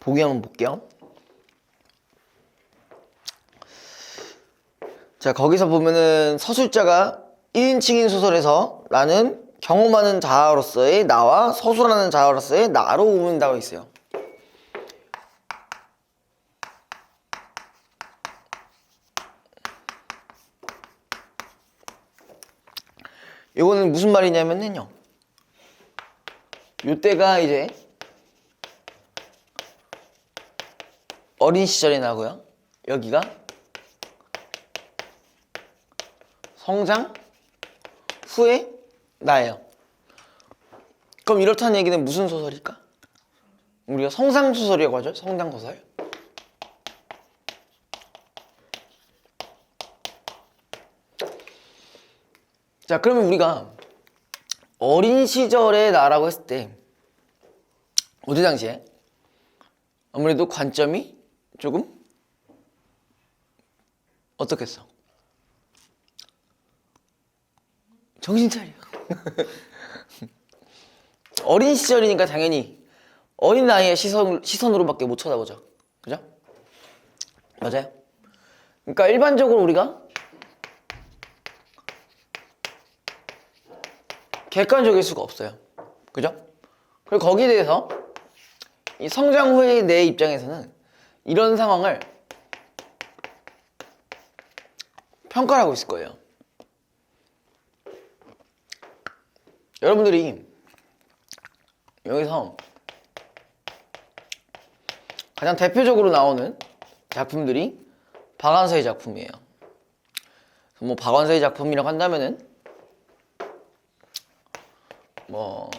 보기 한번 볼게요. 자, 거기서 보면은 서술자가 1인칭인 소설에서 나는 경험하는 자아로서의 나와 서술하는 자아로서의 나로 우문다고 있어요. 요거는 무슨 말이냐면요, 요때가 이제 어린 시절이 나고요, 여기가 성장 후에 나예요. 그럼 이렇다는 얘기는 무슨 소설일까? 우리가 성장소설이라고 하죠. 성장소설. 자, 그러면 우리가 어린 시절의 나라고 했을 때 어디 당시에 아무래도 관점이 조금 어떻겠어? 정신 차려. 어린 시절이니까 당연히 어린 나이의 시선으로밖에 못 쳐다보죠. 그죠? 맞아요? 그러니까 일반적으로 우리가 객관적일 수가 없어요. 그죠? 그리고 거기에 대해서 이 성장 후의 내 입장에서는 이런 상황을 평가를 하고 있을 거예요. 여러분들이 여기서 가장 대표적으로 나오는 작품들이 박완서의 작품이에요. 뭐 박완서의 작품이라고 한다면은 뭐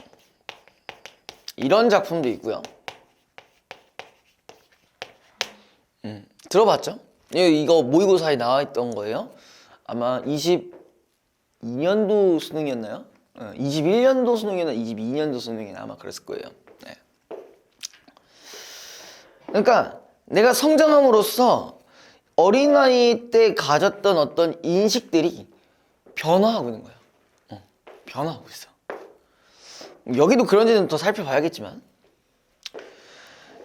이런 작품도 있고요. 들어봤죠? 이거 모의고사에 나와 있던 거예요. 아마 22년도 수능이었나요? 21년도 수능이나 22년도 수능이나 아마 그랬을 거예요. 네. 그러니까 내가 성장함으로써 어린아이 때 가졌던 어떤 인식들이 변화하고 있는 거야. 변화하고 있어. 여기도 그런지는 더 살펴봐야겠지만,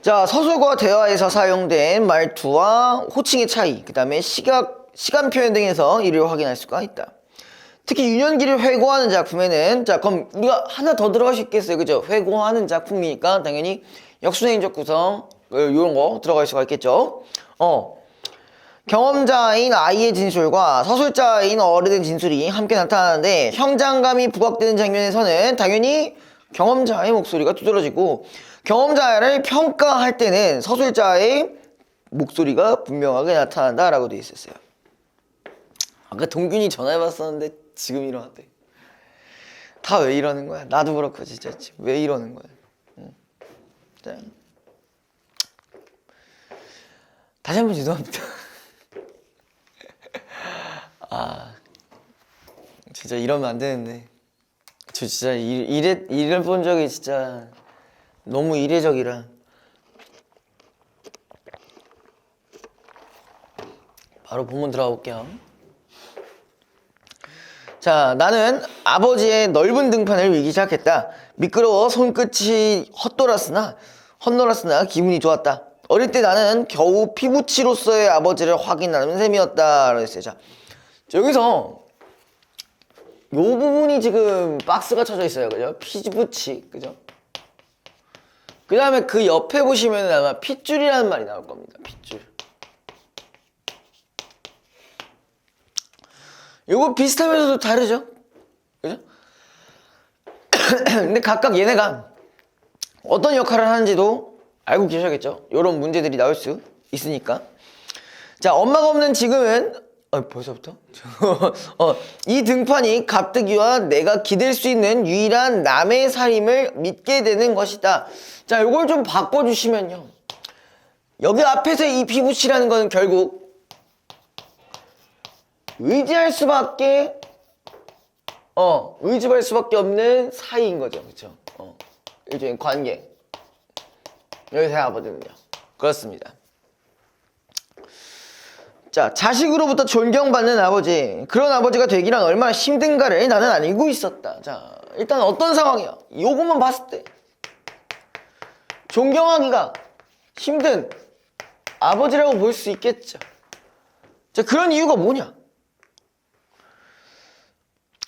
자, 서술과 대화에서 사용된 말투와 호칭의 차이, 그 다음에 시간 표현 등에서 이를 확인할 수가 있다. 특히 유년기를 회고하는 작품에는, 자, 그럼 우리가 하나 더 들어갈 수 있겠어요. 그죠? 회고하는 작품이니까 당연히 역순행적 구성, 이런 거 들어갈 수가 있겠죠. 경험자인 아이의 진술과 서술자인 어른의 진술이 함께 나타나는데, 현장감이 부각되는 장면에서는 당연히 경험자의 목소리가 두드러지고, 경험자를 평가할 때는 서술자의 목소리가 분명하게 나타난다 라고 되어 있었어요. 아까 동균이 전화해봤었는데 지금 일어났대. 다 왜 이러는 거야? 나도 그렇고 진짜 왜 이러는 거야? 자, 다시 한번 죄송합니다. 아, 진짜 이러면 안 되는데. 저 진짜 이래 본 적이 진짜 너무 이례적이라. 바로 본문 들어가 볼게요. 자, 나는 아버지의 넓은 등판을 밀기 시작했다. 미끄러워 손끝이 헛놀았으나 기분이 좋았다. 어릴 때 나는 겨우 피부치로서의 아버지를 확인하는 셈이었다. 그랬어요. 자, 여기서 요 부분이 지금 박스가 쳐져 있어요. 그죠? 피부치. 그죠? 그 다음에 그 옆에 보시면 아마 핏줄이라는 말이 나올 겁니다. 핏줄. 요거 비슷하면서도 다르죠? 그죠? 근데 각각 얘네가 어떤 역할을 하는지도 알고 계셔야겠죠? 요런 문제들이 나올 수 있으니까. 자, 엄마가 없는 지금은 벌써부터? 이 등판이 갑득이와 내가 기댈 수 있는 유일한 남의 살림을 믿게 되는 것이다. 자, 요걸 좀 바꿔주시면요, 여기 앞에서 이 피부치라는 거는 결국 의지할 수밖에 없는 사이인 거죠. 그쵸? 일종의 관계. 여기서 아버지는요. 그렇습니다. 자, 자식으로부터 존경받는 아버지. 그런 아버지가 되기란 얼마나 힘든가를 나는 알고 있었다. 자, 일단 어떤 상황이야? 요것만 봤을 때 존경하기가 힘든 아버지라고 볼 수 있겠죠. 자, 그런 이유가 뭐냐?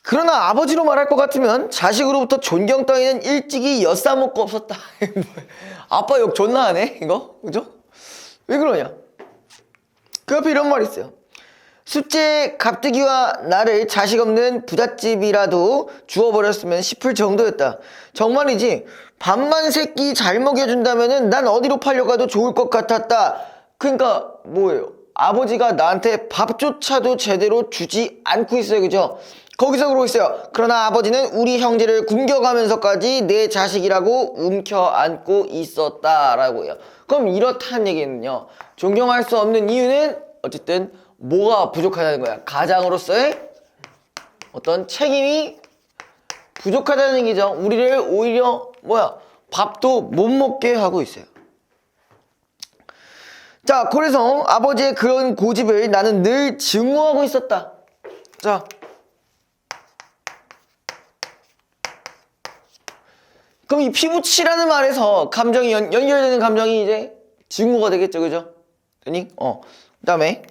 그러나 아버지로 말할 것 같으면 자식으로부터 존경 따위는 일찍이 엿싸먹고 없었다. 아빠 욕 존나 하네 이거? 그죠? 왜 그러냐? 그 옆에 이런 말이 있어요. 숫째 갑뜨기와 나를 자식 없는 부잣집이라도 주워버렸으면 싶을 정도였다. 정말이지 밥만 새끼 잘 먹여준다면은 난 어디로 팔려가도 좋을 것 같았다. 그러니까 뭐예요? 아버지가 나한테 밥조차도 제대로 주지 않고 있어요. 그죠? 거기서 그러고 있어요. 그러나 아버지는 우리 형제를 굶겨가면서까지 내 자식이라고 움켜안고 있었다라고요. 그럼 이렇다는 얘기는요. 존경할 수 없는 이유는 어쨌든 뭐가 부족하다는 거야? 가장으로서의 어떤 책임이 부족하다는 얘기죠. 우리를 오히려 밥도 못 먹게 하고 있어요. 자, 그래서 아버지의 그런 고집을 나는 늘 증오하고 있었다. 자, 그럼 이 피부치라는 말에서 감정이 연결되는 감정이 이제 증오가 되겠죠. 그죠? 되니? 그 다음에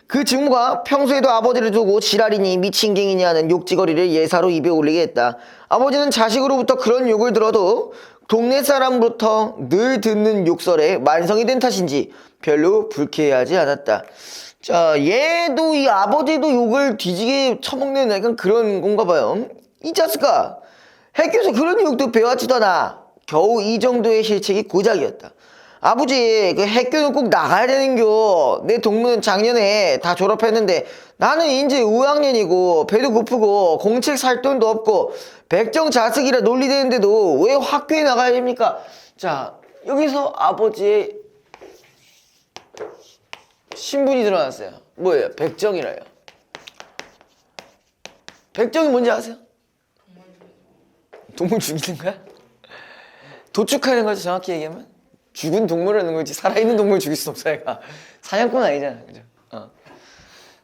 그 증오가 평소에도 아버지를 두고 지랄이니 미친갱이니 하는 욕지거리를 예사로 입에 올리게 했다. 아버지는 자식으로부터 그런 욕을 들어도 동네 사람부터 늘 듣는 욕설에 만성이 된 탓인지 별로 불쾌해하지 않았다. 자, 얘도 이 아버지도 욕을 뒤지게 처먹는 약간 그런 건가 봐요. 이 자식아, 학교에서 그런 욕도 배웠지도 않아. 겨우 이 정도의 실책이 고작이었다. 아버지, 그 학교는 꼭 나가야 되는겨. 내 동무는 작년에 다 졸업했는데 나는 이제 5학년이고 배도 고프고 공책 살 돈도 없고 백정 자식이라 논리되는데도 왜 학교에 나가야 됩니까? 자, 여기서 아버지의 신분이 드러났어요. 뭐예요? 백정이라요. 백정이 뭔지 아세요? 동물 죽이는 거야? 도축하는 거죠, 정확히 얘기하면? 죽은 동물을 하는 거지 살아있는 동물을 죽일 수 없어. 얘가 사냥꾼 아니잖아. 그죠?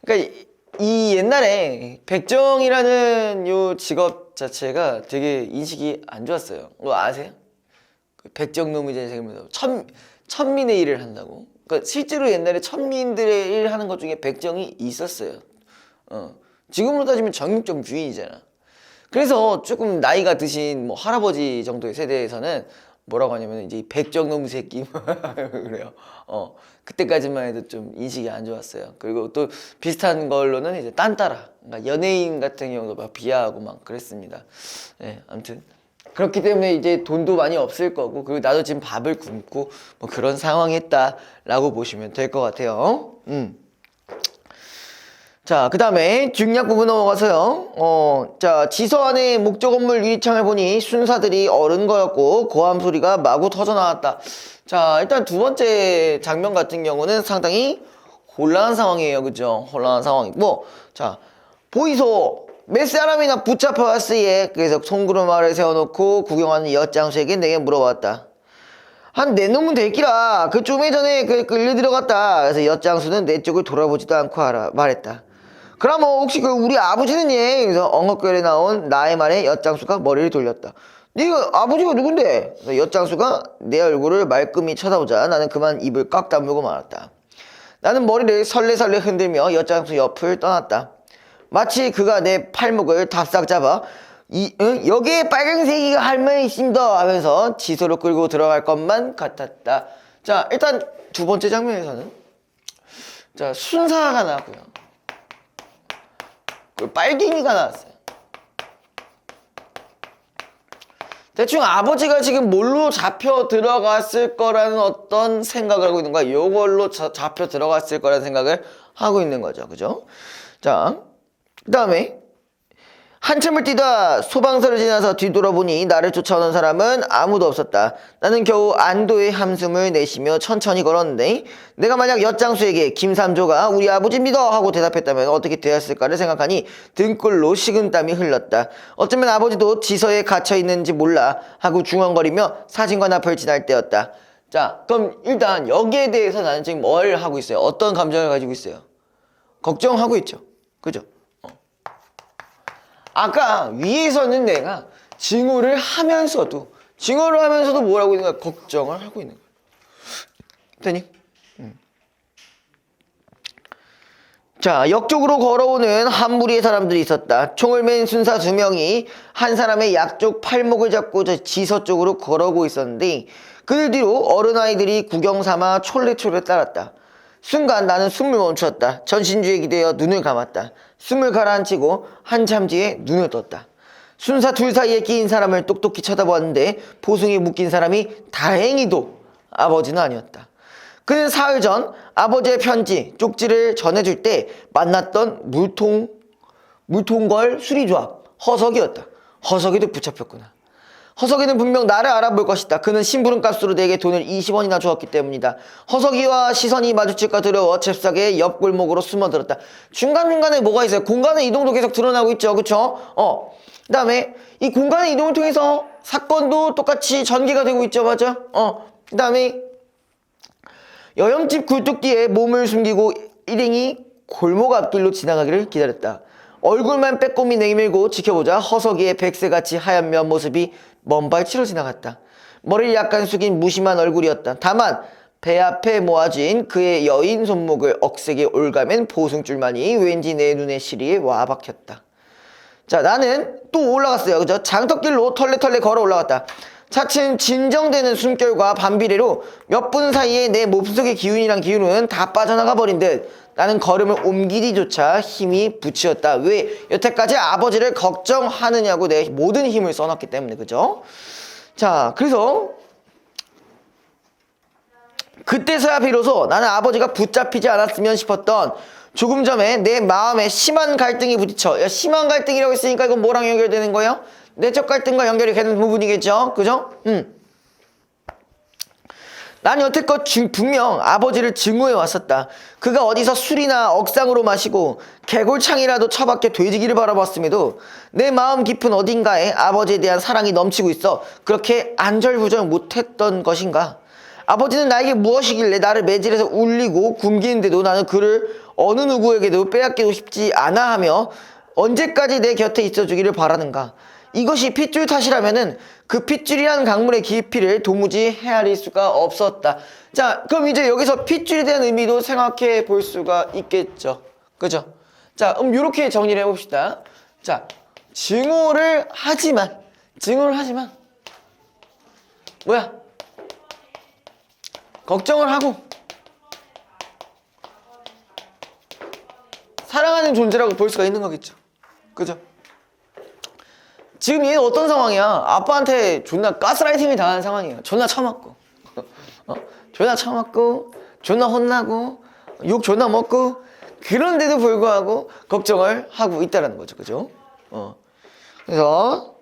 그러니까 이 옛날에 백정이라는 요 직업 자체가 되게 인식이 안 좋았어요. 그거 아세요? 그 백정노무제 생각해서 천민의 일을 한다고. 그러니까 실제로 옛날에 천민들의 일 하는 것 중에 백정이 있었어요. 지금으로 따지면 정육점 주인이잖아. 그래서 조금 나이가 드신 뭐 할아버지 정도의 세대에서는 뭐라고 하냐면 이제 백정놈 새끼 그래요. 그때까지만 해도 좀 인식이 안 좋았어요. 그리고 또 비슷한 걸로는 이제 딴따라, 그러니까 연예인 같은 경우도 막 비하하고 막 그랬습니다. 네, 아무튼 그렇기 때문에 이제 돈도 많이 없을 거고, 그리고 나도 지금 밥을 굶고 뭐 그런 상황이었다라고 보시면 될 것 같아요. 자, 그 다음에 중략 부분 넘어가서요. 자, 지서안의 목조 건물 유리창을 보니 순사들이 얼은 거였고 고함 소리가 마구 터져나왔다. 자, 일단 두 번째 장면 같은 경우는 상당히 곤란한 상황이에요. 그죠? 곤란한 상황이고, 자, 보이소 몇 사람이나 붙잡혀왔으예. 그래서 송구르마를 세워놓고 구경하는 엿장수에게 내게 물어봤다. 한 네 놈은 될기라. 그 좀 전에 끌려 들어갔다. 그래서 엿장수는 내 쪽을 돌아보지도 않고 말했다. 그럼 혹시 우리 아버지는 예? 그래서 엉겁결에 나온 나의 말에 엿장수가 머리를 돌렸다. 네가 아버지가 누군데? 엿장수가 내 얼굴을 말끔히 쳐다보자 나는 그만 입을 꽉 다물고 말았다. 나는 머리를 설레설레 흔들며 엿장수 옆을 떠났다. 마치 그가 내 팔목을 답싹 잡아 여기에 빨간색이가 할머니 있습니다 하면서 지소로 끌고 들어갈 것만 같았다. 자, 일단 두 번째 장면에서는 자, 순사가 나왔고요. 그 빨갱이가 나왔어요. 대충 아버지가 지금 뭘로 잡혀 들어갔을 거라는 어떤 생각을 하고 있는 거야. 요걸로 잡혀 들어갔을 거라는 생각을 하고 있는 거죠. 그죠? 자, 그 다음에 한참을 뛰다 소방서를 지나서 뒤돌아보니 나를 쫓아오는 사람은 아무도 없었다. 나는 겨우 안도의 한숨을 내쉬며 천천히 걸었는데 내가 만약 엿장수에게 김삼조가 우리 아버지입니다 하고 대답했다면 어떻게 되었을까를 생각하니 등골로 식은땀이 흘렀다. 어쩌면 아버지도 지서에 갇혀있는지 몰라 하고 중얼거리며 사진관 앞을 지날 때였다. 자, 그럼 일단 여기에 대해서 나는 지금 뭘 하고 있어요? 어떤 감정을 가지고 있어요? 걱정하고 있죠. 그죠? 아까 위에서는 내가 증오를 하면서도 증오를 하면서도 뭘 하고 있는 거야? 걱정을 하고 있는 거야. 되니? 자, 역쪽으로 걸어오는 한 무리의 사람들이 있었다. 총을 맨 순사 2명이 한 사람의 약쪽 팔목을 잡고 지서 쪽으로 걸어오고 있었는데 그들 뒤로 어른아이들이 구경 삼아 촐레촐레 따랐다. 순간 나는 숨을 멈추었다. 전신주에 기대어 눈을 감았다. 숨을 가라앉히고 한참 뒤에 눈을 떴다. 순사 둘 사이에 끼인 사람을 똑똑히 쳐다보았는데 보숭이 묶인 사람이 다행히도 아버지는 아니었다. 그는 사흘 전 아버지의 편지, 쪽지를 전해줄 때 만났던 물통걸 수리조합 허석이었다. 허석이도 붙잡혔구나. 허석이는 분명 나를 알아볼 것이다. 그는 심부름값으로 내게 돈을 20원이나 주었기 때문이다. 허석이와 시선이 마주칠까 두려워 잽싸게 옆 골목으로 숨어들었다. 중간중간에 뭐가 있어요? 공간의 이동도 계속 드러나고 있죠. 그쵸? 그 다음에 이 공간의 이동을 통해서 사건도 똑같이 전개가 되고 있죠. 맞아? 그 다음에 여염집 굴뚝 뒤에 몸을 숨기고 일행이 골목 앞길로 지나가기를 기다렸다. 얼굴만 빼꼼히 내밀고 지켜보자 허석이의 백세같이 하얀 면모습이 먼발치로 지나갔다. 머리를 약간 숙인 무심한 얼굴이었다. 다만 배 앞에 모아진 그의 여인 손목을 억세게 올가맨 보승줄만이 왠지 내 눈의 시리에 와 박혔다. 자, 나는 또 올라갔어요. 그죠? 장터길로 털레털레 걸어 올라갔다. 차츰 진정되는 숨결과 반비례로 몇 분 사이에 내 몸속의 기운은 다 빠져나가 버린 듯 나는 걸음을 옮기기조차 힘이 부치었다. 왜? 여태까지 아버지를 걱정하느냐고 내 모든 힘을 써놨기 때문에. 그죠? 자, 그래서 그때서야 비로소 나는 아버지가 붙잡히지 않았으면 싶었던 조금 전에 내 마음에 심한 갈등이 부딪혀. 야, 심한 갈등이라고 했으니까 이건 뭐랑 연결되는 거예요? 내적 갈등과 연결이 되는 부분이겠죠? 그죠? 난 여태껏 분명 아버지를 증오해 왔었다. 그가 어디서 술이나 억상으로 마시고 개골창이라도 처박혀 돼지기를 바라봤음에도 내 마음 깊은 어딘가에 아버지에 대한 사랑이 넘치고 있어 그렇게 안절부절 못했던 것인가? 아버지는 나에게 무엇이길래 나를 매질해서 울리고 굶기는데도 나는 그를 어느 누구에게도 빼앗기고 싶지 않아 하며 언제까지 내 곁에 있어주기를 바라는가? 이것이 핏줄 탓이라면은 그 핏줄이라는 강물의 깊이를 도무지 헤아릴 수가 없었다. 자, 그럼 이제 여기서 핏줄에 대한 의미도 생각해 볼 수가 있겠죠. 그죠? 자, 이렇게 정리를 해봅시다. 자, 증오를 하지만 뭐야? 걱정을 하고 사랑하는 존재라고 볼 수가 있는 거겠죠. 그죠? 지금 얘는 어떤 상황이야? 아빠한테 존나 가스라이팅이 당하는 상황이야. 존나 처맞고 존나 처맞고 존나 혼나고 욕 존나 먹고 그런데도 불구하고 걱정을 하고 있다는 거죠. 그죠? 그래서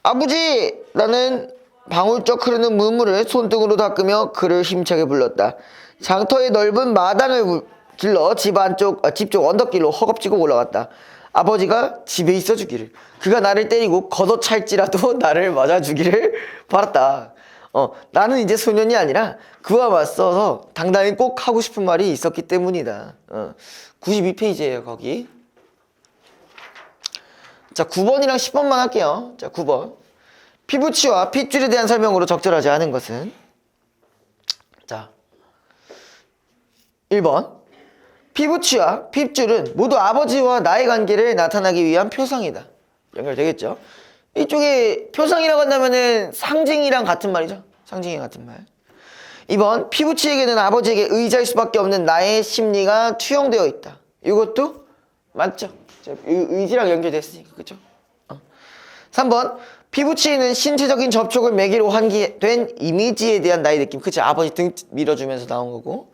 아버지! 나는 방울쩍 흐르는 물물을 손등으로 닦으며 그를 힘차게 불렀다. 장터의 넓은 마당을 길러 집 쪽 언덕길로 허겁지겁 올라갔다. 아버지가 집에 있어 주기를, 그가 나를 때리고 걷어찰지라도 나를 맞아주기를 바랐다. 나는 이제 소년이 아니라 그와 맞서서 당당히 꼭 하고 싶은 말이 있었기 때문이다. 92페이지예요 거기. 자, 9번이랑 10번만 할게요. 자, 9번. 피부치와 핏줄에 대한 설명으로 적절하지 않은 것은? 자, 1번. 피부치와 핏줄은 모두 아버지와 나의 관계를 나타내기 위한 표상이다. 연결되겠죠? 이쪽에 표상이라고 한다면은 상징이랑 같은 말이죠. 상징이 같은 말. 2번. 피부치에게는 아버지에게 의지할 수밖에 없는 나의 심리가 투영되어 있다. 이것도 맞죠? 의지랑 연결됐으니까. 그죠? 3번. 피부치에는 신체적인 접촉을 매개로 환기된 이미지에 대한 나의 느낌. 그치? 아버지 등 밀어주면서 나온 거고.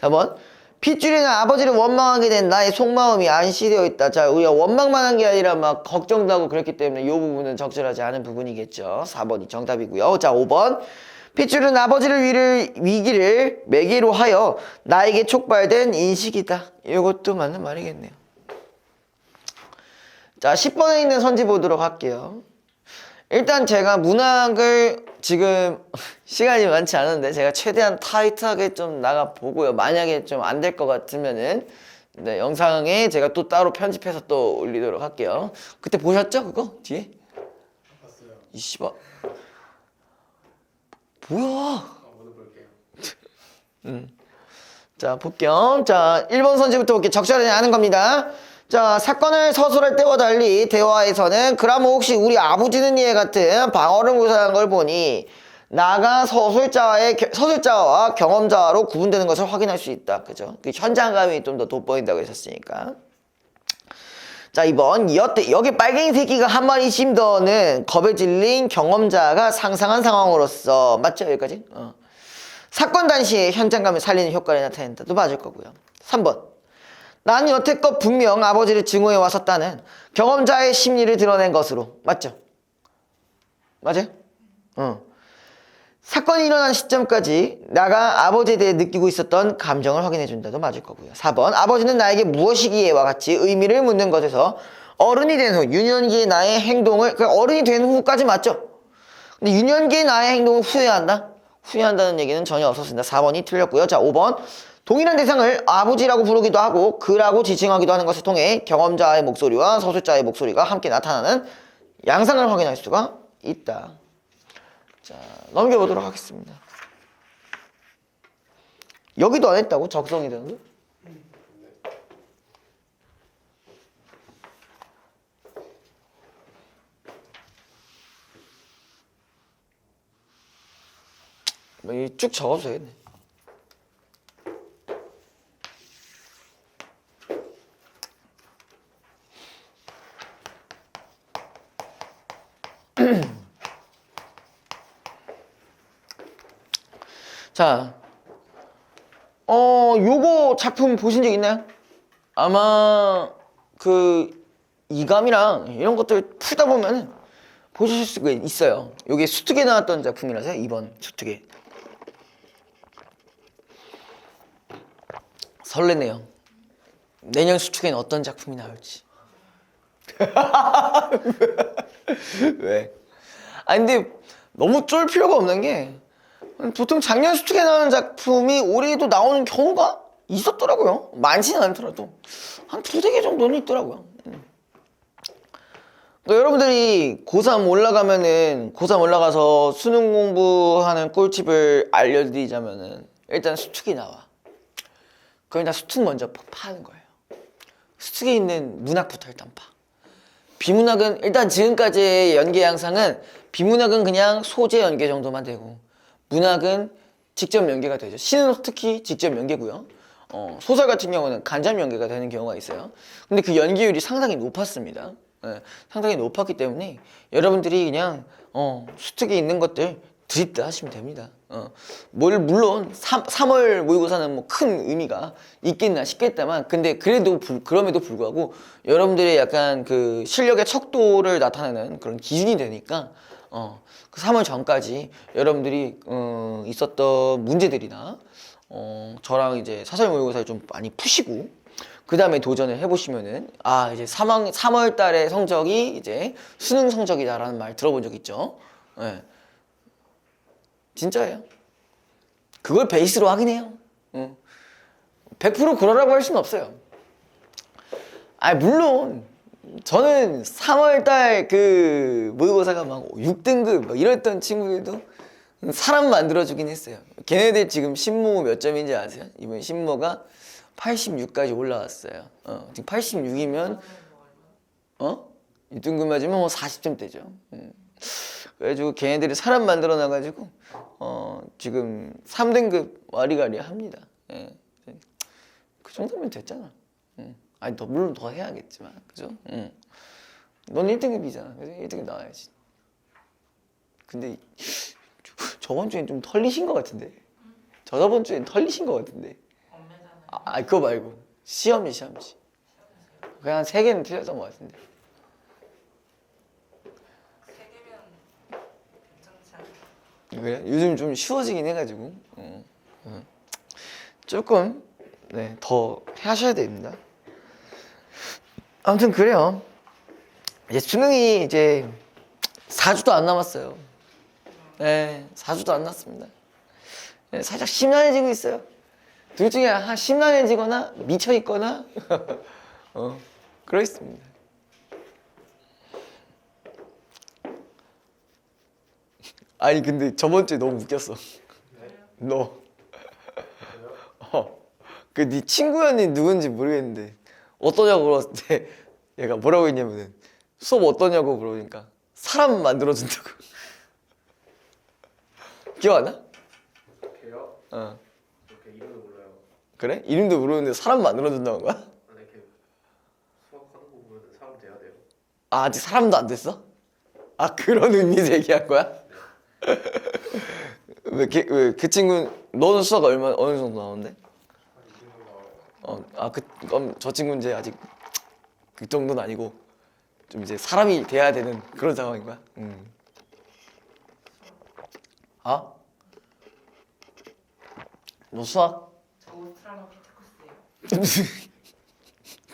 4번. 핏줄에는 아버지를 원망하게 된 나의 속마음이 안시되어 있다. 자, 우리가 원망만 한 게 아니라 막 걱정도 하고 그랬기 때문에 이 부분은 적절하지 않은 부분이겠죠. 4번이 정답이고요. 자, 5번. 핏줄은 아버지를 위기를 매개로 하여 나에게 촉발된 인식이다. 이것도 맞는 말이겠네요. 자, 10번에 있는 선지 보도록 할게요. 일단 제가 문학을 지금 시간이 많지 않은데 제가 최대한 타이트하게 좀 나가보고요. 만약에 좀 안 될 것 같으면은 네, 영상에 제가 또 따로 편집해서 또 올리도록 할게요. 그때 보셨죠? 그거? 뒤에? 봤어요. 이 씨발. 뭐야? 오늘 볼게요. 자, 볼게요. 자, 1번 선지부터 볼게요. 적절하지 않은 겁니다. 자, 사건을 서술할 때와 달리 대화에서는 그럼 혹시 우리 아버지는 얘 같은 방어를 구사한 걸 보니 나가 서술자와 경험자로 구분되는 것을 확인할 수 있다. 그죠? 그 현장감이 좀 더 돋보인다고 했었으니까. 자, 2번. 여기 빨갱이 새끼가 한 마리 씹더는 겁에 질린 경험자가 상상한 상황으로서. 맞죠? 여기까지? 사건 당시에 현장감을 살리는 효과를 나타낸다도 맞을 거고요. 3번. 난 여태껏 분명 아버지를 증오해 왔었다는 경험자의 심리를 드러낸 것으로. 맞죠? 맞아요? 사건이 일어난 시점까지 나가 아버지에 대해 느끼고 있었던 감정을 확인해준다도 맞을 거고요. 4번. 아버지는 나에게 무엇이기에와 같이 의미를 묻는 것에서 어른이 된 후, 유년기의 나의 행동을, 그러니까 어른이 된 후까지 맞죠? 근데 유년기의 나의 행동을 후회한다? 후회한다는 얘기는 전혀 없었습니다. 4번이 틀렸고요. 자, 5번. 동일한 대상을 아버지라고 부르기도 하고 그라고 지칭하기도 하는 것을 통해 경험자의 목소리와 서술자의 목소리가 함께 나타나는 양상을 확인할 수가 있다. 자, 넘겨보도록 하겠습니다. 여기도 안 했다고? 적성이 되는 거? 쭉 적어도 되겠네. 자, 요거 작품 보신 적 있나요? 아마 이감이랑 이런 것들 풀다 보면 보실 수가 있어요. 요게 수특에 나왔던 작품이라서요. 2번 수특에. 설레네요. 내년 수특에는 어떤 작품이 나올지. 왜? 아니 근데 너무 쫄 필요가 없는 게 보통 작년 수특에 나오는 작품이 올해에도 나오는 경우가 있었더라고요. 많지는 않더라도 한 2-3개 정도는 있더라고요. 그러니까 여러분들이 고3 올라가면은 고3 올라가서 수능 공부하는 꿀팁을 알려드리자면은 일단 수특이 나와. 그럼 일단 수특 먼저 파는 거예요. 수특에 있는 문학부터 일단 파. 비문학은 일단 지금까지의 연계 양상은 비문학은 그냥 소재 연계 정도만 되고 문학은 직접 연계가 되죠. 시는 특히 직접 연계고요. 소설 같은 경우는 간접 연계가 되는 경우가 있어요. 근데 그 연계율이 상당히 높았습니다. 상당히 높았기 때문에 여러분들이 그냥 수특에 있는 것들 드립다 하시면 됩니다. 물론 3월 모의고사는 뭐 큰 의미가 있겠나 싶겠다만 근데 그럼에도 불구하고 여러분들의 약간 그 실력의 척도를 나타내는 그런 기준이 되니까 그 3월 전까지 여러분들이 있었던 문제들이나 저랑 이제 사설 모의고사를 좀 많이 푸시고 그 다음에 도전을 해보시면은 이제 3월 달의 성적이 이제 수능 성적이다라는 말 들어본 적 있죠? 네. 진짜예요. 그걸 베이스로 하긴 해요. 100% 그러라고 할 수는 없어요. 물론 저는 3월달 그 모의고사가 막 6등급 막 이랬던 친구들도 사람 만들어주긴 했어요. 걔네들 지금 신모 몇 점인지 아세요? 이번 신모가 86까지 올라왔어요. 지금 86이면 6등급 맞으면 뭐 40점 되죠. 그래가지고 걔네들이 사람 만들어 놔가지고 지금 3등급 와리가리 합니다. 예. 그 정도면 됐잖아. 물론 더 해야겠지만, 그죠? 넌 1등급이잖아. 그래서 1등급 나와야지. 근데 저번 주엔 좀 털리신 것 같은데. 저번 주엔 털리신 것 같은데. 그거 말고 시험지. 그냥 3개는 틀렸던 것 같은데. 3개면 괜찮지 않나? 그래? 요즘 좀 쉬워지긴 해가지고 조금 더 하셔야 됩니다. 아무튼 그래요. 이제 수능이 이제 4주도 안 남았어요. 네, 4주도 안 남았습니다. 살짝 심란해지고 있어요. 둘 중에 한 심란해지거나 미쳐있거나 그러 있습니다. 아니 근데 저번 주에 너무 웃겼어. 너. 그 네 친구였니 누군지 모르겠는데 어떠냐고 물었을 때 얘가 뭐라고 했냐면은 수업 어떠냐고 물어보니까 사람 만들어준다고. 기억 안 나? 걔요? 어. 걔 이름도 몰라요. 그래? 이름도 모르는데 사람 만들어준다는 거야? 아니 걔 수학하는 거 보면 사람 돼야 돼요. 아, 아직 사람도 안 됐어? 아, 그런 의미에서 얘기한 거야? 왜 그 친구 너는 수학 어느 정도 나오는데? 한 2등급 나와요. 그럼 저 친구는 이제 아직 그 정도는 아니고 좀 이제 사람이 돼야 되는 그런 상황인 거야? 아? 너 수학? 저 오스트랄로피테쿠스예요.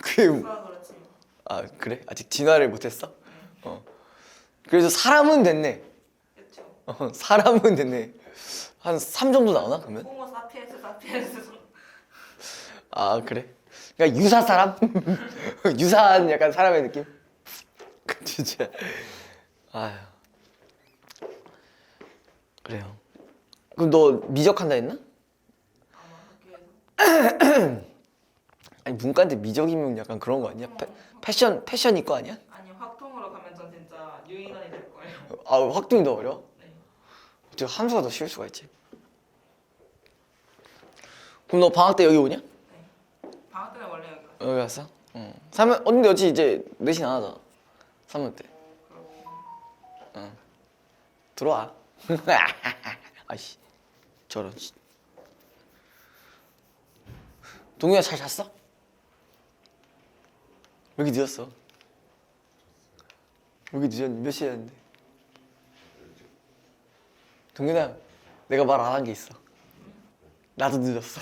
그게 수학으로 치면. 아 그래? 아직 진화를 못했어? 그래서 사람은 됐네. 그렇죠. 사람은 됐네. 한 3 정도 나오나 그러면? 호모 사피엔스 사피엔스. 아 그래? 그러니까 유사 사람? 유사한 약간 사람의 느낌? 그 진짜 아휴 그래요. 그럼 너 미적한다 했나? 아마 학교에서. 아니 문과인데 미적이면 약간 그런 거 아니야? 패션 이거 아니야? 아니 확통으로 가면 전 진짜 유인원이 될 거예요. 아 확동이 더 어려워? 네. 어떻게 함수가 더 쉬울 수가 있지? 그럼 너 방학 때 여기 오냐? 네. 방학 때는 원래 여기 갔어요. 여기 왔어? 응. 3년 근데 어찌 이제 내신 안 하잖아. 3년 때. 그렇구나. 들어와. 아이씨. 저런. 씨. 동규야 잘 잤어? 왜 이렇게 늦었어? 왜 이렇게 늦었니? 몇 시였는데? 동규야, 내가 말 안 한 게 있어. 나도 늦었어.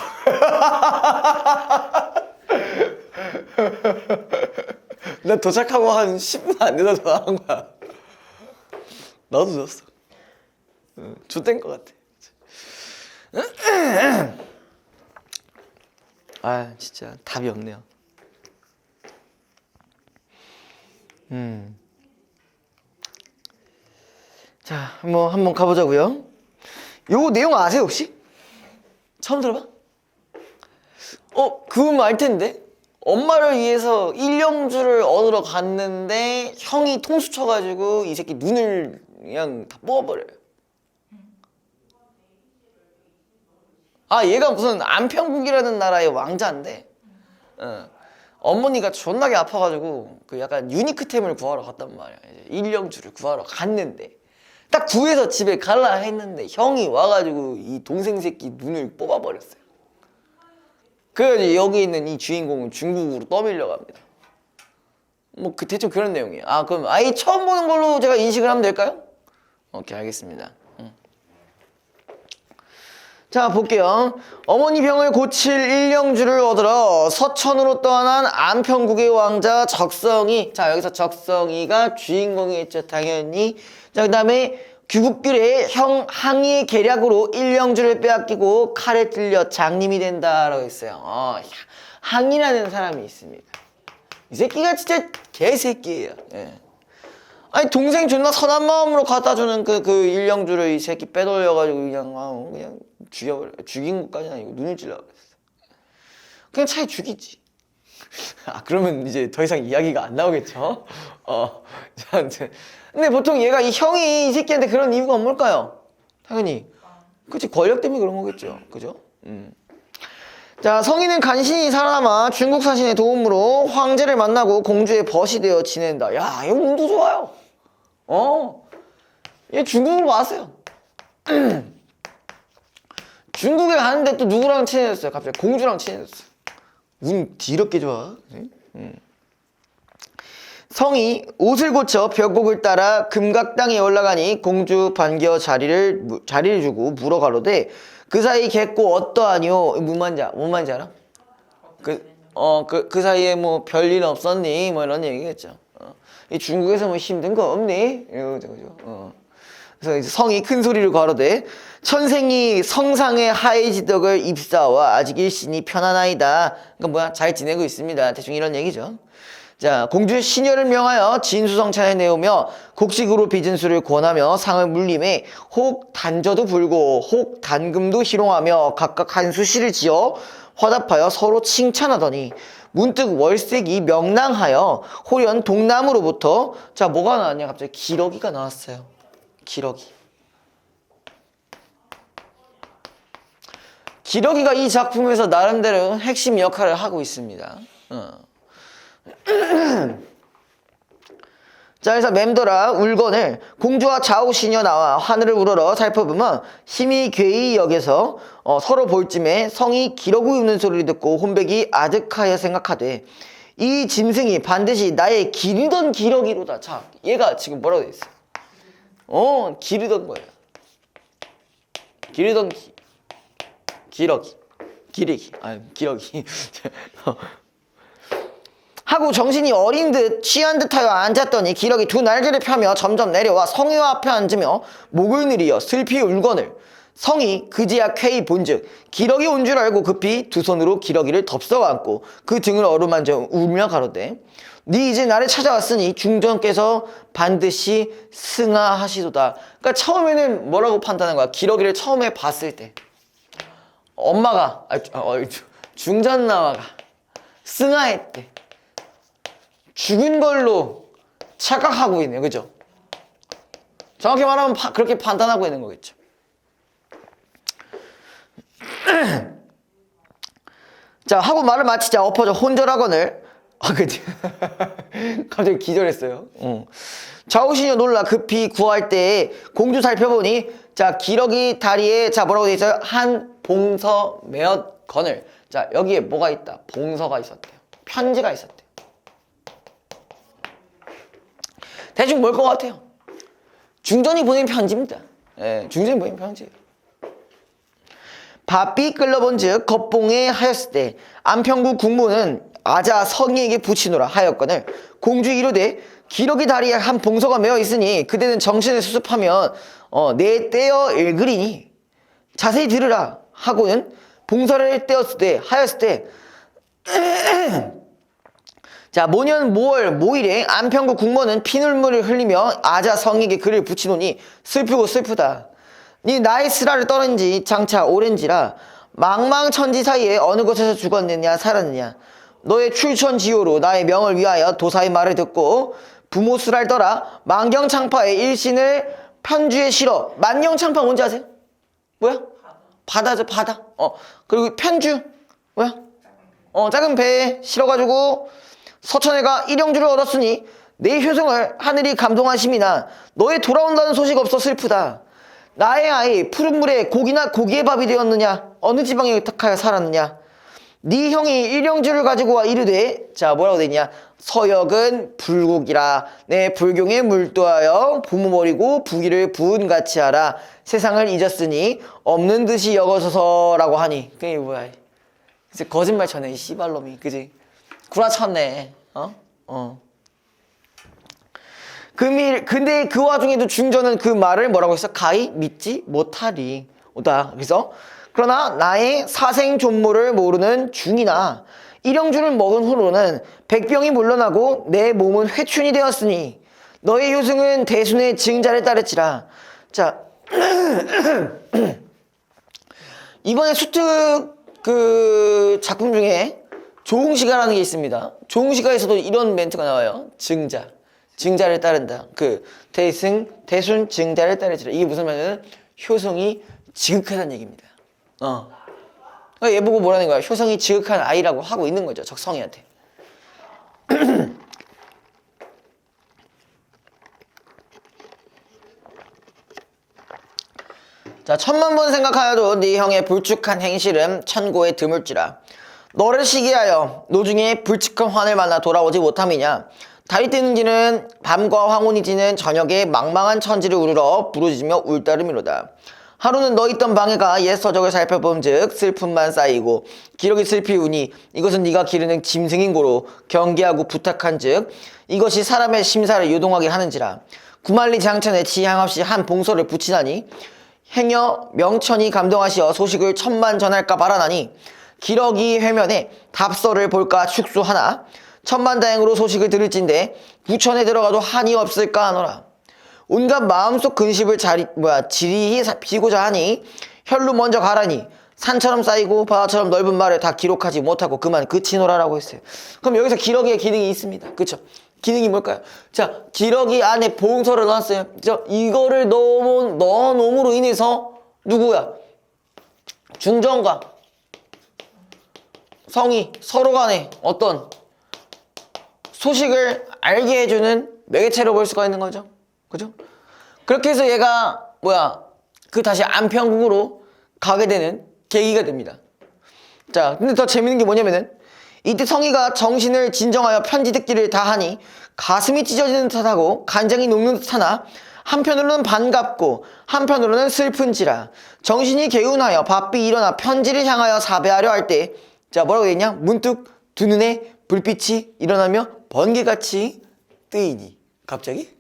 나 도착하고 한 10분 안 돼서 전화한 거야. 나도 늦었어. 좆된 것 같아. 아 진짜 답이 없네요. 자 한번 가보자고요. 요 내용 아세요 혹시? 처음 들어봐? 그건 알 텐데. 엄마를 위해서 일령주를 얻으러 갔는데 형이 통수 쳐가지고 이 새끼 눈을 그냥 다 뽑아버려요. 아 얘가 무슨 안평국이라는 나라의 왕자인데 어머니가 존나게 아파가지고 그 약간 유니크템을 구하러 갔단 말이야. 이제 일령주를 구하러 갔는데 딱 구해서 집에 갈라 했는데 형이 와가지고 이 동생 새끼 눈을 뽑아버렸어요. 그래서 여기 있는 이 주인공은 중국으로 떠밀려 갑니다. 뭐 그 대충 그런 내용이에요. 아 그럼 아예 처음 보는 걸로 제가 인식을 하면 될까요? 오케이 알겠습니다. 자 볼게요. 어머니 병을 고칠 일령주를 얻으러 서천으로 떠난 안평국의 왕자 적성이. 자 여기서 적성이가 주인공이겠죠 당연히. 자 그 다음에 규국귤의 형 항의의 계략으로 일령주를 빼앗기고 칼에 찔려 장님이 된다라고 했어요. 항이라는 사람이 있습니다. 이 새끼가 진짜 개새끼예요. 예. 아니 동생 존나 선한 마음으로 갖다주는 그 일령주를 이 새끼 빼돌려가지고 그냥 죽여버려. 죽인 것까지는 아니고 눈을 찔러버렸어. 그냥 차라리 죽이지. 그러면 이제 더 이상 이야기가 안 나오겠죠. 근데 보통 얘가 이 형이 이 새끼한테 그런 이유가 뭘까요? 당연히 그치 권력 때문에 그런 거겠죠. 그죠? 자 성인은 간신히 살아남아 중국 사신의 도움으로 황제를 만나고 공주의 벗이 되어 지낸다. 야 이거 운도 좋아요. 얘 중국으로 왔어요. 중국에 가는데 또 누구랑 친해졌어요? 갑자기 공주랑 친해졌어요. 운 뒤럽게 좋아. 성이 옷을 고쳐 벽곡을 따라 금각당에 올라가니 공주 반겨 자리를 주고 물어 가로되 그 사이 객고 어떠하뇨? 뭔 말인지 알아? 그 사이에 뭐 별일 없었니? 뭐 이런 얘기겠죠. 이 중국에서 뭐 힘든 거 없니? 이러죠, 그죠? 그래서 이제 성이 큰 소리를 가로되 천생이 성상의 하해지덕을 입사와 아직 일신이 편안하이다. 그러니까 뭐야 잘 지내고 있습니다. 대충 이런 얘기죠. 자, 공주 시녀를 명하여 진수성찬에 내오며 곡식으로 빚은 수를 권하며 상을 물림에 혹 단저도 불고 혹 단금도 희롱하며 각각 한 수시를 지어 화답하여 서로 칭찬하더니 문득 월색이 명랑하여 호련 동남으로부터 자 뭐가 나왔냐 갑자기 기러기가 나왔어요. 기러기. 기러기가 이 작품에서 나름대로 핵심 역할을 하고 있습니다. 자, 그래서 맴돌아 울건을 공주와 좌우시녀 나와 하늘을 우러러 살펴보면 힘이 괴히 여겨서 서로 볼 쯤에 성이 기러기 우는 소리를 듣고 혼백이 아득하여 생각하되 이 짐승이 반드시 나의 기르던 기러기로다. 자, 얘가 지금 뭐라고 돼 있어요? 기르던 거예요. 기르던 기러기. 기러기. 하고 정신이 어린 듯 취한 듯하여 앉았더니 기러기 두 날개를 펴며 점점 내려와 성의 앞에 앉으며 목을 느리어 슬피 울거늘 성이 그제야 쾌히 본즉 기러기 온 줄 알고 급히 두 손으로 기러기를 덥석 안고 그 등을 어루만져 울며 가로되 네 이제 나를 찾아왔으니 중전께서 반드시 승하하시도다. 그러니까 처음에는 뭐라고 판단한 거야? 기러기를 처음에 봤을 때 엄마가 중전나와가 승하했대. 죽은 걸로 착각하고 있네요. 그죠? 정확히 말하면 그렇게 판단하고 있는 거겠죠. 자, 하고 말을 마치자 엎어져 혼절하거늘 그치? 갑자기 기절했어요. 좌우시녀 놀라 급히 구할 때 공주 살펴보니 자 기러기 다리에 자 뭐라고 돼 있어요? 한 봉서 메었 거늘. 자 여기에 뭐가 있다? 봉서가 있었대요. 편지가 있었대요. 대충 뭘 것 같아요? 중전이 보낸 편지입니다. 예, 중전이 보낸 편지예요. 바삐 끌러본즉 겉봉에 하였을 때 안평구 국무는 아자 성희에게 붙이노라 하였거늘 공주 이르되 기러기 다리에 한 봉서가 메어 있으니 그대는 정신을 수습하면 내 떼어 읽으리니 자세히 들으라 하고는 봉서를 떼었을 때 하였을 때 자 모년 모월 모일에 안평구 국모는 피눈물을 흘리며 아자 성에게 글을 붙이노니 슬프고 슬프다. 네 나의 슬하를 떠는지 장차 오랜지라 망망천지 사이에 어느 곳에서 죽었느냐 살았느냐 너의 출천지효로 나의 명을 위하여 도사의 말을 듣고 부모 슬할 떠라 만경창파의 일신을 편주에 실어. 만경창파 뭔지 아세요? 뭐야? 바다죠 바다. 그리고 편주 뭐야? 작은 배에 실어가지고 서천해가 일용주를 얻었으니 내 효성을 하늘이 감동하심이나 너의 돌아온다는 소식 없어 슬프다. 나의 아이 푸른 물에 고기나 고기의 밥이 되었느냐 어느 지방에 탁하여 살았느냐 네 형이 일용주를 가지고 와 이르되 자 뭐라고 되냐 서역은 불국이라 내 불경에 물도하여 부모 버리고 부기를 부은같이 하라 세상을 잊었으니 없는 듯이 여겨서라고 하니 그게 뭐야 이제 거짓말 쳐네 이 씨발놈이 그지 구라쳤네 근데 그 와중에도 중전은 그 말을 뭐라고 했어? 가히 믿지 못하리 오다. 그래서 그러나 나의 사생 존모를 모르는 중이나 일용주를 먹은 후로는 백병이 물러나고 내 몸은 회춘이 되었으니 너의 효승은 대순의 증자를 따르지라. 자 이번에 수특 그 작품 중에 조홍시가라는 게 있습니다. 조홍시가에서도 이런 멘트가 나와요. 증자를 따른다. 그 대순 증자를 따르지라. 이게 무슨 말이냐면 효성이 지극하다는 얘기입니다. 그러니까 얘 보고 뭐라는 거야? 효성이 지극한 아이라고 하고 있는 거죠. 적성이한테. 자, 천만 번 생각하여도 네 형의 불축한 행실은 천고에 드물지라. 너를 시기하여 노중에 불측한 환을 만나 돌아오지 못함이냐. 달이 뜨는 길은 밤과 황혼이 지는 저녁에 망망한 천지를 우르러 부르짖으며 울따름이로다. 하루는 너 있던 방해가 옛 서적을 살펴본즉 슬픔만 쌓이고 기러기 슬피 우니 이것은 네가 기르는 짐승인 고로 경계하고 부탁한즉 이것이 사람의 심사를 요동하게 하는지라. 구만리 장천에 지향 없이 한 봉서를 붙이나니 행여 명천이 감동하시어 소식을 천만 전할까 바라나니 기러기 회면에 답서를 볼까 축소하나 천만다행으로 소식을 들을진데 부천에 들어가도 한이 없을까 하노라. 온갖 마음속 근심을 지리히 비고자 하니 혈로 먼저 가라니 산처럼 쌓이고 바다처럼 넓은 말을 다 기록하지 못하고 그만 그치노라라고 했어요. 그럼 여기서 기러기의 기능이 있습니다. 그쵸? 기능이 뭘까요? 자, 기러기 안에 보응서를 넣었어요. 이거를 넣어놓음으로 인해서 누구야? 중전과 성이 서로 간에 어떤 소식을 알게 해주는 매개체로 볼 수가 있는 거죠. 그죠? 그렇게 해서 얘가 다시 안평국으로 가게 되는 계기가 됩니다. 자, 근데 더 재밌는 게 뭐냐면은 이때 성희가 정신을 진정하여 편지 듣기를 다 하니 가슴이 찢어지는 듯하고 간장이 녹는 듯하나 한편으로는 반갑고 한편으로는 슬픈지라 정신이 개운하여 바삐 일어나 편지를 향하여 사배하려 할 때 자, 뭐라고 되겠냐? 문득 두 눈에 불빛이 일어나며 번개같이 뜨이니 갑자기?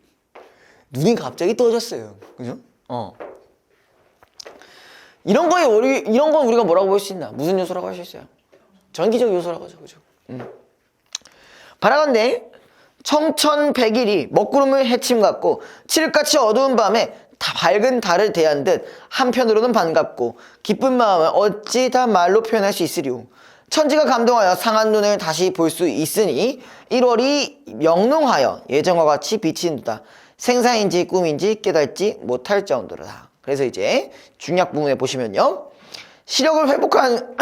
눈이 갑자기 떠졌어요. 그죠? 이런 건 우리가 뭐라고 볼 수 있나? 무슨 요소라고 할 수 있어요? 전기적 요소라고 하죠. 그죠? 바라건대 청천백일이 먹구름을 해침 같고 칠흑같이 어두운 밤에 다 밝은 달을 대한 듯 한편으로는 반갑고 기쁜 마음을 어찌 다 말로 표현할 수 있으리오. 천지가 감동하여 상한 눈을 다시 볼 수 있으니 1월이 명롱하여 예전과 같이 비친다. 생사인지 꿈인지 깨닫지 못할 정도로다. 그래서 이제 중약 부분에 보시면요. 시력을 회복한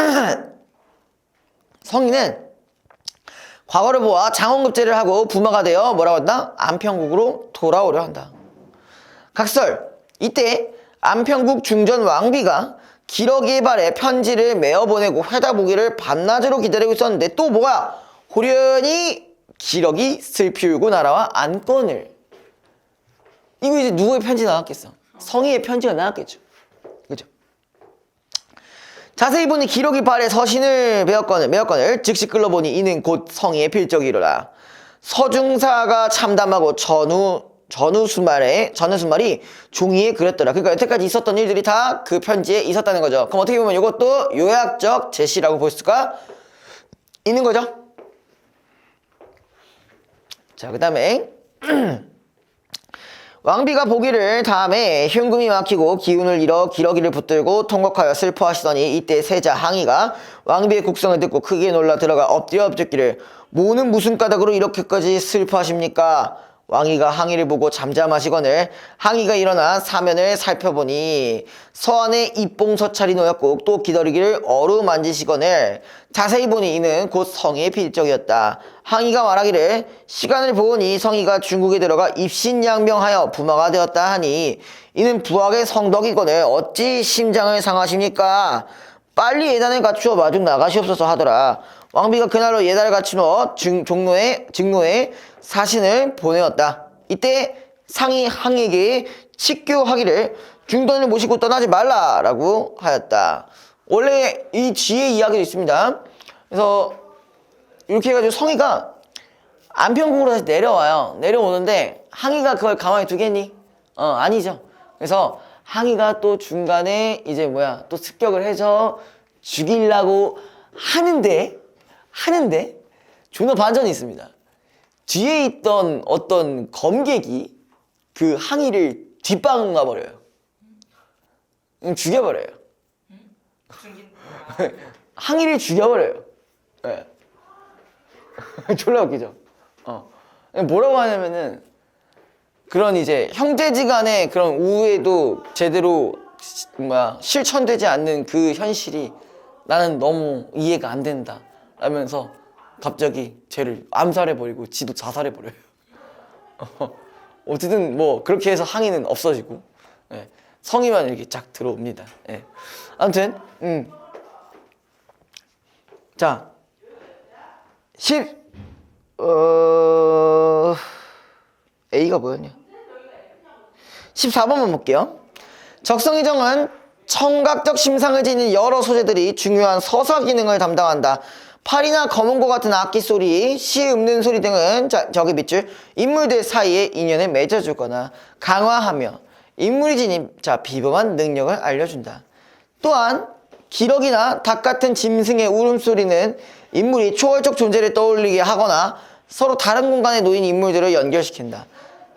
성인은 과거를 보아 장원급제를 하고 부마가 되어 뭐라고 한다? 안평국으로 돌아오려 한다. 각설, 이때 안평국 중전 왕비가 기러기의 발에 편지를 메어 보내고 회다 보기를 밤낮으로 기다리고 있었는데 또 뭐야? 호련히 기러기 슬피 울고 날아와 안건을. 이거 이제 누구의 편지 나왔겠어? 성희의 편지가 나왔겠죠. 그죠? 자세히 보니 기러기 발에 서신을 메었거늘 즉시 끌러보니 이는 곧 성희의 필적이로라. 서중사가 참담하고 전우수말이 종이에 그렸더라. 그러니까 여태까지 있었던 일들이 다 그 편지에 있었다는 거죠. 그럼 어떻게 보면 이것도 요약적 제시라고 볼 수가 있는 거죠. 자, 그 다음에 왕비가 보기를 다음에 흉금이 막히고 기운을 잃어 기러기를 붙들고 통곡하여 슬퍼하시더니 이때 세자 항이가 왕비의 국성을 듣고 크게 놀라 들어가 엎드려 엎드기를 모는 무슨 까닭으로 이렇게까지 슬퍼하십니까? 왕이가 항이를 보고 잠잠하시거늘 항이가 일어나 사면을 살펴보니 서안에 입봉서찰이 놓였고 또 기다리기를 어루만지시거늘 자세히 보니 이는 곧 성희의 필적이었다. 항이가 말하기를 시간을 보니 성희가 중국에 들어가 입신양명하여 부마가 되었다 하니 이는 부학의 성덕이거늘 어찌 심장을 상하십니까? 빨리 예단을 갖추어 마중 나가시옵소서 하더라. 왕비가 그날로 예단을 갖추어 직노에 사신을 보내었다. 이때 상이 항에게 직교하기를 중전을 모시고 떠나지 말라라고 하였다. 원래 이 뒤에 이야기도 있습니다. 그래서 이렇게 해가지고 성희가 안평국으로 다시 내려와요. 내려오는데 항이가 그걸 가만히 두겠니? 아니죠. 그래서 항이가 또 중간에 이제 또 습격을 해서 죽이려고 하는데 존나 반전이 있습니다. 뒤에 있던 어떤 검객이 그 항이를 뒷방가 버려요. 죽여버려요. 항이를 죽여버려요. 네. 졸라 웃기죠. 뭐라고 하냐면은 그런 이제 형제지간의 그런 우애도 제대로 실천되지 않는 그 현실이 나는 너무 이해가 안 된다 라면서 갑자기 쟤를 암살해버리고 지도 자살해버려요. 어쨌든 그렇게 해서 항이는 없어지고 성희만 이렇게 쫙 들어옵니다. 아무튼 자 A가 뭐였냐? 14번만 볼게요. 적성이정은 청각적 심상을 지닌 여러 소재들이 중요한 서사 기능을 담당한다. 팔이나 검은고 같은 악기 소리, 시 읊는 소리 등은 저기 밑줄 인물들 사이에 인연을 맺어주거나 강화하며 인물이 지닌 비범한 능력을 알려준다. 또한 기러기나 닭 같은 짐승의 울음소리는 인물이 초월적 존재를 떠올리게 하거나 서로 다른 공간에 놓인 인물들을 연결시킨다.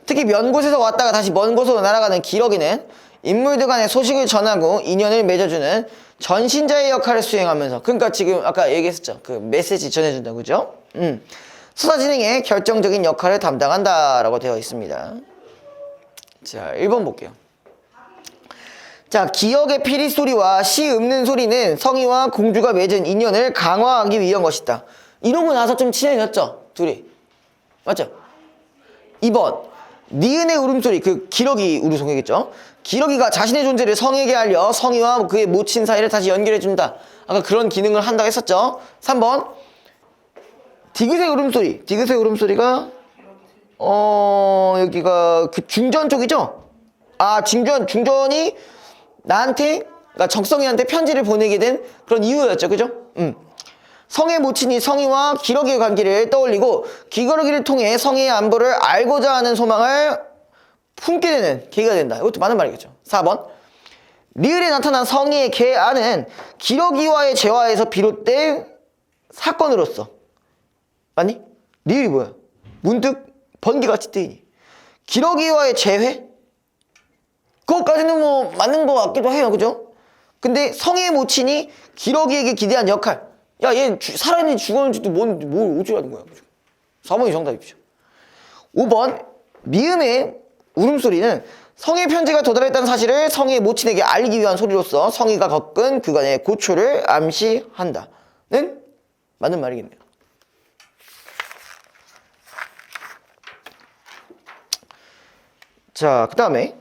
특히 먼 곳에서 왔다가 다시 먼 곳으로 날아가는 기러기는 인물들 간의 소식을 전하고 인연을 맺어주는 전신자의 역할을 수행하면서, 그러니까 지금 아까 얘기했었죠. 그 메시지 전해준다, 그죠? 수사 진행에 결정적인 역할을 담당한다라고 되어 있습니다. 자, 1번 볼게요. 자, 기역의 피리 소리와 시 읊는 소리는 성희와 공주가 맺은 인연을 강화하기 위한 것이다. 이러고 나서 좀 친해졌죠, 둘이. 맞죠? 2번, 니은의 울음소리, 그 기러기 울음소리겠죠? 기러기가 자신의 존재를 성에게 알려 성희와 그의 모친 사이를 다시 연결해준다. 아까 그런 기능을 한다고 했었죠? 3번, 디귿의 울음소리. 디귿의 울음소리가 여기가 그 중전 쪽이죠? 아, 중전이 나한테, 그러니까 적성이한테 편지를 보내게 된 그런 이유였죠, 그죠? 성의 모친이 성희와 기러기의 관계를 떠올리고 기러기를 통해 성희의 안부를 알고자 하는 소망을 품게 되는 계기가 된다. 이것도 맞는 말이겠죠. 4번, 리을에 나타난 성희의 계안은 기러기와의 재화에서 비롯된 사건으로서, 맞니? 리을이 뭐야? 문득 번개같이 뜨이니 기러기와의 재회? 그것까지는 뭐 맞는 것 같기도 해요, 그죠? 근데 성희의 모친이 기러기에게 기대한 역할, 야, 얘 살아있는지 죽었는지도 뭘 어쩌라는 거야, 그죠? 4번이 정답이죠. 5번, 미음의 울음소리는 성희의 편지가 도달했다는 사실을 성희의 모친에게 알리기 위한 소리로서 성희가 겪은 그간의 고초를 암시한다는 맞는 말이겠네요. 자, 그 다음에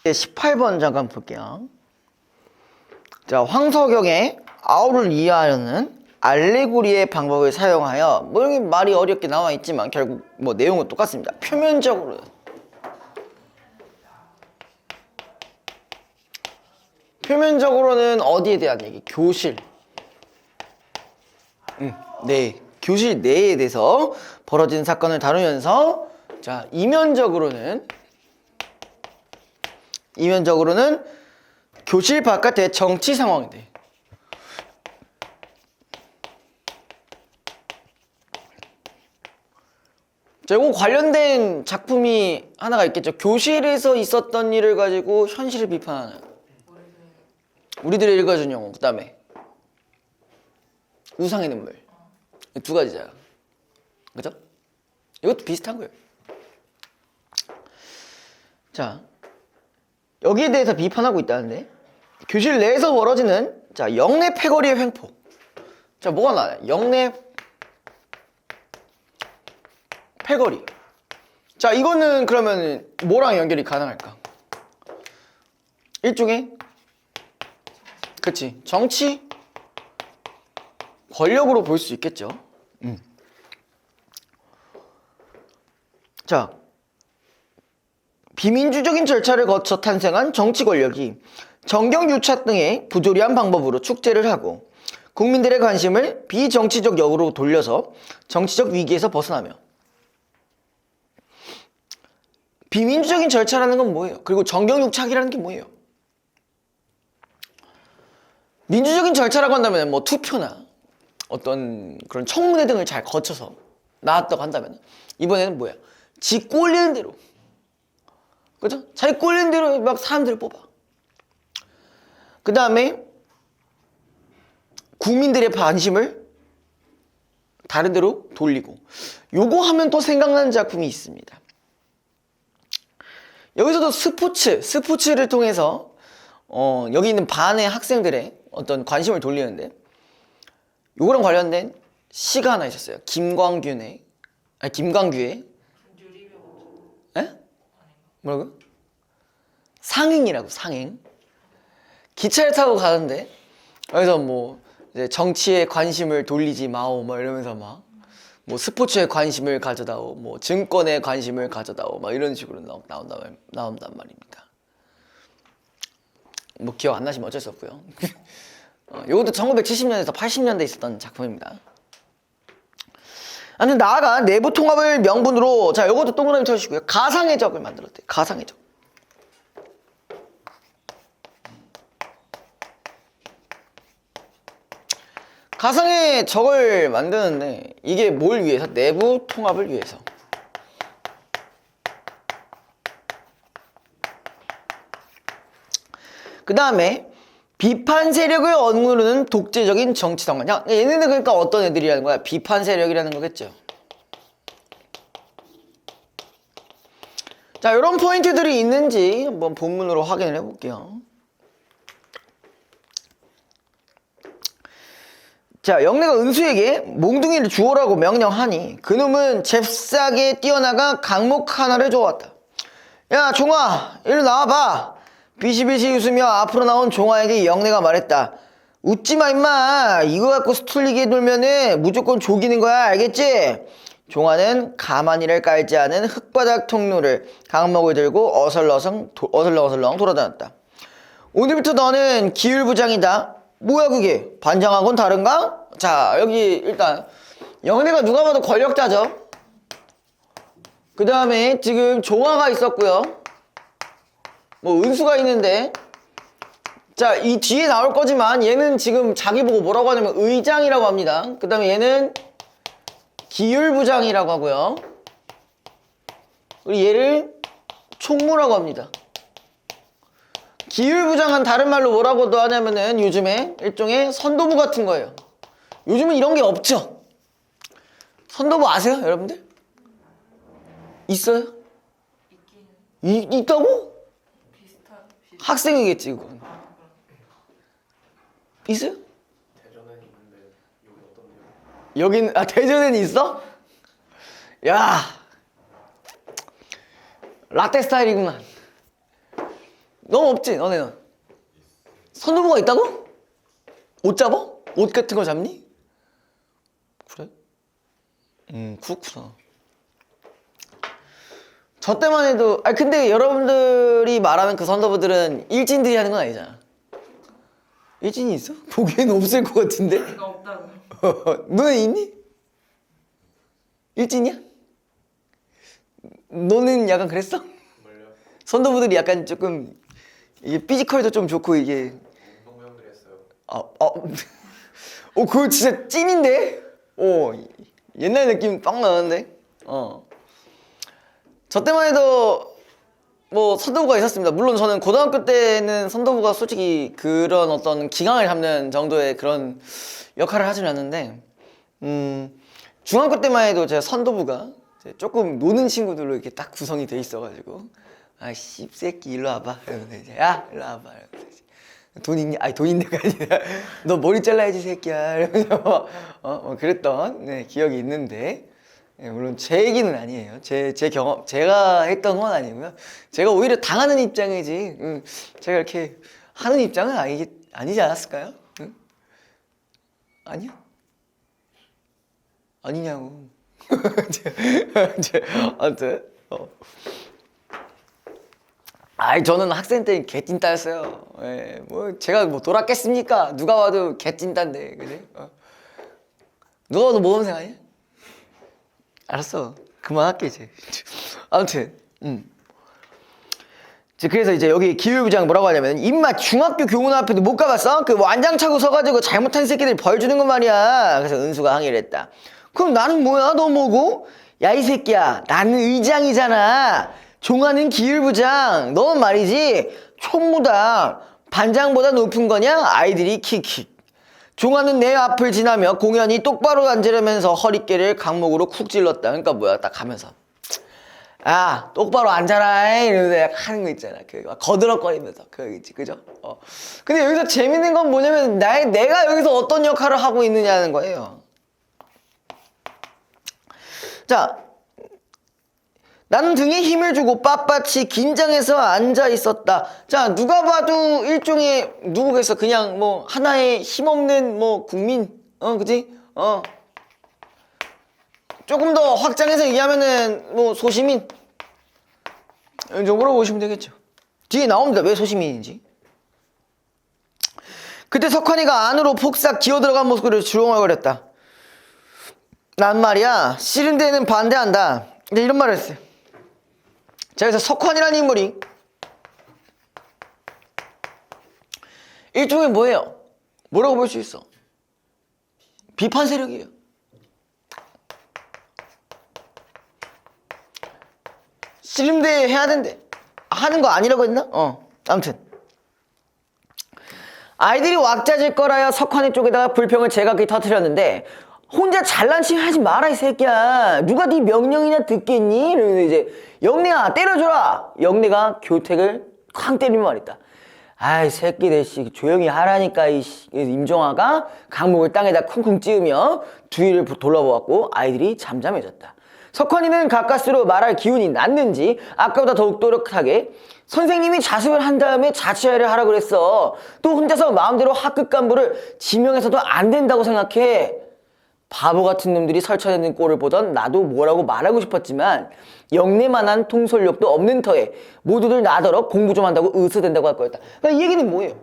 18번 잠깐 볼게요. 자, 황석영의 아우를 이해하려는 알레고리의 방법을 사용하여, 뭐 여기 말이 어렵게 나와 있지만 결국 뭐 내용은 똑같습니다. 표면적으로는 어디에 대한 얘기? 교실. 네, 교실 내에 대해서 벌어진 사건을 다루면서, 자, 이면적으로는 교실 바깥의 정치 상황인데, 자, 이거 관련된 작품이 하나가 있겠죠. 교실에서 있었던 일을 가지고 현실을 비판하는 우리들의 읽어준 영혼. 그 다음에 우상의 눈물. 두 가지잖아, 그죠? 이것도 비슷한 거예요. 자, 여기에 대해서 비판하고 있다는데, 교실 내에서 벌어지는, 자, 영내 패거리의 횡포. 자, 뭐가 나와요? 영내 패거리. 자, 이거는 그러면 뭐랑 연결이 가능할까? 일종의, 그치, 정치 권력으로 볼 수 있겠죠. 자, 비민주적인 절차를 거쳐 탄생한 정치 권력이 정경유착 등의 부조리한 방법으로 축제를 하고 국민들의 관심을 비정치적 역으로 돌려서 정치적 위기에서 벗어나며. 비민주적인 절차라는 건 뭐예요? 그리고 정경유착이라는 게 뭐예요? 민주적인 절차라고 한다면 뭐 투표나 어떤 그런 청문회 등을 잘 거쳐서 나왔다고 한다면, 이번에는 뭐야? 지 꼴리는 대로, 그죠? 자기 꼴리는 대로 막 사람들을 뽑아. 그 다음에 국민들의 관심을 다른 데로 돌리고. 요거 하면 또 생각나는 작품이 있습니다. 여기서도 스포츠를 통해서 여기 있는 반의 학생들의 어떤 관심을 돌리는데, 요거랑 관련된 시가 하나 있었어요. 김광규의 에? 뭐라고요? 상행이라고, 상행. 기차를 타고 가는데 여기서 뭐 이제 정치에 관심을 돌리지 마오 막 이러면서 막 뭐 스포츠에 관심을 가져다오, 뭐 증권에 관심을 가져다오, 막 이런 식으로 나온단 말입니다. 뭐 기억 안 나시면 어쩔 수 없고요. 이것도 1970년에서 80년대에 있었던 작품입니다. 아무튼 나아가 내부 통합을 명분으로, 자, 이것도 동그라미 쳐주시고요. 가상의 적을 만들었대요. 가상의 적. 가상의 적을 만드는데 이게 뭘 위해서? 내부 통합을 위해서. 그 다음에 비판 세력을 억누르는 독재적인 정치 당원. 얘네는 그러니까 어떤 애들이라는 거야? 비판 세력이라는 거겠죠. 자, 이런 포인트들이 있는지 한번 본문으로 확인을 해볼게요. 자, 영래가 은수에게 몽둥이를 주워라고 명령하니 그놈은 잽싸게 뛰어나가 강목 하나를 주워왔다. 야, 종아, 이리 나와봐. 비시비시 웃으며 앞으로 나온 종아에게 영래가 말했다. 웃지마 임마. 이거 갖고 스툴리게 놀면은 무조건 조기는 거야, 알겠지? 종아는 가만히를 깔지 않은 흙바닥 통로를 강목을 들고 어슬렁어슬렁 돌아다녔다. 오늘부터 너는 기율부장이다. 뭐야 그게? 반장하고는 다른가? 자, 여기 일단 영래가 누가 봐도 권력자죠. 그 다음에 지금 종아가 있었고요. 뭐 은수가 있는데, 자, 이 뒤에 나올 거지만 얘는 지금 자기 보고 뭐라고 하냐면 의장이라고 합니다. 그 다음에 얘는 기율부장이라고 하고요. 그리고 얘를 총무라고 합니다. 기율부장은 다른 말로 뭐라고도 하냐면은 요즘에 일종의 선도부 같은 거예요. 요즘은 이런 게 없죠. 선도부 아세요, 여러분들? 있어요? 있다고? 비슷한 학생이겠지, 그건. 있어요? 대전에는 있는데 여기 어떤데요? 여긴, 대전에는 있어? 야, 라떼 스타일이구만. 넌 없지, 너네는. 선도부가 있다고? 옷 잡아? 옷 같은 거 잡니? 그래? 그렇구나. 저 때만 해도, 근데 여러분들이 말하는 그 선도부들은 일진들이 하는 건 아니잖아. 일진이 있어? 보기에는 없을 것 같은데? 가 없다고요. 너는 있니? 일진이야? 너는 약간 그랬어? 뭘요? 선도부들이 약간 조금 이게 피지컬도 좀 좋고 이게 운동병들이 했어요. 그거 진짜 찐인데? 옛날 느낌 빵 나는데? 저 때만 해도 뭐 선도부가 있었습니다. 물론 저는 고등학교 때는 선도부가 솔직히 그런 어떤 기강을 잡는 정도의 그런 역할을 하진 않는데 중학교 때만 해도 제가 선도부가 조금 노는 친구들로 이렇게 딱 구성이 돼 있어가지고 씹새끼 일로 와봐 이러면서 이제 야 일로 와봐 이러면서 이제 돈 있냐? 아니 돈 있냐가 아니라 너 머리 잘라야지 새끼야 이러면서 그랬던 기억이 있는데 물론 제 얘기는 아니에요. 제 경험 제가 했던 건 아니고요. 제가 오히려 당하는 입장이지 제가 이렇게 하는 입장은 아니지 않았을까요? 응? 아니야? 아니냐고. 아무튼 저는 학생 때 개찐따였어요. 뭐 제가 뭐 돌았겠습니까? 누가 봐도 개찐따인데, 그지? 누가 봐도 모범생 아니야? 알았어, 그만할게 이제. 아무튼, 그래서 이제 여기 기율부장 뭐라고 하냐면 임마 중학교 교문 앞에도 못 가봤어? 그 완장 차고 서가지고 잘못한 새끼들 벌 주는 거 말이야. 그래서 은수가 항의를 했다. 그럼 나는 뭐야? 너 뭐고? 야 이 새끼야, 나는 의장이잖아. 종아는 기율부장. 넌 말이지 총무다. 반장보다 높은 거냐? 아이들이 킥킥. 종아는 내 앞을 지나며 공연히 똑바로 앉으려면서 허리깨를 강목으로 쿡 찔렀다. 그러니까 뭐야, 딱 가면서 똑바로 앉아라 이러면서 약간 하는 거 있잖아. 거드럭거리면서 그죠? 근데 여기서 재밌는 건 뭐냐면 내가 여기서 어떤 역할을 하고 있느냐는 거예요. 자, 나는 등에 힘을 주고 빳빳이 긴장해서 앉아 있었다. 자, 누가 봐도 일종의 누구겠어? 그냥 뭐 하나의 힘없는 뭐 국민, 그지? 조금 더 확장해서 얘기하면은 뭐 소시민 이 정도로 보시면 되겠죠. 뒤에 나옵니다. 왜 소시민인지. 그때 석환이가 안으로 폭삭 기어들어간 모습으로 주렁얼거렸다. 난 말이야 싫은 데는 반대한다. 근데 이런 말을 했어요. 자, 그래서 석환이라는 인물이 일종의 뭐예요? 뭐라고 볼 수 있어? 비판 세력이에요. 씨름대 해야 된대. 하는 거 아니라고 했나? 아무튼 아이들이 왁자질 거라여 석환이 쪽에다가 불평을 제각기 터뜨렸는데 혼자 잘난 체 하지 마라 이 새끼야. 누가 네 명령이나 듣겠니? 이러면서 이제 영내야 때려줘라. 영내가 교택을 쾅 때리면 말했다. 아이 새끼들 씨 조용히 하라니까. 임종아가 강목을 땅에다 쿵쿵 찌으며 주위를 돌아보았고 아이들이 잠잠해졌다. 석환이는 가까스로 말할 기운이 났는지 아까보다 더욱 또렷하게 선생님이 자습을 한 다음에 자취를 하라 그랬어. 또 혼자서 마음대로 학급 간부를 지명해서도 안 된다고 생각해. 바보 같은 놈들이 설쳐내는 꼴을 보던 나도 뭐라고 말하고 싶었지만 영내만한 통솔력도 없는 터에 모두들 나더러 공부 좀 한다고 의서댄다고 할 거였다. 그러니까 이 얘기는 뭐예요?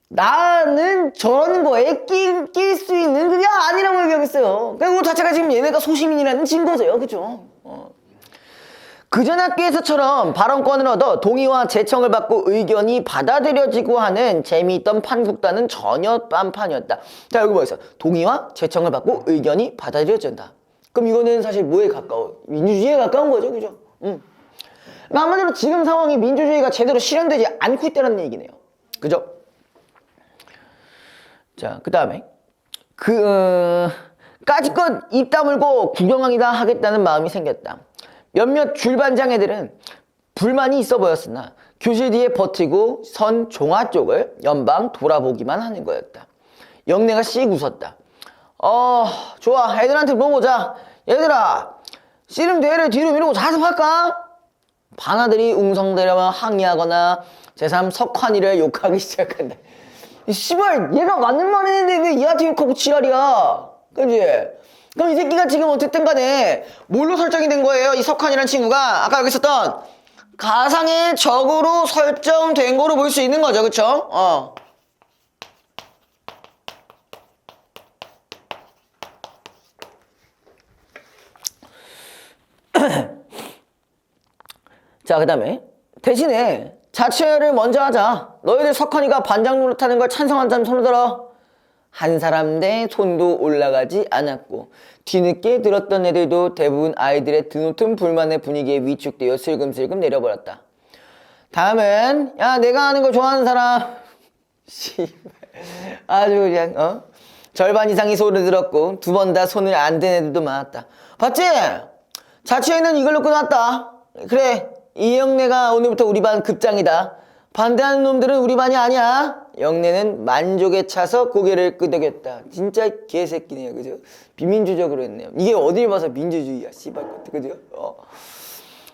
나는 저런 거에 낄 수 있는 그게 아니라고 얘기하겠어요. 그러니까 그거 자체가 지금 얘네가 소시민이라는 증거죠. 그죠? 그전 학교에서처럼 발언권을 얻어 동의와 제청을 받고 의견이 받아들여지고 하는 재미있던 판국단은 전혀 딴판이었다. 자, 여기 뭐였어? 동의와 제청을 받고 의견이 받아들여진다. 그럼 이거는 사실 뭐에 가까워? 민주주의에 가까운 거죠. 그죠? 그러니까 한마디로 지금 상황이 민주주의가 제대로 실현되지 않고 있다는 얘기네요. 그죠? 자, 그 다음에 까짓것 입 다물고 구경하기나 하겠다는 마음이 생겼다. 몇몇 줄반장 애들은 불만이 있어 보였으나 교실 뒤에 버티고 선 종아 쪽을 연방 돌아보기만 하는 거였다. 영내가 씩 웃었다. 좋아. 애들한테 물어보자. 얘들아, 씨름 대회를 뒤로 미루고 자습할까? 반아들이 웅성대려면 항의하거나 제3 석환이를 욕하기 시작한다. 씨발, 얘가 맞는 말 했는데 왜 얘한테 욕하고 지랄이야? 그치? 그럼 이 새끼가 지금 어쨌든 간에 뭘로 설정이 된 거예요? 이 석환이라는 친구가 아까 여기 있었던 가상의 적으로 설정된 거로 볼 수 있는 거죠. 그쵸? 자, 그 다음에 대신에 자취를 먼저 하자. 너희들 석환이가 반장 노릇하는 걸 찬성한다면 손을 들어. 한 사람 내 손도 올라가지 않았고 뒤늦게 들었던 애들도 대부분 아이들의 드높은 불만의 분위기에 위축되어 슬금슬금 내려버렸다. 다음은 야, 내가 하는 걸 좋아하는 사람. 아주 그냥 절반 이상이 손을 들었고 두 번 다 손을 안 댄 애들도 많았다. 봤지? 자취회는 이걸로 끝났다. 그래, 이 영내가 오늘부터 우리 반 급장이다. 반대하는 놈들은 우리 반이 아니야. 영내는 만족에 차서 고개를 끄덕였다. 진짜 개새끼네요. 그죠? 비민주적으로 했네요. 이게 어딜 봐서 민주주의야. 씨발 것도. 그죠?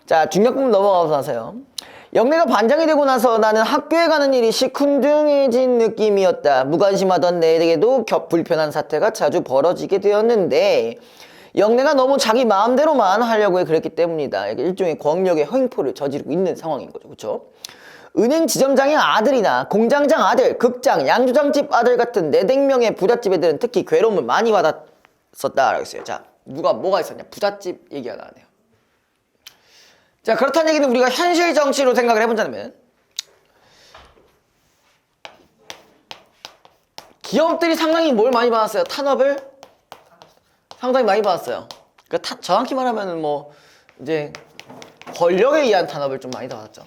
자, 중력 부분 넘어가서 하세요. 영내가 반장이 되고 나서 나는 학교에 가는 일이 시큰둥해진 느낌이었다. 무관심하던 내게도 불편한 사태가 자주 벌어지게 되었는데 영내가 너무 자기 마음대로만 하려고 그랬기 때문이다. 일종의 권력의 횡포를 저지르고 있는 상황인 거죠. 그렇죠? 은행 지점장의 아들이나 공장장 아들, 극장, 양조장집 아들 같은 내댕명의 부잣집 애들은 특히 괴로움을 많이 받았었다라고 했어요. 자, 뭐가 있었냐? 부잣집 얘기가 나왔네요. 자, 그렇다는 얘기는 우리가 현실 정치로 생각을 해본다면 기업들이 상당히 뭘 많이 받았어요? 탄업을 상당히 많이 받았어요. 그러니까 정확히 말하면 뭐 이제 권력에 의한 탄업을 좀 많이 받았죠.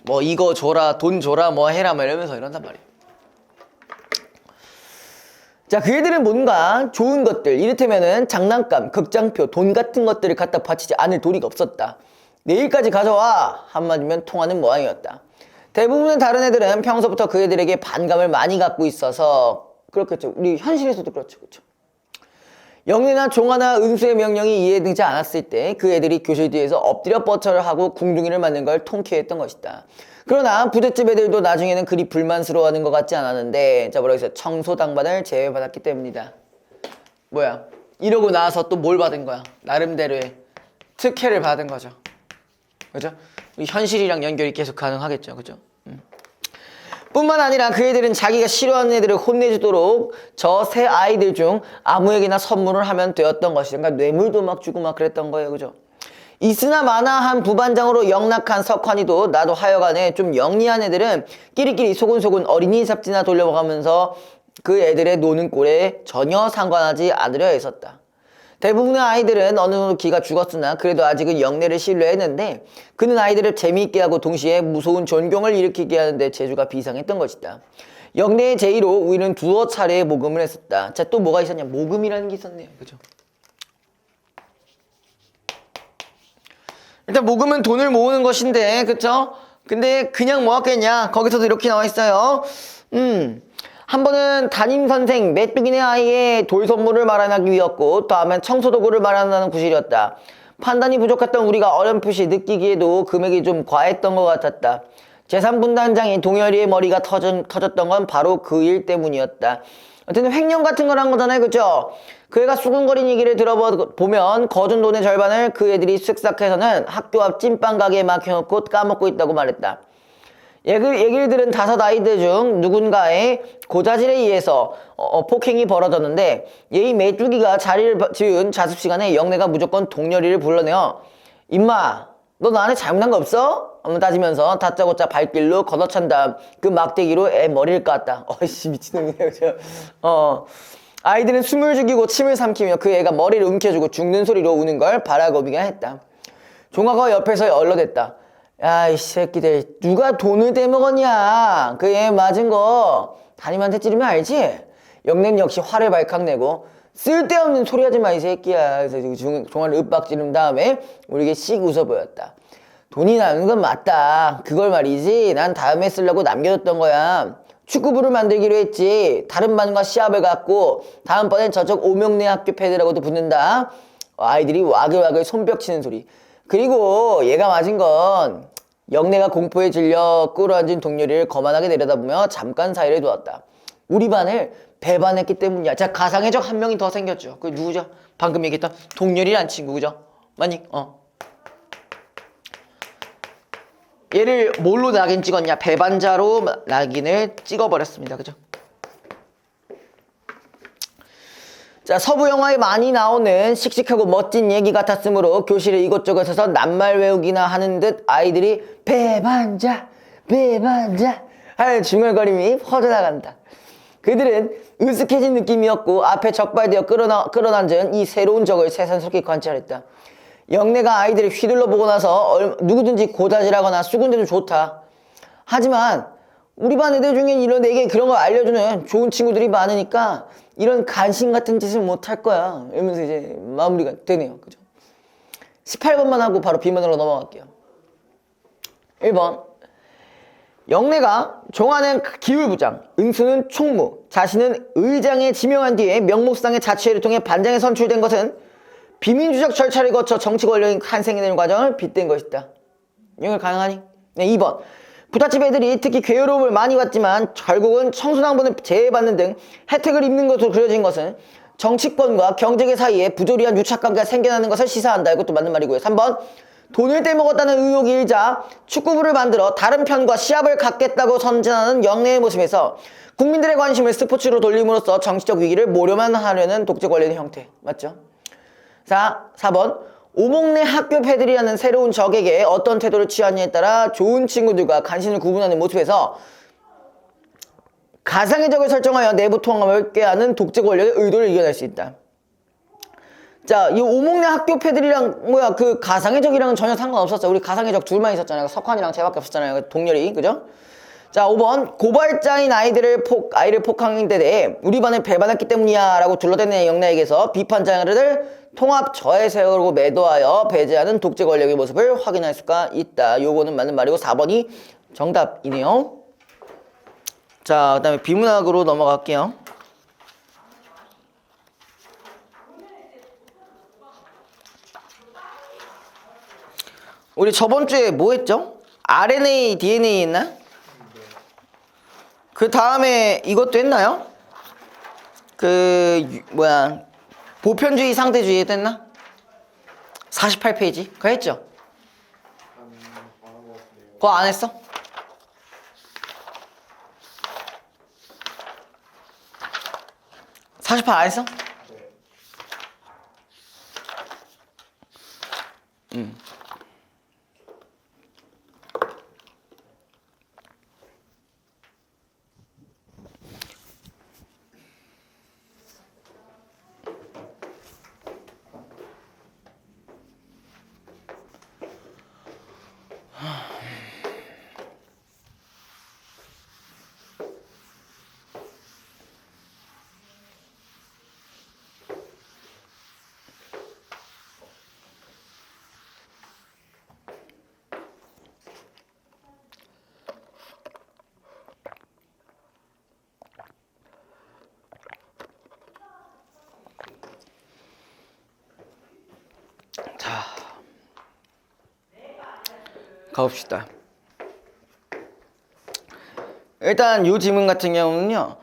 뭐 이거 줘라, 돈 줘라, 뭐 해라, 뭐 이러면서 이런단 말이에요. 자, 그 애들은 뭔가 좋은 것들, 이를테면은 장난감, 극장표, 돈 같은 것들을 갖다 바치지 않을 도리가 없었다. 내일까지 가져와! 한마디면 통하는 모양이었다. 대부분의 다른 애들은 평소부터 그 애들에게 반감을 많이 갖고 있어서 그렇겠죠. 우리 현실에서도 그렇죠. 그렇죠. 영내나 종아나 은수의 명령이 이해되지 않았을 때 그 애들이 교실 뒤에서 엎드려 뻗쳐를 하고 궁둥이를 맞는 걸 통쾌했던 것이다. 그러나 부잣집 애들도 나중에는 그리 불만스러워하는 것 같지 않았는데 자, 뭐라고 했어요? 청소 당반을 제외받았기 때문이다. 뭐야? 이러고 나서 또 뭘 받은 거야? 나름대로의 특혜를 받은 거죠. 그죠? 현실이랑 연결이 계속 가능하겠죠. 그죠? 뿐만 아니라 그 애들은 자기가 싫어하는 애들을 혼내주도록 저 세 아이들 중 아무에게나 선물을 하면 되었던 것이죠. 그러니까 뇌물도 막 주고 막 그랬던 거예요. 그죠? 있으나 마나 한 부반장으로 영락한 석환이도 나도 하여간에 좀 영리한 애들은 끼리끼리 소곤소곤 어린이 잡지나 돌려가면서 그 애들의 노는 꼴에 전혀 상관하지 않으려 했었다. 대부분의 아이들은 어느 정도 기가 죽었으나 그래도 아직은 영내를 신뢰했는데 그는 아이들을 재미있게 하고 동시에 무서운 존경을 일으키게 하는데 재주가 비상했던 것이다. 영내의 제의로 우리는 두어 차례 모금을 했었다. 자, 또 뭐가 있었냐? 모금이라는 게 있었네요. 그죠? 일단 모금은 돈을 모으는 것인데, 그쵸? 근데 그냥 모았겠냐? 거기서도 이렇게 나와 있어요. 한 번은 담임선생 메뚜기네 아이의 돌 선물을 마련하기 위였고 다음엔 청소도구를 마련하는 구실이었다. 판단이 부족했던 우리가 어렴풋이 느끼기에도 금액이 좀 과했던 것 같았다. 재산분단장인 동열이의 머리가 터졌던 건 바로 그 일 때문이었다. 어쨌든 횡령 같은 걸 한 거잖아요. 그죠? 그 애가 수군거린 얘기를 들어보면 거둔 돈의 절반을 그 애들이 쓱싹해서는 학교 앞 찐빵 가게에 막혀놓고 까먹고 있다고 말했다. 얘기를 들은 5 아이들 중 누군가의 고자질에 의해서 폭행이 벌어졌는데 이 메뚜기가 자리를 지은 자습 시간에 영내가 무조건 동열이를 불러내어 임마 너 나한테 잘못한 거 없어? 한번 따지면서 다짜고짜 발길로 걷어찬 다음 그 막대기로 애 머리를 깠다. 어이씨 미친놈이네 그죠? 아이들은 숨을 죽이고 침을 삼키며 그 애가 머리를 움켜쥐고 죽는 소리로 우는 걸 바라보기만 했다. 종아가 옆에서 얼러댔다. 야, 이 새끼들 누가 돈을 떼먹었냐? 그 애 맞은 거 담임한테 찌르면 알지? 영래는 역시 화를 발칵 내고 쓸데없는 소리 하지 마 이 새끼야. 그래서 종아를 윽박 지른 다음에 우리에게 씩 웃어 보였다. 돈이 나는 건 맞다. 그걸 말이지 난 다음에 쓰려고 남겨뒀던 거야. 축구부를 만들기로 했지. 다른 반과 시합을 갖고 다음번엔 저쪽 오명래 학교 패드라고도 붙는다. 아이들이 와글와글 손뼉 치는 소리. 그리고 얘가 맞은 건 영내가 공포에 질려 끌어앉은 동료를 거만하게 내려다보며 잠깐 사이를 두었다. 우리 반을 배반했기 때문이야. 자, 가상의 적 한 명이 더 생겼죠. 그 누구죠? 방금 얘기했던 동렬이란 친구, 그죠? 맞니? 얘를 뭘로 낙인 찍었냐? 배반자로 낙인을 찍어버렸습니다. 그죠? 자, 서부 영화에 많이 나오는 씩씩하고 멋진 얘기 같았으므로 교실에 이곳저곳에서 낱말 외우기나 하는 듯 아이들이 배반자 하는 중얼거림이 퍼져나간다. 그들은 으슥해진 느낌이었고 앞에 적발되어 끌어난전 이 새로운 적을 새삼스럽게 관찰했다. 영내가 아이들을 휘둘러 보고 나서 누구든지 고자질하거나 수군대도 좋다. 하지만 우리 반 애들 중엔 이런 내게 그런 걸 알려주는 좋은 친구들이 많으니까 이런 간신 같은 짓을 못할 거야. 이러면서 이제 마무리가 되네요. 그죠? 18번만 하고 바로 B번으로 넘어갈게요. 1번. 영래가 종아는 기울부장, 은수는 총무, 자신은 의장에 지명한 뒤에 명목상의 자치회를 통해 반장에 선출된 것은 비민주적 절차를 거쳐 정치 권력이 탄생되는 과정을 빗댄 것이다. 이걸 가능하니? 네, 2번. 부잣집 애들이 특히 괴로움을 많이 받지만 결국은 청소년부는 제외받는 등 혜택을 입는 것으로 그려진 것은 정치권과 경제계 사이에 부조리한 유착관계가 생겨나는 것을 시사한다. 이것도 맞는 말이고요. 3번. 돈을 떼먹었다는 의혹이 일자 축구부를 만들어 다른 편과 시합을 갖겠다고 선전하는 영내의 모습에서 국민들의 관심을 스포츠로 돌림으로써 정치적 위기를 모려만 하려는 독재 권력의 형태. 맞죠? 자, 4번. 오목내 학교 패들이라는 새로운 적에게 어떤 태도를 취하느냐에 따라 좋은 친구들과 간신을 구분하는 모습에서 가상의 적을 설정하여 내부 통합을 꾀하는 독재 권력의 의도를 이겨낼 수 있다. 자, 이 오목내 학교 패들이랑 그 가상의 적이랑은 전혀 상관없었어. 우리 가상의 적 둘만 있었잖아요. 석환이랑 쟤밖에 없었잖아요. 동렬이, 그죠? 자, 5번. 고발자인 아이를 폭행한 데 대해 우리 반을 배반했기 때문이야 라고 둘러대는 영래에게서 비판자들을 통합 저에 세우고 매도하여 배제하는 독재 권력의 모습을 확인할 수가 있다. 요거는 맞는 말이고 4번이 정답이네요. 자, 그 다음에 비문학으로 넘어갈게요. 우리 저번 주에 뭐 했죠? RNA, DNA 했나? 그 다음에 이것도 했나요? 보편주의, 상대주의 했나? 48페이지. 그거 했죠? 그거 안 했어? 네. 48 안 했어? 네. 자, 가봅시다. 일단 이 질문 같은 경우는요,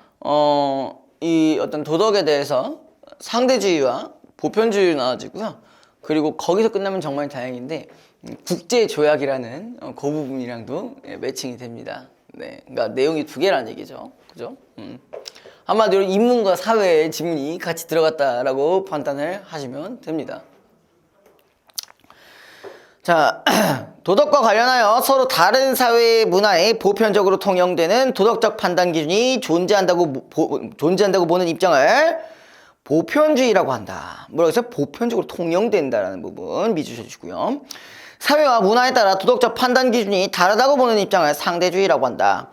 이 어떤 도덕에 대해서 상대주의와 보편주의 나와지고요. 그리고 거기서 끝나면 정말 다행인데 국제조약이라는 그 부분이랑도 매칭이 됩니다. 네, 그러니까 내용이 두 개라는 얘기죠, 그죠? 한마디로 인문과 사회의 지문이 같이 들어갔다라고 판단을 하시면 됩니다. 자, 도덕과 관련하여 서로 다른 사회의 문화에 보편적으로 통용되는 도덕적 판단 기준이 존재한다고 보는 입장을 보편주의라고 한다. 뭐라고 해서 보편적으로 통용된다라는 부분 미주셔 주시고요. 사회와 문화에 따라 도덕적 판단 기준이 다르다고 보는 입장을 상대주의라고 한다.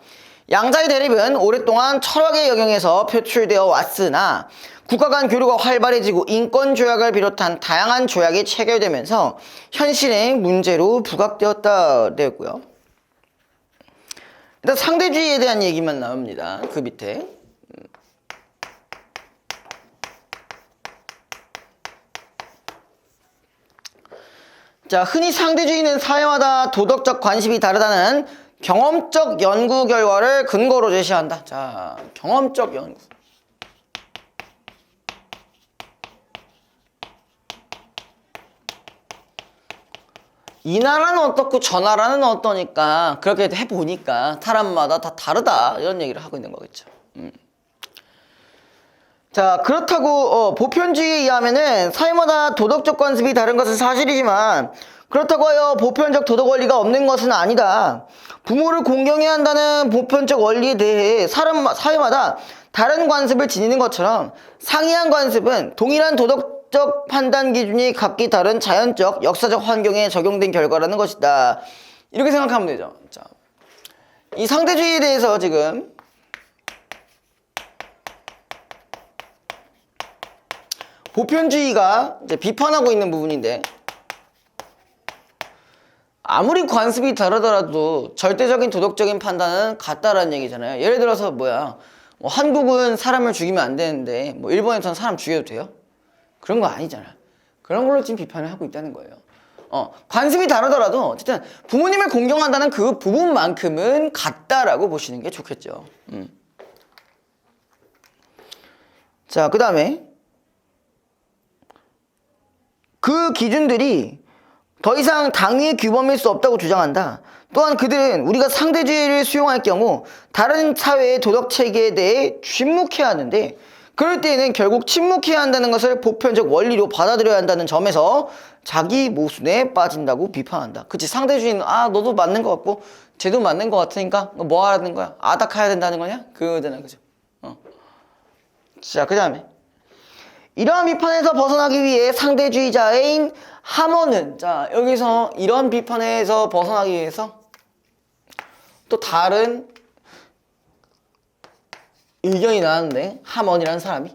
양자의 대립은 오랫동안 철학의 영역에서 표출되어 왔으나 국가 간 교류가 활발해지고 인권 조약을 비롯한 다양한 조약이 체결되면서 현실의 문제로 부각되었다 되었고요. 일단 상대주의에 대한 얘기만 나옵니다. 그 밑에. 자, 흔히 상대주의는 사회마다 도덕적 관심이 다르다는 경험적 연구 결과를 근거로 제시한다. 자, 경험적 연구. 이 나라는 어떻고 저 나라는 어떠니까 그렇게 해보니까 사람마다 다 다르다 이런 얘기를 하고 있는 거겠죠. 자, 그렇다고 보편주의에 의하면은 사회마다 도덕적 관습이 다른 것은 사실이지만 그렇다고 하여 보편적 도덕 원리가 없는 것은 아니다. 부모를 공경해야 한다는 보편적 원리에 대해 사회마다 다른 관습을 지니는 것처럼 상이한 관습은 동일한 도덕적 판단 기준이 각기 다른 자연적, 역사적 환경에 적용된 결과라는 것이다. 이렇게 생각하면 되죠. 자, 이 상대주의에 대해서 지금 보편주의가 이제 비판하고 있는 부분인데 아무리 관습이 다르더라도 절대적인 도덕적인 판단은 같다라는 얘기잖아요. 예를 들어서 한국은 사람을 죽이면 안 되는데 일본에서는 사람 죽여도 돼요? 그런 거 아니잖아요. 그런 걸로 지금 비판을 하고 있다는 거예요. 관습이 다르더라도 어쨌든 부모님을 공경한다는 그 부분만큼은 같다라고 보시는 게 좋겠죠. 자, 그 다음에 그 기준들이 더 이상 당위의 규범일 수 없다고 주장한다. 또한 그들은 우리가 상대주의를 수용할 경우 다른 사회의 도덕 체계에 대해 침묵해야 하는데 그럴 때에는 결국 침묵해야 한다는 것을 보편적 원리로 받아들여야 한다는 점에서 자기 모순에 빠진다고 비판한다. 그치, 상대주의는 너도 맞는 것 같고 쟤도 맞는 것 같으니까 뭐 하라는 거야? 아닥해야 된다는 거냐? 그거잖아, 그죠? 자, 그 다음에 이러한 비판에서 벗어나기 위해 상대주의자인 하먼은, 자, 여기서 이런 비판에서 벗어나기 위해서 또 다른 의견이 나왔는데, 하먼이라는 사람이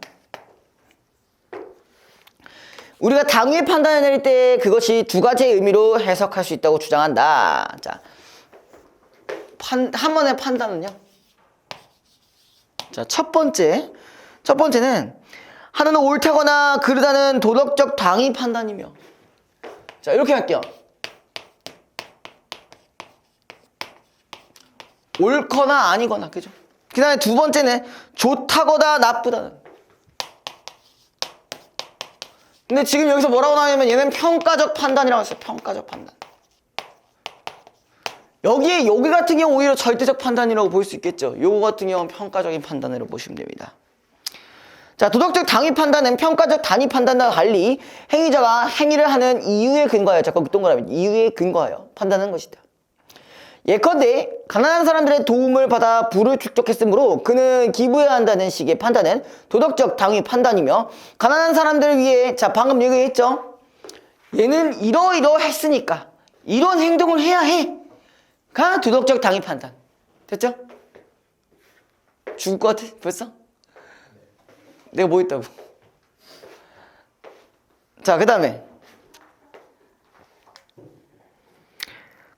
우리가 당위의 판단을 내릴 때 그것이 두 가지의 의미로 해석할 수 있다고 주장한다. 자, 하먼의 판단은요. 자, 첫 번째는 하나는 옳다거나 그르다는 도덕적 당위 판단이며, 자, 이렇게 할게요. 옳거나 아니거나, 그죠? 그 다음에 두 번째는 좋다거나 나쁘다는. 근데 지금 여기서 뭐라고 나오냐면 얘는 평가적 판단이라고 했어요. 평가적 판단. 여기 같은 경우 오히려 절대적 판단이라고 볼 수 있겠죠. 요거 같은 경우는 평가적인 판단으로 보시면 됩니다. 자, 도덕적 당위 판단은 평가적 단위 판단과 달리 행위자가 행위를 하는 이유에 근거하여, 잠깐 동그라미, 이유에 근거하여 판단하는 것이다. 예컨대 가난한 사람들의 도움을 받아 부를 축적했으므로 그는 기부해야 한다는 식의 판단은 도덕적 당위 판단이며, 가난한 사람들을 위해, 자, 방금 얘기했죠. 얘는 이러이러했으니까 이런 행동을 해야 해. 도덕적 당위 판단. 됐죠? 죽을 것 같아 벌써? 내가 뭐 했다고? 자, 그 다음에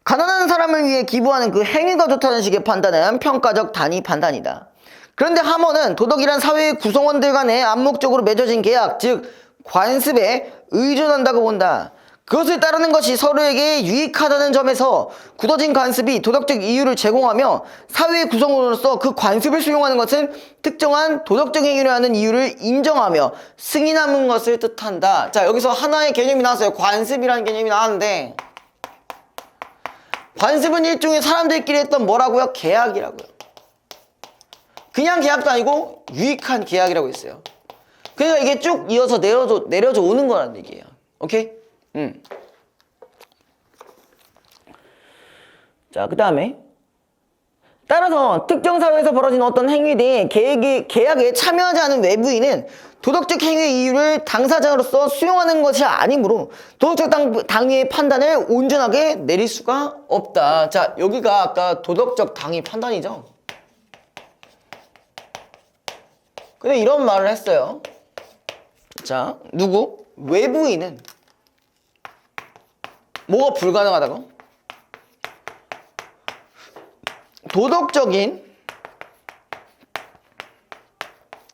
가난한 사람을 위해 기부하는 그 행위가 좋다는 식의 판단은 평가적 단위 판단이다. 그런데 하모는 도덕이란 사회의 구성원들 간에 암묵적으로 맺어진 계약, 즉 관습에 의존한다고 본다. 그것을 따르는 것이 서로에게 유익하다는 점에서 굳어진 관습이 도덕적 이유를 제공하며 사회의 구성원으로서 그 관습을 수용하는 것은 특정한 도덕적 행위를 하는 이유를 인정하며 승인하는 것을 뜻한다. 자, 여기서 하나의 개념이 나왔어요. 관습이라는 개념이 나왔는데, 관습은 일종의 사람들끼리 했던 뭐라고요? 계약이라고요. 그냥 계약도 아니고 유익한 계약이라고 했어요. 그러니까 이게 쭉 이어서 내려져 오는 거라는 얘기예요. 오케이? 자, 그 다음에 따라서 특정 사회에서 벌어진 어떤 행위에 대해 계약에 참여하지 않은 외부인은 도덕적 행위의 이유를 당사자로서 수용하는 것이 아니므로 도덕적 당위의 판단을 온전하게 내릴 수가 없다. 자, 여기가 아까 도덕적 당위 판단이죠. 근데 이런 말을 했어요. 자, 누구? 외부인은 뭐가 불가능하다고? 도덕적인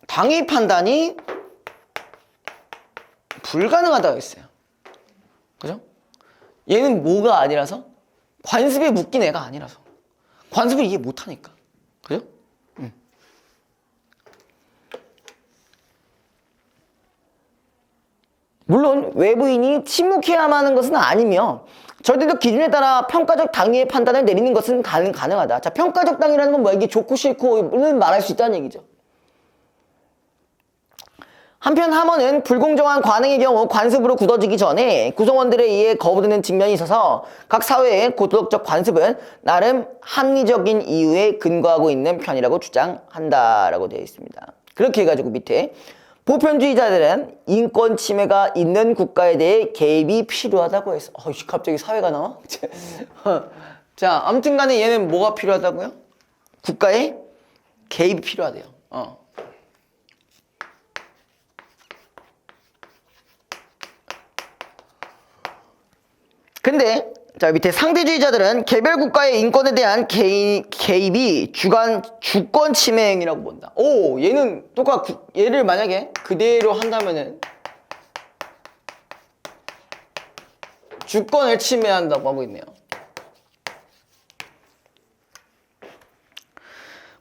당위 판단이 불가능하다고 했어요. 그죠? 얘는 뭐가 아니라서? 관습에 묶인 애가 아니라서. 관습을 이해 못하니까. 그죠? 물론 외부인이 침묵해야만 하는 것은 아니며 절대적 기준에 따라 평가적 당위의 판단을 내리는 것은 가능하다. 자, 평가적 당위라는 건 뭐야? 이게 좋고 싫고는 말할 수 있다는 얘기죠. 한편 하모는 불공정한 관행의 경우 관습으로 굳어지기 전에 구성원들에 의해 거부되는 측면이 있어서 각 사회의 고도덕적 관습은 나름 합리적인 이유에 근거하고 있는 편이라고 주장한다라고 되어 있습니다. 그렇게 해가지고 밑에 보편주의자들은 인권 침해가 있는 국가에 대해 개입이 필요하다고 했어. 갑자기 사회가 나와? 자, 아무튼 간에 얘는 뭐가 필요하다고요? 국가에 개입이 필요하대요. 근데 자, 밑에 상대주의자들은 개별 국가의 인권에 대한 개입이 주권 침해 행위라고 본다. 오, 얘는 얘를 만약에 그대로 한다면은 주권을 침해한다고 하고 있네요.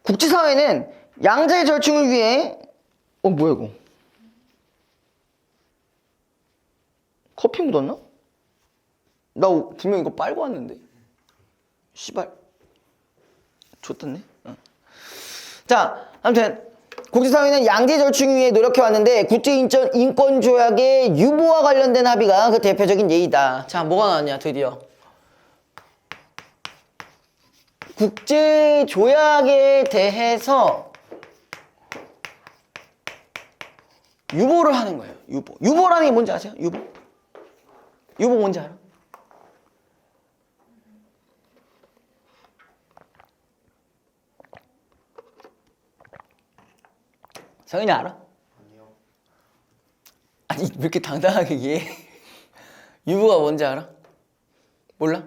국제사회는 양자의 절충을 위해 뭐야 이거? 커피 묻었나? 나 분명 이거 빨고 왔는데. 씨발. 좋댔네. 자, 아무튼 국제사회는 양자 절충 위해 노력해왔는데 국제인권조약의 유보와 관련된 합의가 그 대표적인 예이다. 자, 뭐가 나왔냐 드디어. 국제조약에 대해서 유보를 하는 거예요. 유보라는 게 뭔지 아세요? 유보 뭔지 알아? 성인이 알아? 아니요. 아니, 왜 이렇게 당당하게 얘기해? 유보가 뭔지 알아? 몰라?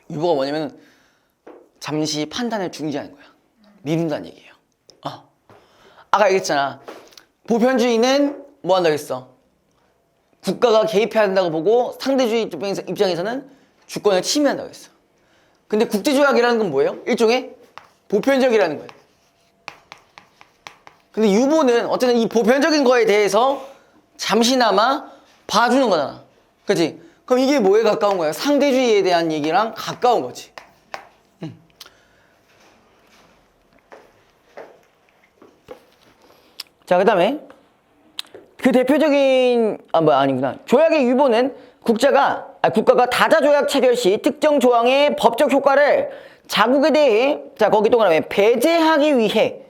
유보가 뭐냐면 잠시 판단을 중지하는 거야. 미룬다는 얘기예요. 아까 얘기했잖아. 보편주의는 뭐 한다고 했어? 국가가 개입해야 한다고 보고 상대주의 입장에서는 주권을 침해한다고 했어. 근데 국제조약이라는 건 뭐예요? 일종의 보편적이라는 거예요. 근데 유보는 어쨌든 이 보편적인 거에 대해서 잠시나마 봐주는 거잖아. 그치? 그럼 이게 뭐에 가까운 거야? 상대주의에 대한 얘기랑 가까운 거지. 자, 그 다음에 그 대표적인 아니구나. 조약의 유보는 국가가 다자조약 체결 시 특정 조항의 법적 효과를 자국에 대해 거기 동그라미 배제하기 위해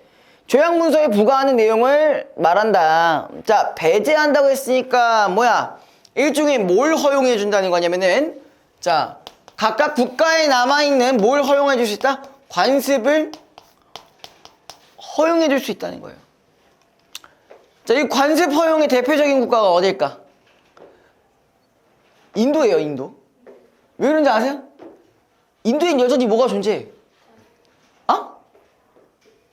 조약 문서에 부과하는 내용을 말한다. 자, 배제한다고 했으니까 뭐야? 일종의 뭘 허용해 준다는 거냐면은 각각 국가에 남아있는 뭘 허용해 줄 수 있다? 관습을 허용해 줄 수 있다는 거예요. 자, 이 관습 허용의 대표적인 국가가 어딜까? 인도예요, 인도. 왜 그런지 아세요? 인도엔 여전히 뭐가 존재해?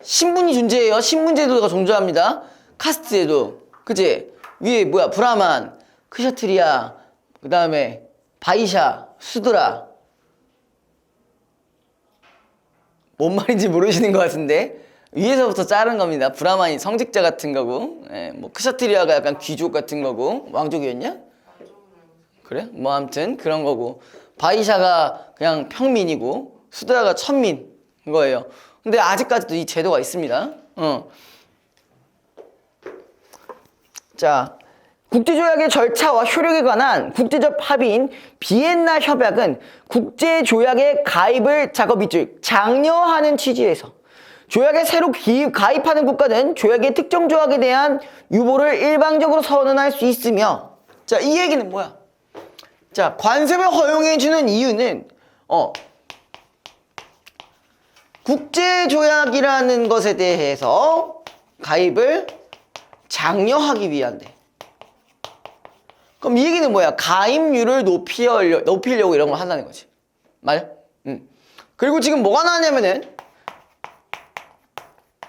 신분이 존재해요. 신분제도가 존재합니다. 카스트제도. 그치? 위에 뭐야? 브라만, 크셔트리아, 그 다음에 바이샤, 수드라. 뭔 말인지 모르시는 것 같은데 위에서부터 자른 겁니다. 브라만이 성직자 같은 거고, 뭐 크셔트리아가 약간 귀족 같은 거고, 왕족이었냐? 그래? 뭐 아무튼 그런 거고, 바이샤가 그냥 평민이고, 수드라가 천민 거예요. 근데 아직까지도 이 제도가 있습니다. 자, 국제조약의 절차와 효력에 관한 국제적 합의인 비엔나 협약은 국제조약의 가입을 작업 밑줄 장려하는 취지에서 조약에 새로 가입하는 국가는 조약의 특정 조약에 대한 유보를 일방적으로 선언할 수 있으며, 자, 이 얘기는 뭐야? 자, 관습을 허용해주는 이유는 국제조약이라는 것에 대해서 가입을 장려하기 위한데. 그럼 이 얘기는 뭐야? 가입률을 높이려고 이런 걸 한다는 거지. 맞아? 그리고 지금 뭐가 나왔냐면은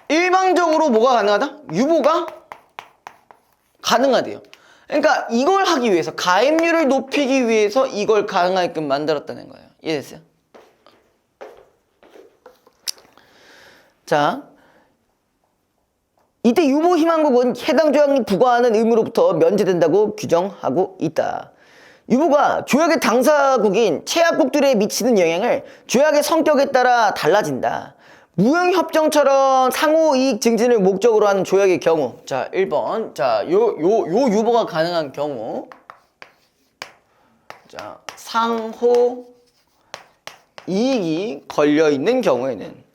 일방적으로 뭐가 가능하다? 유보가 가능하대요. 그러니까 이걸 하기 위해서, 가입률을 높이기 위해서 이걸 가능하게끔 만들었다는 거예요. 이해됐어요? 자, 이때 유보 희망국은 해당 조약이 부과하는 의무로부터 면제된다고 규정하고 있다. 유보가 조약의 당사국인 채약국들에 미치는 영향을 조약의 성격에 따라 달라진다. 무형협정처럼 상호이익 증진을 목적으로 하는 조약의 경우, 자, 1번. 자, 요 유보가 가능한 경우, 자, 상호이익이 걸려있는 경우에는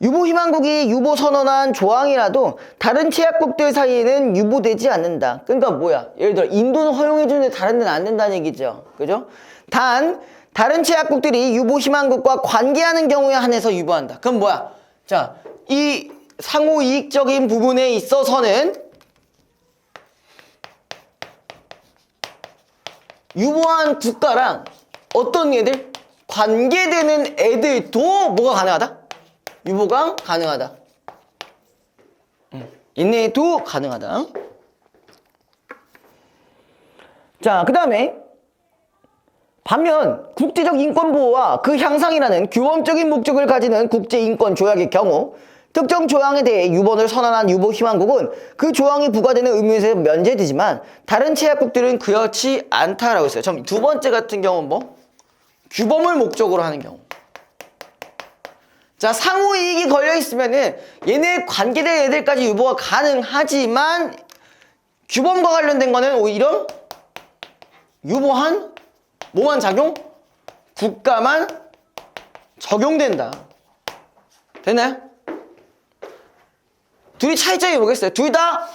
유보 희망국이 유보 선언한 조항이라도 다른 채약국들 사이에는 유보되지 않는다. 그러니까 뭐야? 예를 들어 인도는 허용해주는데 다른 데는 안 된다는 얘기죠. 그죠? 단 다른 채약국들이 유보 희망국과 관계하는 경우에 한해서 유보한다. 그럼 뭐야? 자, 이 상호이익적인 부분에 있어서는 유보한 국가랑 어떤 애들? 관계되는 애들도 뭐가 가능하다? 유보가 가능하다. 얘네도 가능하다. 자, 그 다음에 반면 국제적 인권보호와 그 향상이라는 규범적인 목적을 가지는 국제인권조약의 경우 특정 조항에 대해 유본을 선언한 유보 희망국은 그 조항이 부과되는 의무에서 면제되지만 다른 채약국들은 그렇지 않다라고 했어요. 참, 두 번째 같은 경우는 뭐? 규범을 목적으로 하는 경우. 자, 상호이익이 걸려있으면은 얘네 관계된 애들까지 유보가 가능하지만 규범과 관련된 거는 오히려 유보한 뭐만 작용? 국가만 적용된다. 됐나요? 둘이 차이점이 뭐겠어요? 둘 다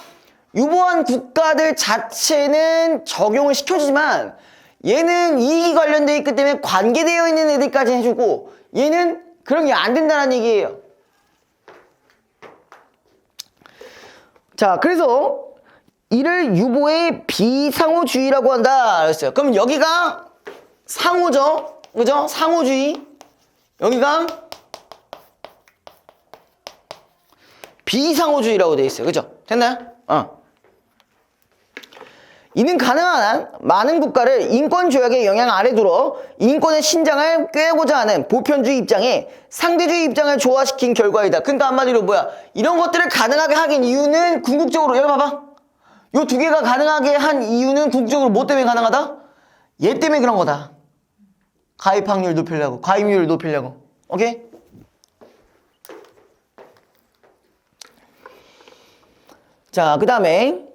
유보한 국가들 자체는 적용을 시켜주지만 얘는 이익이 관련되어 있기 때문에 관계되어 있는 애들까지 해주고 얘는 그런 게 안 된다는 얘기예요. 자, 그래서 이를 유보의 비상호주의라고 한다 그랬어요. 그럼 여기가 상호죠, 그죠? 상호주의. 여기가 비상호주의라고 되어 있어요. 그죠? 됐나요? 이는 가능한 한 많은 국가를 인권조약의 영향 아래 두어 인권의 신장을 꾀고자 하는 보편주의 입장에 상대주의 입장을 조화시킨 결과이다. 그러니까 한마디로 뭐야? 이런 것들을 가능하게 하긴 이유는 궁극적으로, 여기 봐봐. 요 두 개가 가능하게 한 이유는 궁극적으로 뭐 때문에 가능하다? 얘 때문에 그런 거다. 가입 확률 높이려고, 가입률을 높이려고. 오케이? 자, 그 다음에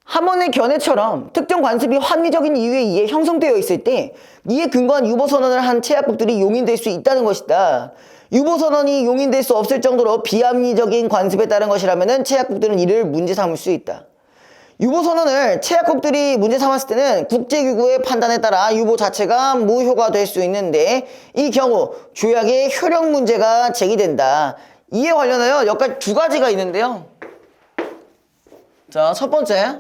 하몬의 견해처럼 특정 관습이 합리적인 이유에 의해 형성되어 있을 때 이에 근거한 유보선언을 한 채약국들이 용인될 수 있다는 것이다. 유보선언이 용인될 수 없을 정도로 비합리적인 관습에 따른 것이라면 채약국들은 이를 문제 삼을 수 있다. 유보 선언을 체약국들이 문제 삼았을 때는 국제기구의 판단에 따라 유보 자체가 무효가 될 수 있는데 이 경우 조약의 효력 문제가 제기된다. 이에 관련하여 여기까지 두 가지가 있는데요. 자, 첫 번째.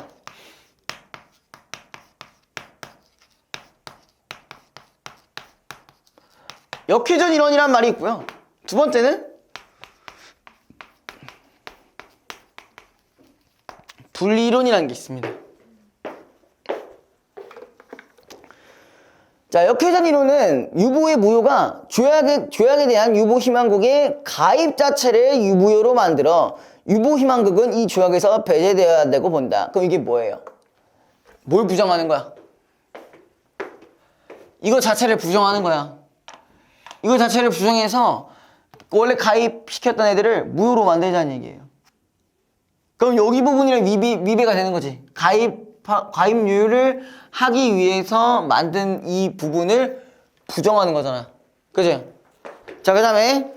역회전 이론이란 말이 있고요. 두 번째는 분리이론이라는 게 있습니다. 자, 역회전 이론은 유보의 무효가 조약에 대한 유보 희망국의 가입 자체를 유무효로 만들어 유보 희망국은 이 조약에서 배제되어야 한다고 본다. 그럼 이게 뭐예요? 뭘 부정하는 거야? 이거 자체를 부정하는 거야. 이거 자체를 부정해서 원래 가입시켰던 애들을 무효로 만들자는 얘기예요. 그럼 여기 부분이랑 위배가 되는 거지. 가입률을 하기 위해서 만든 이 부분을 부정하는 거잖아. 그죠? 자, 그 다음에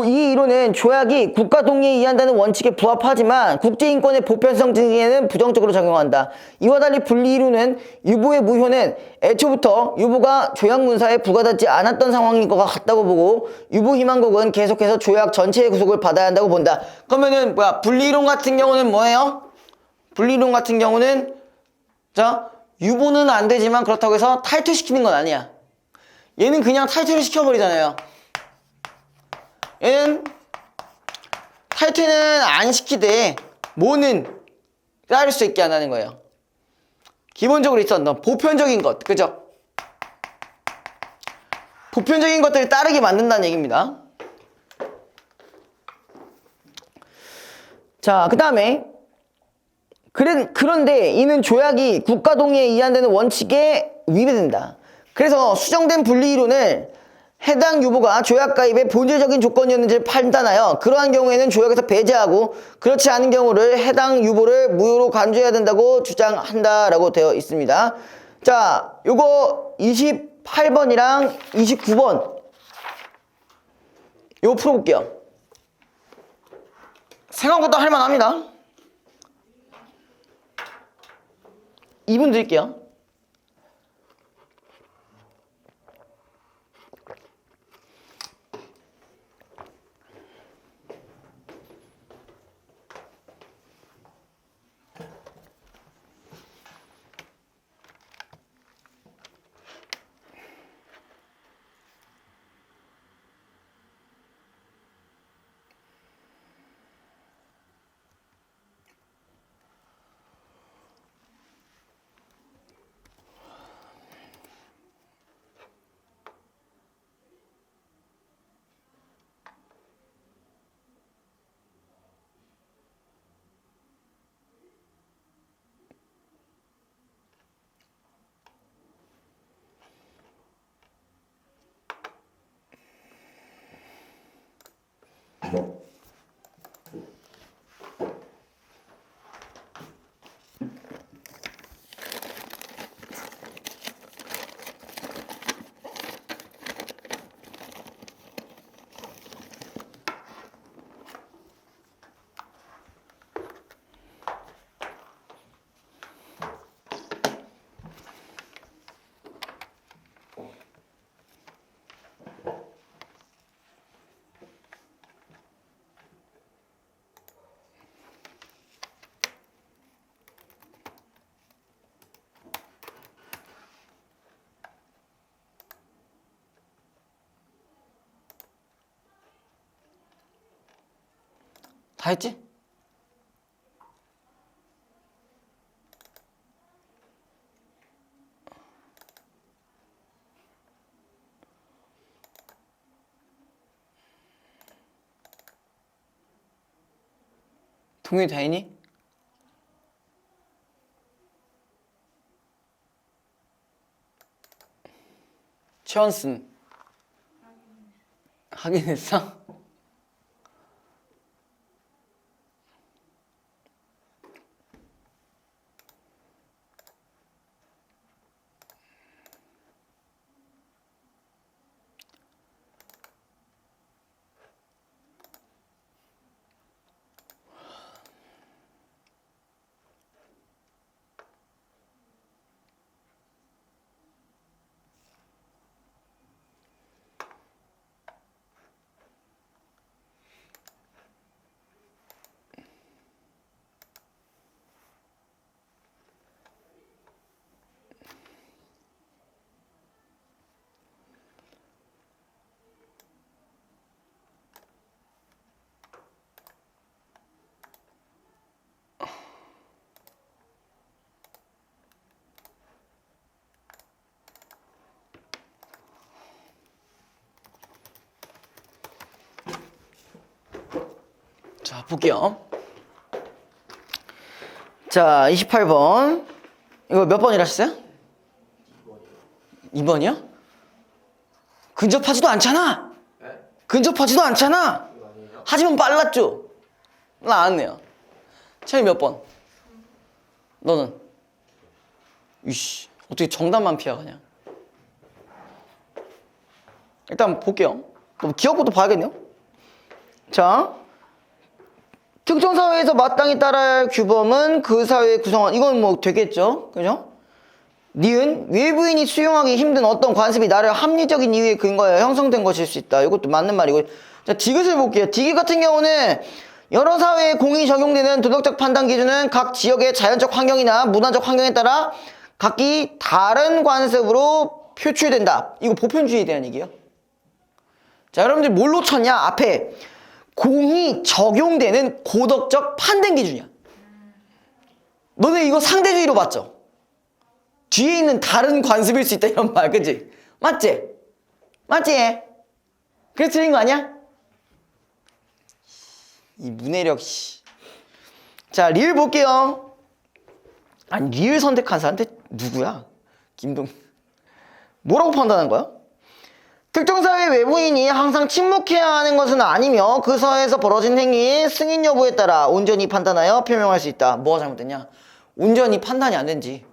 이 이론은 조약이 국가 동의에 의한다는 원칙에 부합하지만 국제인권의 보편성 등에는 부정적으로 작용한다. 이와 달리 분리이론은 유보의 무효는 애초부터 유보가 조약문서에 부과되지 않았던 상황인 것 같다고 보고 유보 희망국은 계속해서 조약 전체의 구속을 받아야 한다고 본다. 그러면은 분리이론 같은 경우는 뭐예요? 분리이론 같은 경우는 자, 유보는 안 되지만 그렇다고 해서 탈퇴시키는 건 아니야. 얘는 그냥 탈퇴를 시켜버리잖아요. 얘는 탈퇴는 안 시키되 뭐는 따를 수 있게 안 하는 거예요. 기본적으로 있었던 보편적인 것, 그죠? 보편적인 것들을 따르게 만든다는 얘기입니다. 자, 그 다음에 그런데 이는 조약이 국가 동의에 의한다는 원칙에 위배된다. 그래서 수정된 분리이론을 해당 유보가 조약 가입의 본질적인 조건이었는지를 판단하여 그러한 경우에는 조약에서 배제하고 그렇지 않은 경우를 해당 유보를 무효로 간주해야 된다고 주장한다라고 되어 있습니다. 자, 요거 28번이랑 29번 요거 풀어볼게요. 생각보다 할만합니다. 2분 드릴게요. 다 했지? 동의 되니? 최원순 확인했어? 자, 볼게요. 자, 28번. 이거 몇 번이라 하셨어요? 2번이요? 근접하지도 않잖아. 네? 근접하지도 않잖아. 이거 아니에요? 하지만 빨랐죠. 나왔네요. 채이 몇 번? 너는? 이씨, 어떻게 정답만 피하가냐? 일단 볼게요. 그럼 기억부터 봐야겠네요. 자, 특정 사회에서 마땅히 따라야 할 규범은 그 사회의 구성원. 이건 뭐 되겠죠, 그죠? 니은 외부인이 수용하기 힘든 어떤 관습이 나를 합리적인 이유에 근거하여 형성된 것일 수 있다. 이것도 맞는 말이고. 자, 디귿을 볼게요. 디귿 같은 경우는 여러 사회에 공히 적용되는 도덕적 판단 기준은 각 지역의 자연적 환경이나 문화적 환경에 따라 각기 다른 관습으로 표출된다. 이거 보편주의에 대한 얘기예요. 자, 여러분들 뭘로 쳤냐? 앞에 공히 적용되는 고덕적 판단 기준이야. 너네 이거 상대주의로 봤죠? 뒤에 있는 다른 관습일 수 있다 이런 말, 그치? 맞지? 맞지? 그래서 틀린 거 아니야? 이 문해력, 씨. 자, 리을 볼게요. 아니, 리을 선택한 사람한테 누구야? 김동. 뭐라고 판단한 거야? 특정 사회 외부인이 항상 침묵해야 하는 것은 아니며 그 사회에서 벌어진 행위의 승인 여부에 따라 온전히 판단하여 표명할 수 있다. 뭐가 잘못됐냐? 온전히 판단이 안 된지.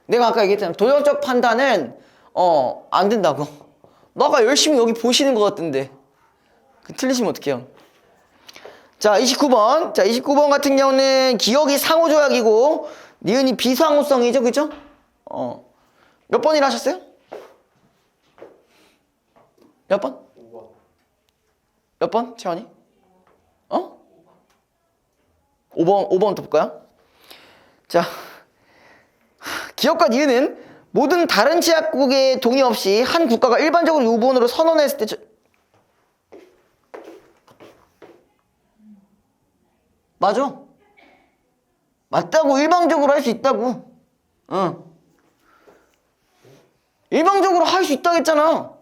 내가 아까 얘기했잖아. 도덕적 판단은 안 된다고. 너가 열심히 여기 보시는 것 같던데 틀리시면 어떡해요? 자, 29번. 자, 29번 같은 경우는 기억이 상호조약이고 니은이 비상호성이죠, 그죠? 몇 번이라 하셨어요? 몇 번? 5번. 몇 번? 채원이? 5번부터 볼까요? 자, 기업과 니은은 모든 다른 제약국의 동의 없이 한 국가가 일반적으로 요번으로 선언했을 때 맞아. 맞다고. 일방적으로 할 수 있다고. 응. 일방적으로 할 수 있다고 했잖아.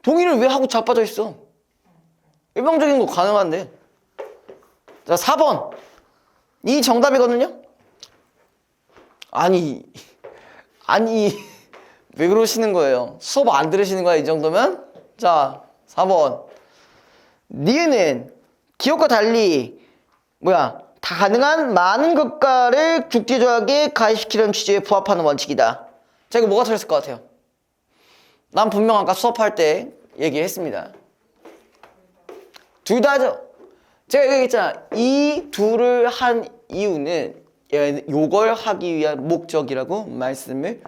동의를 왜 하고 자빠져 있어? 일방적인 거 가능한데. 자, 4번. 이 정답이거든요? 아니, 왜 그러시는 거예요? 수업 안 들으시는 거야, 이 정도면? 자, 4번. 니은은 기억과 달리, 다 가능한 많은 것가를 국제조약에 가입시키려는 취지에 부합하는 원칙이다. 자, 이거 뭐가 틀렸을 것 같아요? 난 분명 아까 수업할 때 얘기했습니다. 둘 다죠. 제가 얘기했잖아. 이 둘을 한 이유는 요걸 하기 위한 목적이라고 말씀을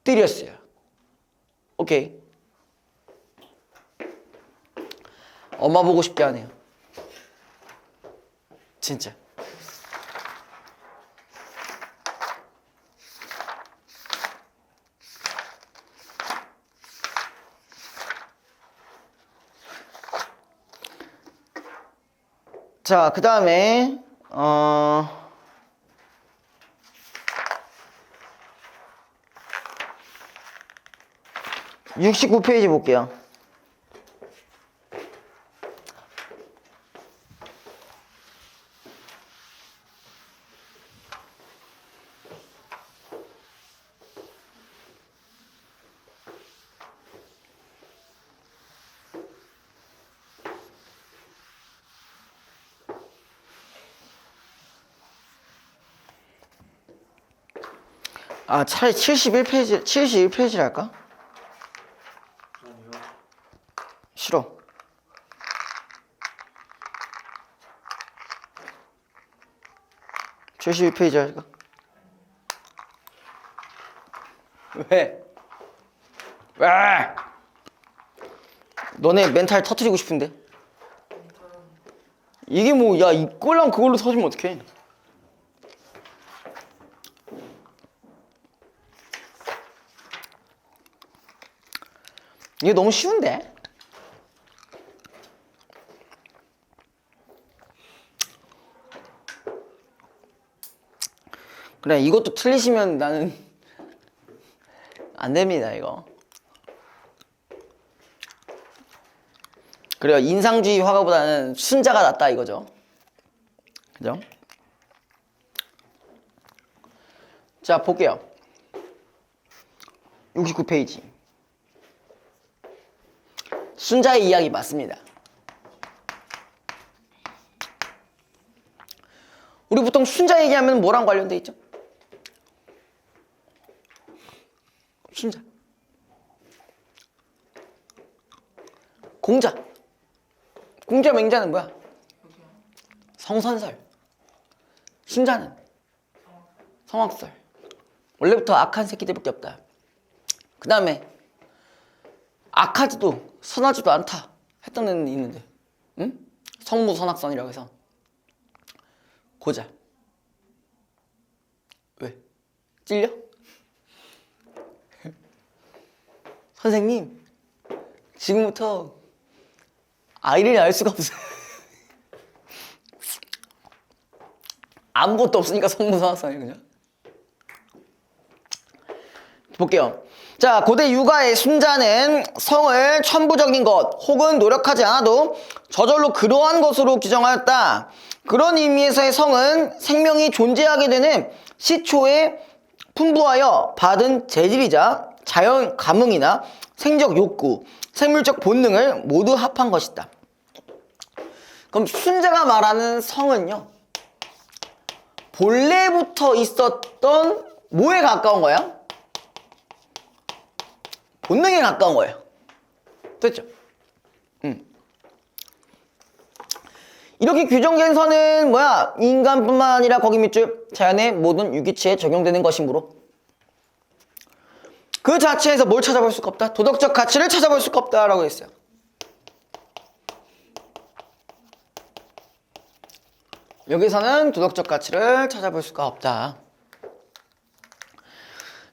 드렸어요. 오케이. 엄마 보고 싶게 하네요. 진짜. 자, 그 다음에 69페이지 볼게요. 아, 차라리 71페이지를 할까? 아니요. 싫어. (71) 페이지 할까? 왜? 왜? 너네 멘탈 터뜨리고 싶은데? 이게 뭐, 야, 이꼴랑 그걸로 터지면 어떡해? 이게 너무 쉬운데? 그래, 이것도 틀리시면 나는 안 됩니다, 이거. 그래요. 인상주의 화가보다는 순자가 낫다 이거죠. 그죠? 자, 볼게요. 69페이지. 순자의 이야기 맞습니다. 우리 보통 순자 얘기하면 뭐랑 관련돼 있죠? 순자. 공자. 공자 맹자는 뭐야? 성선설. 순자는 성악설. 원래부터 악한 새끼들밖에 없다. 그 다음에 악하지도 선하지도 않다 했던 애는 있는데, 응? 성무선악선이라고 해서. 고자. 왜? 찔려? 선생님, 지금부터 아이를 낳을 수가 없어요. 아무것도 없으니까 성무선악선이에요, 그냥. 볼게요. 자, 고대 유가의 순자는 성을 천부적인 것 혹은 노력하지 않아도 저절로 그러한 것으로 규정하였다. 그런 의미에서의 성은 생명이 존재하게 되는 시초에 풍부하여 받은 재질이자 자연 감흥이나 생적 욕구, 생물적 본능을 모두 합한 것이다. 그럼 순자가 말하는 성은요, 본래부터 있었던 뭐에 가까운 거야? 본능에 가까운 거예요. 됐죠? 이렇게 규정된 선은 뭐야? 인간뿐만 아니라 거기 밑줄 자연의 모든 유기체에 적용되는 것이므로 그 자체에서 뭘 찾아볼 수가 없다? 도덕적 가치를 찾아볼 수가 없다라고 했어요. 여기서는 도덕적 가치를 찾아볼 수가 없다.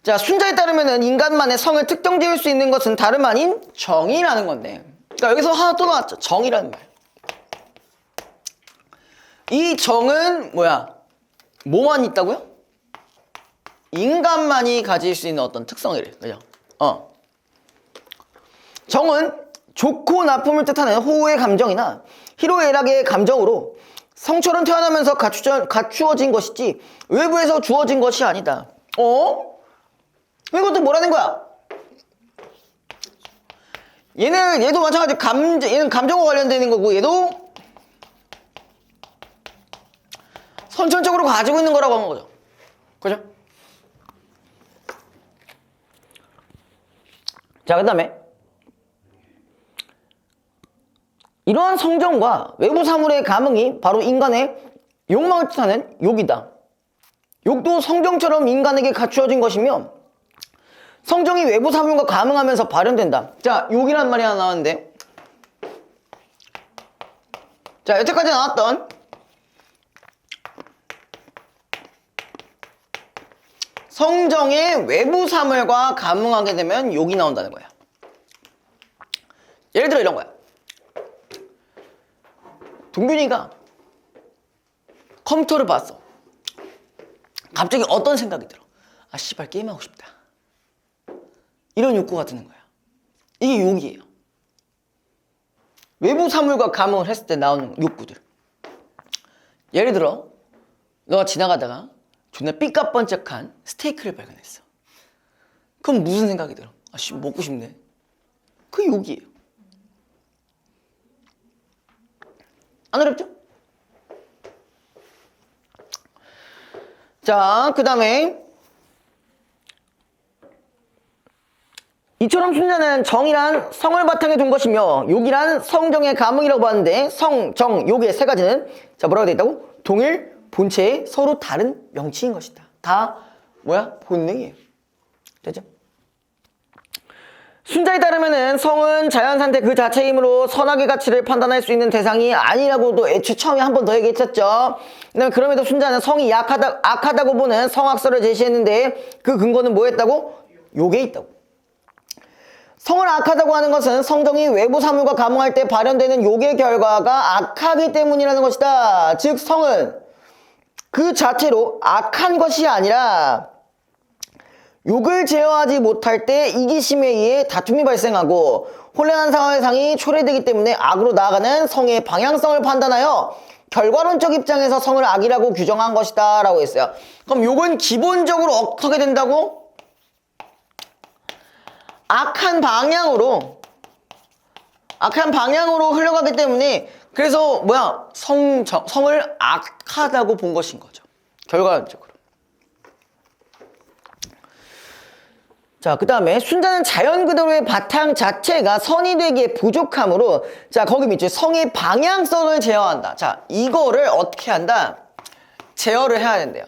자, 순자에 따르면 인간만의 성을 특정 지을 수 있는 것은 다름 아닌 정이라는 건데, 그러니까 여기서 하나 또 나왔죠. 정이라는 말. 이 정은 뭐야? 뭐만 있다고요? 인간만이 가질 수 있는 어떤 특성이래. 그죠? 정은 좋고 나쁨을 뜻하는 호의 감정이나 희로애락의 감정으로 성처럼 태어나면서 갖추어진 것이지 외부에서 주어진 것이 아니다. 이것도 뭐라는 거야? 얘도 마찬가지로 얘는 감정과 관련되는 거고, 얘도 선천적으로 가지고 있는 거라고 하는 거죠. 그죠? 자, 그 다음에 이러한 성정과 외부 사물의 감흥이 바로 인간의 욕망을 뜻하는 욕이다. 욕도 성정처럼 인간에게 갖추어진 것이며 성정이 외부 사물과 감흥하면서 발현된다. 자, 욕이란 말이 하나 나왔는데, 자, 여태까지 나왔던 성정의 외부 사물과 감흥하게 되면 욕이 나온다는 거야. 예를 들어 이런 거야. 동균이가 컴퓨터를 봤어. 갑자기 어떤 생각이 들어? 아, 씨발, 게임하고 싶다. 이런 욕구가 드는 거야. 이게 욕이에요. 외부 사물과 감흥을 했을 때 나오는 욕구들. 예를 들어 너가 지나가다가 존나 삐까뻔쩍한 스테이크를 발견했어. 그럼 무슨 생각이 들어? 아, 씨, 먹고 싶네. 그게 욕이에요. 안 어렵죠? 자, 그 다음에 이처럼 순자는 정이란 성을 바탕에 둔 것이며 욕이란 성정의 감흥이라고 봤는데, 성, 정, 욕의 세 가지는 자, 뭐라고 되어 있다고? 동일 본체의 서로 다른 명칭인 것이다. 다 뭐야? 본능이에요. 되죠? 순자에 따르면은 성은 자연상태 그 자체이므로 선악의 가치를 판단할 수 있는 대상이 아니라고도 애초 처음에 한 번 더 얘기했었죠. 그럼에도 순자는 성이 악하다고 보는 성악설을 제시했는데 그 근거는 뭐였다고? 욕에 있다고. 성을 악하다고 하는 것은 성정이 외부 사물과 감흥할 때 발현되는 욕의 결과가 악하기 때문이라는 것이다. 즉 성은 그 자체로 악한 것이 아니라 욕을 제어하지 못할 때 이기심에 의해 다툼이 발생하고 혼란한 상황의 상이 초래되기 때문에 악으로 나아가는 성의 방향성을 판단하여 결과론적 입장에서 성을 악이라고 규정한 것이다 라고 했어요. 그럼 요건 기본적으로 어떻게 된다고? 악한 방향으로 흘러가기 때문에 그래서 성을 악하다고 본 것인 거죠. 결과론적으로. 자, 그 다음에 순자는 자연 그대로의 바탕 자체가 선이 되기에 부족하므로 자, 거기 밑에 성의 방향성을 제어한다. 자, 이거를 어떻게 한다? 제어를 해야 된대요.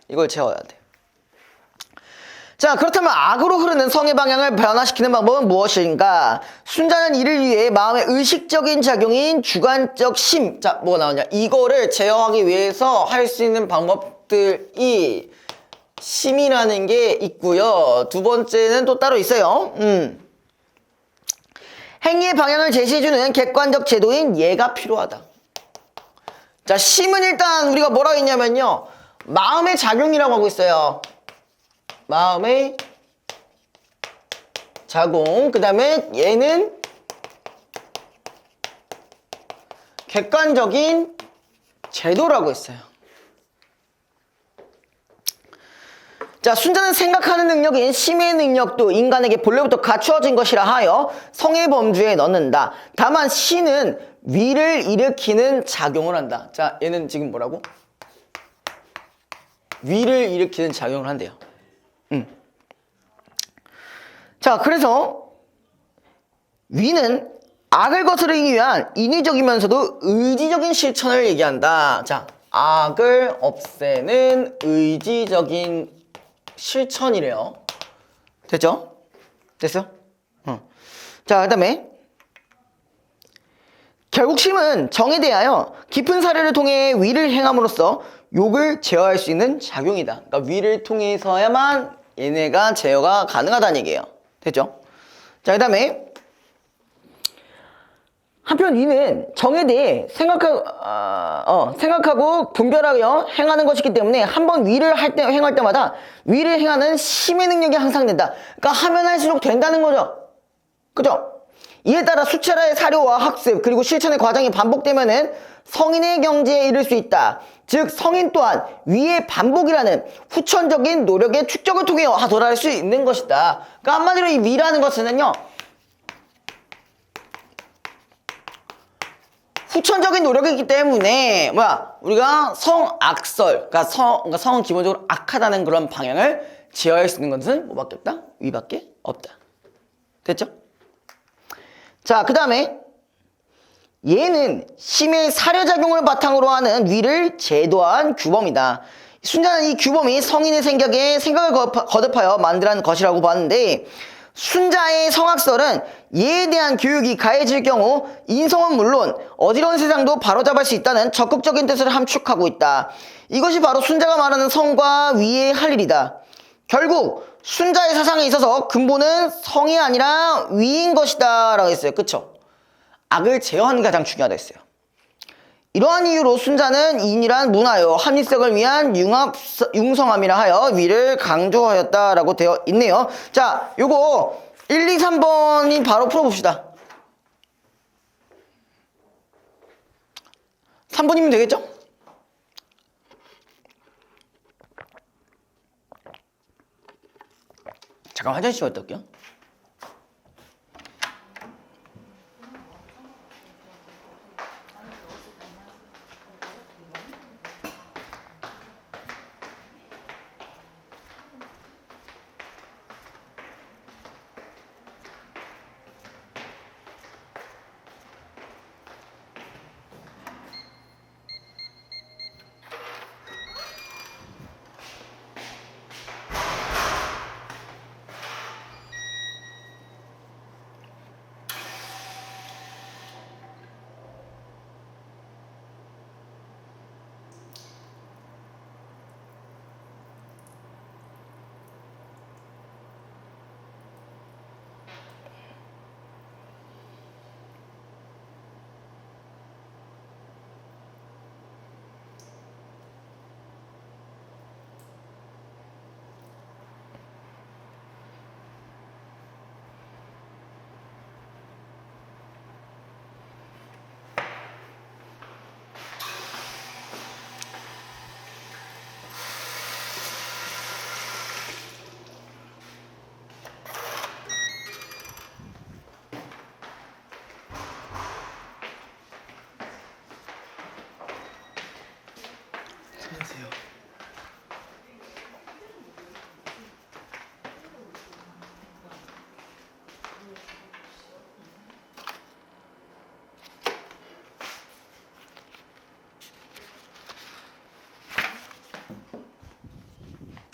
이걸 제어해야 돼. 자, 그렇다면 악으로 흐르는 성의 방향을 변화시키는 방법은 무엇인가? 순자는 이를 위해 마음의 의식적인 작용인 주관적 심. 자, 뭐가 나오냐? 이거를 제어하기 위해서 할 수 있는 방법들이 심이라는 게 있고요. 두 번째는 또 따로 있어요. 행위의 방향을 제시해주는 객관적 제도인 예가 필요하다. 자, 심은 일단 우리가 뭐라고 했냐면요. 마음의 작용이라고 하고 있어요. 마음의 작용. 그 다음에 얘는 객관적인 제도라고 했어요. 자, 순자는 생각하는 능력인 심의 능력도 인간에게 본래부터 갖추어진 것이라 하여 성의 범주에 넣는다. 다만 시는 위를 일으키는 작용을 한다. 자, 얘는 지금 뭐라고? 위를 일으키는 작용을 한대요. 자, 그래서 위는 악을 거스르기 위한 인위적이면서도 의지적인 실천을 얘기한다. 자, 악을 없애는 의지적인 실천이래요. 됐죠? 됐어? 자, 그 다음에 결국 심은 정에 대하여 깊은 사례를 통해 위를 행함으로써 욕을 제어할 수 있는 작용이다. 그러니까 위를 통해서야만 얘네가 제어가 가능하다는 얘기예요. 됐죠? 자, 그 다음에 한편 위는 정에 대해 생각하고 분별하여 행하는 것이기 때문에 한번 위를 행할 때마다 위를 행하는 심의 능력이 향상된다. 그러니까 하면 할수록 된다는 거죠. 그죠? 이에 따라 수차례의 사료와 학습 그리고 실천의 과정이 반복되면은 성인의 경지에 이를 수 있다. 즉 성인 또한 위의 반복이라는 후천적인 노력의 축적을 통해 도달할 수 있는 것이다. 그러니까 한마디로 이 위라는 것은요, 후천적인 노력이기 때문에 우리가 성악설, 그러니까 성은 기본적으로 악하다는 그런 방향을 제어할 수 있는 것은 뭐밖에 없다? 위밖에 없다. 됐죠? 자, 그 다음에 얘는 심의 사려작용을 바탕으로 하는 위를 제도한 규범이다. 순자는 이 규범이 성인의 생각을 거듭하여 만들어낸 것이라고 봤는데, 순자의 성악설은 예에 대한 교육이 가해질 경우 인성은 물론 어지러운 세상도 바로잡을 수 있다는 적극적인 뜻을 함축하고 있다. 이것이 바로 순자가 말하는 성과 위의 할 일이다. 결국 순자의 사상에 있어서 근본은 성이 아니라 위인 것이다 라고 했어요. 그쵸? 악을 제어하는 게 가장 중요하다 했어요. 이러한 이유로 순자는 인이란 문화요 합리성을 위한 융성함이라 하여 위를 강조하였다라고 되어 있네요. 자, 요거 1, 2, 3번이 바로 풀어봅시다. 3번이면 되겠죠? 잠깐 화장실 갔다 올게요.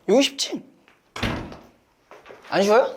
이거 쉽지? 안 쉬워요?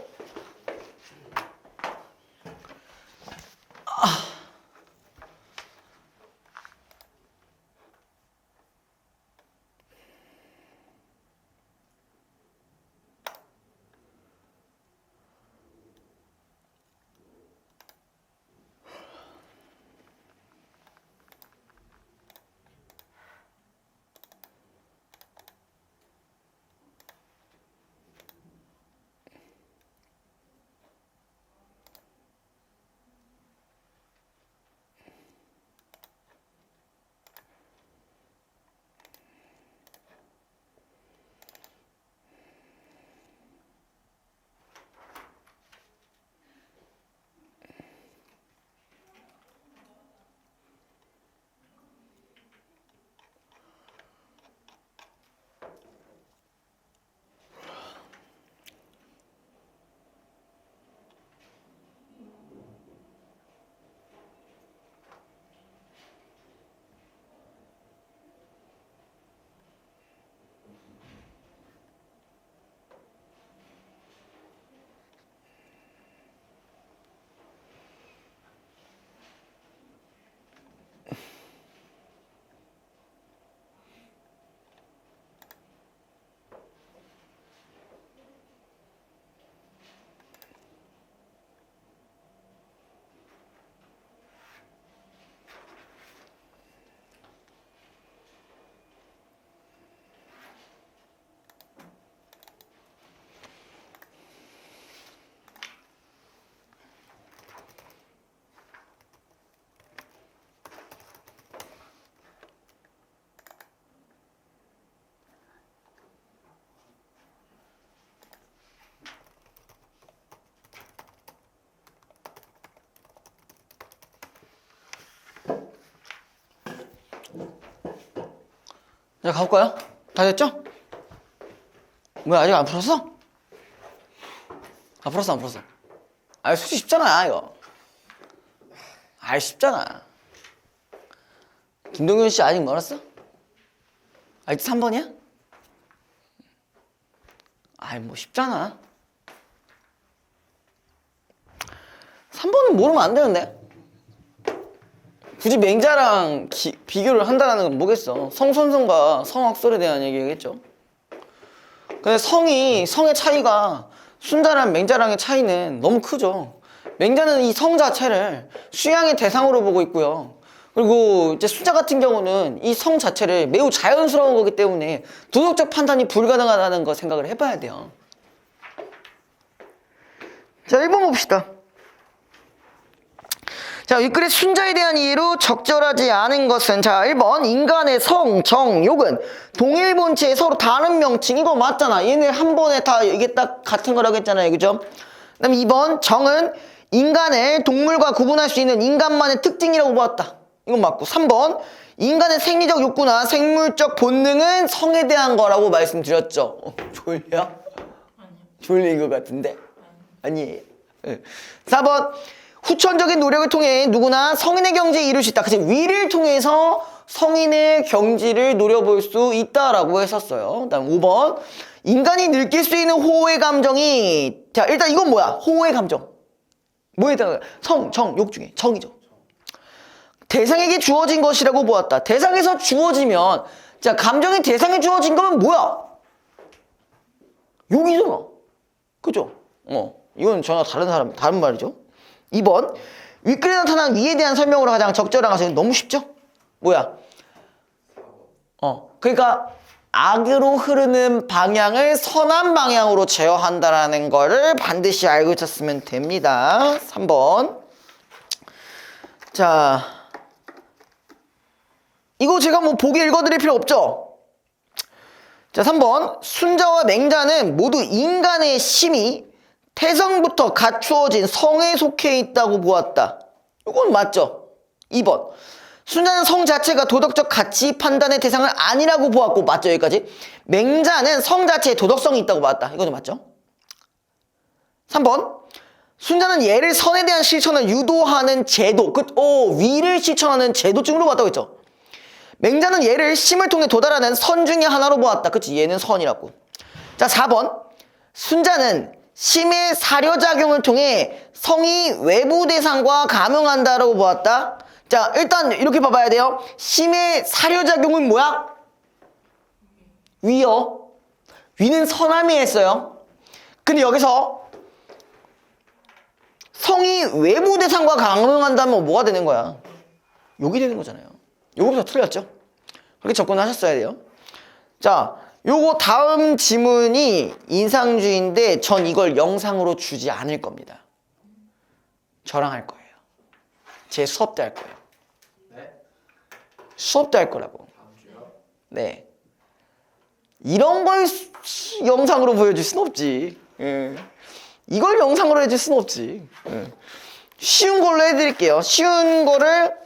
이제 가볼까요? 다 됐죠? 뭐야, 아직 안 풀었어? 안 풀었어. 아, 솔직히 쉽잖아, 이거. 아, 쉽잖아. 김동현 씨 아직 멀었어? 아직 3번이야? 아이, 뭐 쉽잖아. 3번은 모르면 안 되는데. 굳이 맹자랑 비교를 한다는 건 뭐겠어. 성선성과 성악설에 대한 얘기겠죠. 근데 성의 차이가 순자랑 맹자랑의 차이는 너무 크죠. 맹자는 이 성 자체를 수양의 대상으로 보고 있고요. 그리고 이제 순자 같은 경우는 이 성 자체를 매우 자연스러운 거기 때문에 도덕적 판단이 불가능하다는 거 생각을 해봐야 돼요. 자, 1번 봅시다. 자, 윗글의 순자에 대한 이해로 적절하지 않은 것은, 자, 1번 인간의 성, 정, 욕은 동일 본체에 서로 다른 명칭. 이거 맞잖아. 얘네 한 번에 다 이게 딱 같은 거라고 했잖아요, 그죠? 그 다음 2번 정은 인간을 동물과 구분할 수 있는 인간만의 특징이라고 보았다. 이건 맞고. 3번 인간의 생리적 욕구나 생물적 본능은 성에 대한 거라고 말씀드렸죠. 졸려? 아니요. 졸린 것 같은데? 아니에요. 4번 후천적인 노력을 통해 누구나 성인의 경지에 이룰 수 있다. 그치? 위를 통해서 성인의 경지를 노려볼 수 있다라고 했었어요. 그 다음 5번 인간이 느낄 수 있는 호의 감정이, 자, 일단 이건 뭐야? 호의 감정. 뭐에다가 성, 정, 욕 중에 정이죠. 대상에게 주어진 것이라고 보았다. 대상에서 주어지면, 자, 감정이 대상에 주어진 거면 뭐야? 욕이잖아. 그죠? 이건 전혀 다른 말이죠. 2번 윗글에 나타난 위에 대한 설명으로 가장 적절한 것은, 너무 쉽죠? 뭐야? 그러니까 악으로 흐르는 방향을 선한 방향으로 제어한다라는 거를 반드시 알고 있었으면 됩니다. 3번. 자, 이거 제가 뭐 보기 읽어드릴 필요 없죠? 자, 3번 순자와 맹자는 모두 인간의 심이 태성부터 갖추어진 성에 속해 있다고 보았다. 이건 맞죠? 2번 순자는 성 자체가 도덕적 가치 판단의 대상은 아니라고 보았고, 맞죠? 여기까지. 맹자는 성 자체에 도덕성이 있다고 보았다. 이것도 맞죠? 3번 순자는 얘를 선에 대한 실천을 유도하는 제도, 위를 실천하는 제도증으로 봤다고 했죠. 맹자는 얘를 심을 통해 도달하는 선 중에 하나로 보았다. 그치? 얘는 선이라고. 자, 4번. 순자는 심의 사료작용을 통해 성이 외부 대상과 감응한다라고 보았다. 자, 일단 이렇게 봐봐야 돼요. 심의 사료작용은 뭐야? 위요. 위는 선함이 했어요. 근데 여기서 성이 외부 대상과 감응한다면 뭐가 되는 거야? 욕이 되는 거잖아요. 요거부터 틀렸죠? 그렇게 접근하셨어야 돼요. 자, 요거 다음 지문이 인상주의인데 전 이걸 영상으로 주지 않을 겁니다. 저랑 할 거예요. 제 수업 때 할 거예요. 네? 수업 때 할 거라고. 다음 주요? 네. 이런 걸 영상으로 보여줄 순 없지. 예. 이걸 영상으로 해줄 순 없지. 예. 쉬운 걸로 해드릴게요. 쉬운 거를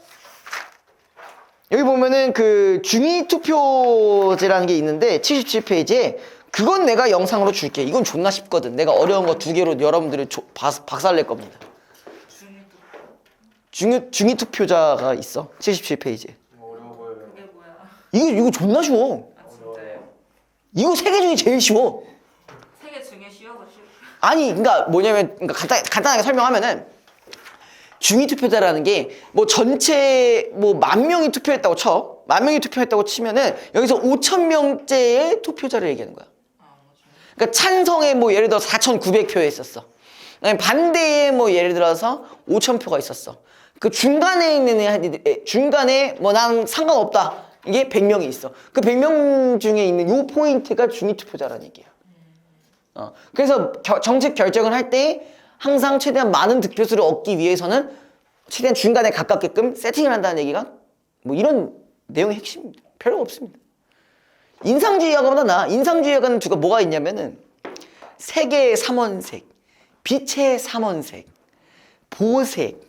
여기 보면은 그 중위 투표제라는 게 있는데 77페이지에 그건 내가 영상으로 줄게. 이건 존나 쉽거든. 내가 어려운 거 2개로 여러분들이 박살낼 겁니다. 중위 투표자가 있어. 77페이지에. 어려워 보여요. 그게 뭐야? 이거 존나 쉬워. 아 진짜요? 이거 3개 중에 제일 쉬워. 세 개 중에 쉬워서 쉬워. 아니, 그러니까 뭐냐면, 그러니까 간단하게 설명하면은 중위 투표자라는 게 뭐 전체 뭐 10,000명이 투표했다고 쳐. 10,000명이 투표했다고 치면은 여기서 5,000명째의 투표자를 얘기하는 거야. 그러니까 찬성에 뭐 예를 들어 4,900표 했었어. 그다음에 반대에 뭐 예를 들어서 5,000표가 있었어. 그 중간에 있는 중간에 뭐 난 상관없다. 이게 100명이 있어. 그 100명 중에 있는 요 포인트가 중위 투표자라는 얘기야. 그래서 정책 결정을 할 때 항상 최대한 많은 득표수를 얻기 위해서는 최대한 중간에 가깝게끔 세팅을 한다는 얘기가 뭐 이런 내용의 핵심입니다. 별로 없습니다. 인상주의학보다 나 인상주의학은 주가 뭐가 있냐면은 색의 삼원색, 빛의 삼원색, 보색,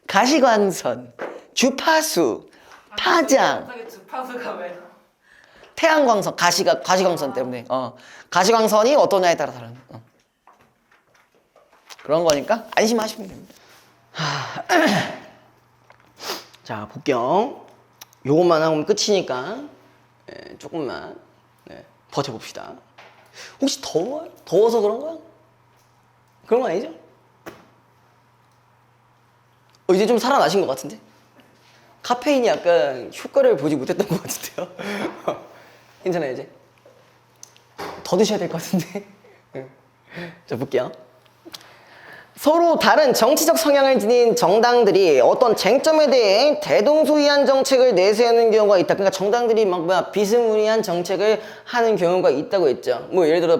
가시광선, 주파수, 파장, 갑자기 주파수가 왜? 태양광선, 가시광선 때문에 가시광선이 어떠냐에 따라 다른 그런 거니까 안심하시면 됩니다. 자, 볼게요. 요것만 하면 끝이니까 조금만 버텨봅시다. 혹시 더워요? 더워서 그런 거야? 그런 거 아니죠? 이제 좀 살아나신 것 같은데? 카페인이 약간 효과를 보지 못했던 것 같은데요? 괜찮아요, 이제? 더 드셔야 될 것 같은데? 자, 볼게요. 서로 다른 정치적 성향을 지닌 정당들이 어떤 쟁점에 대해 대동소이한 정책을 내세우는 경우가 있다. 그러니까 정당들이 막 비스무리한 정책을 하는 경우가 있다고 했죠. 뭐 예를 들어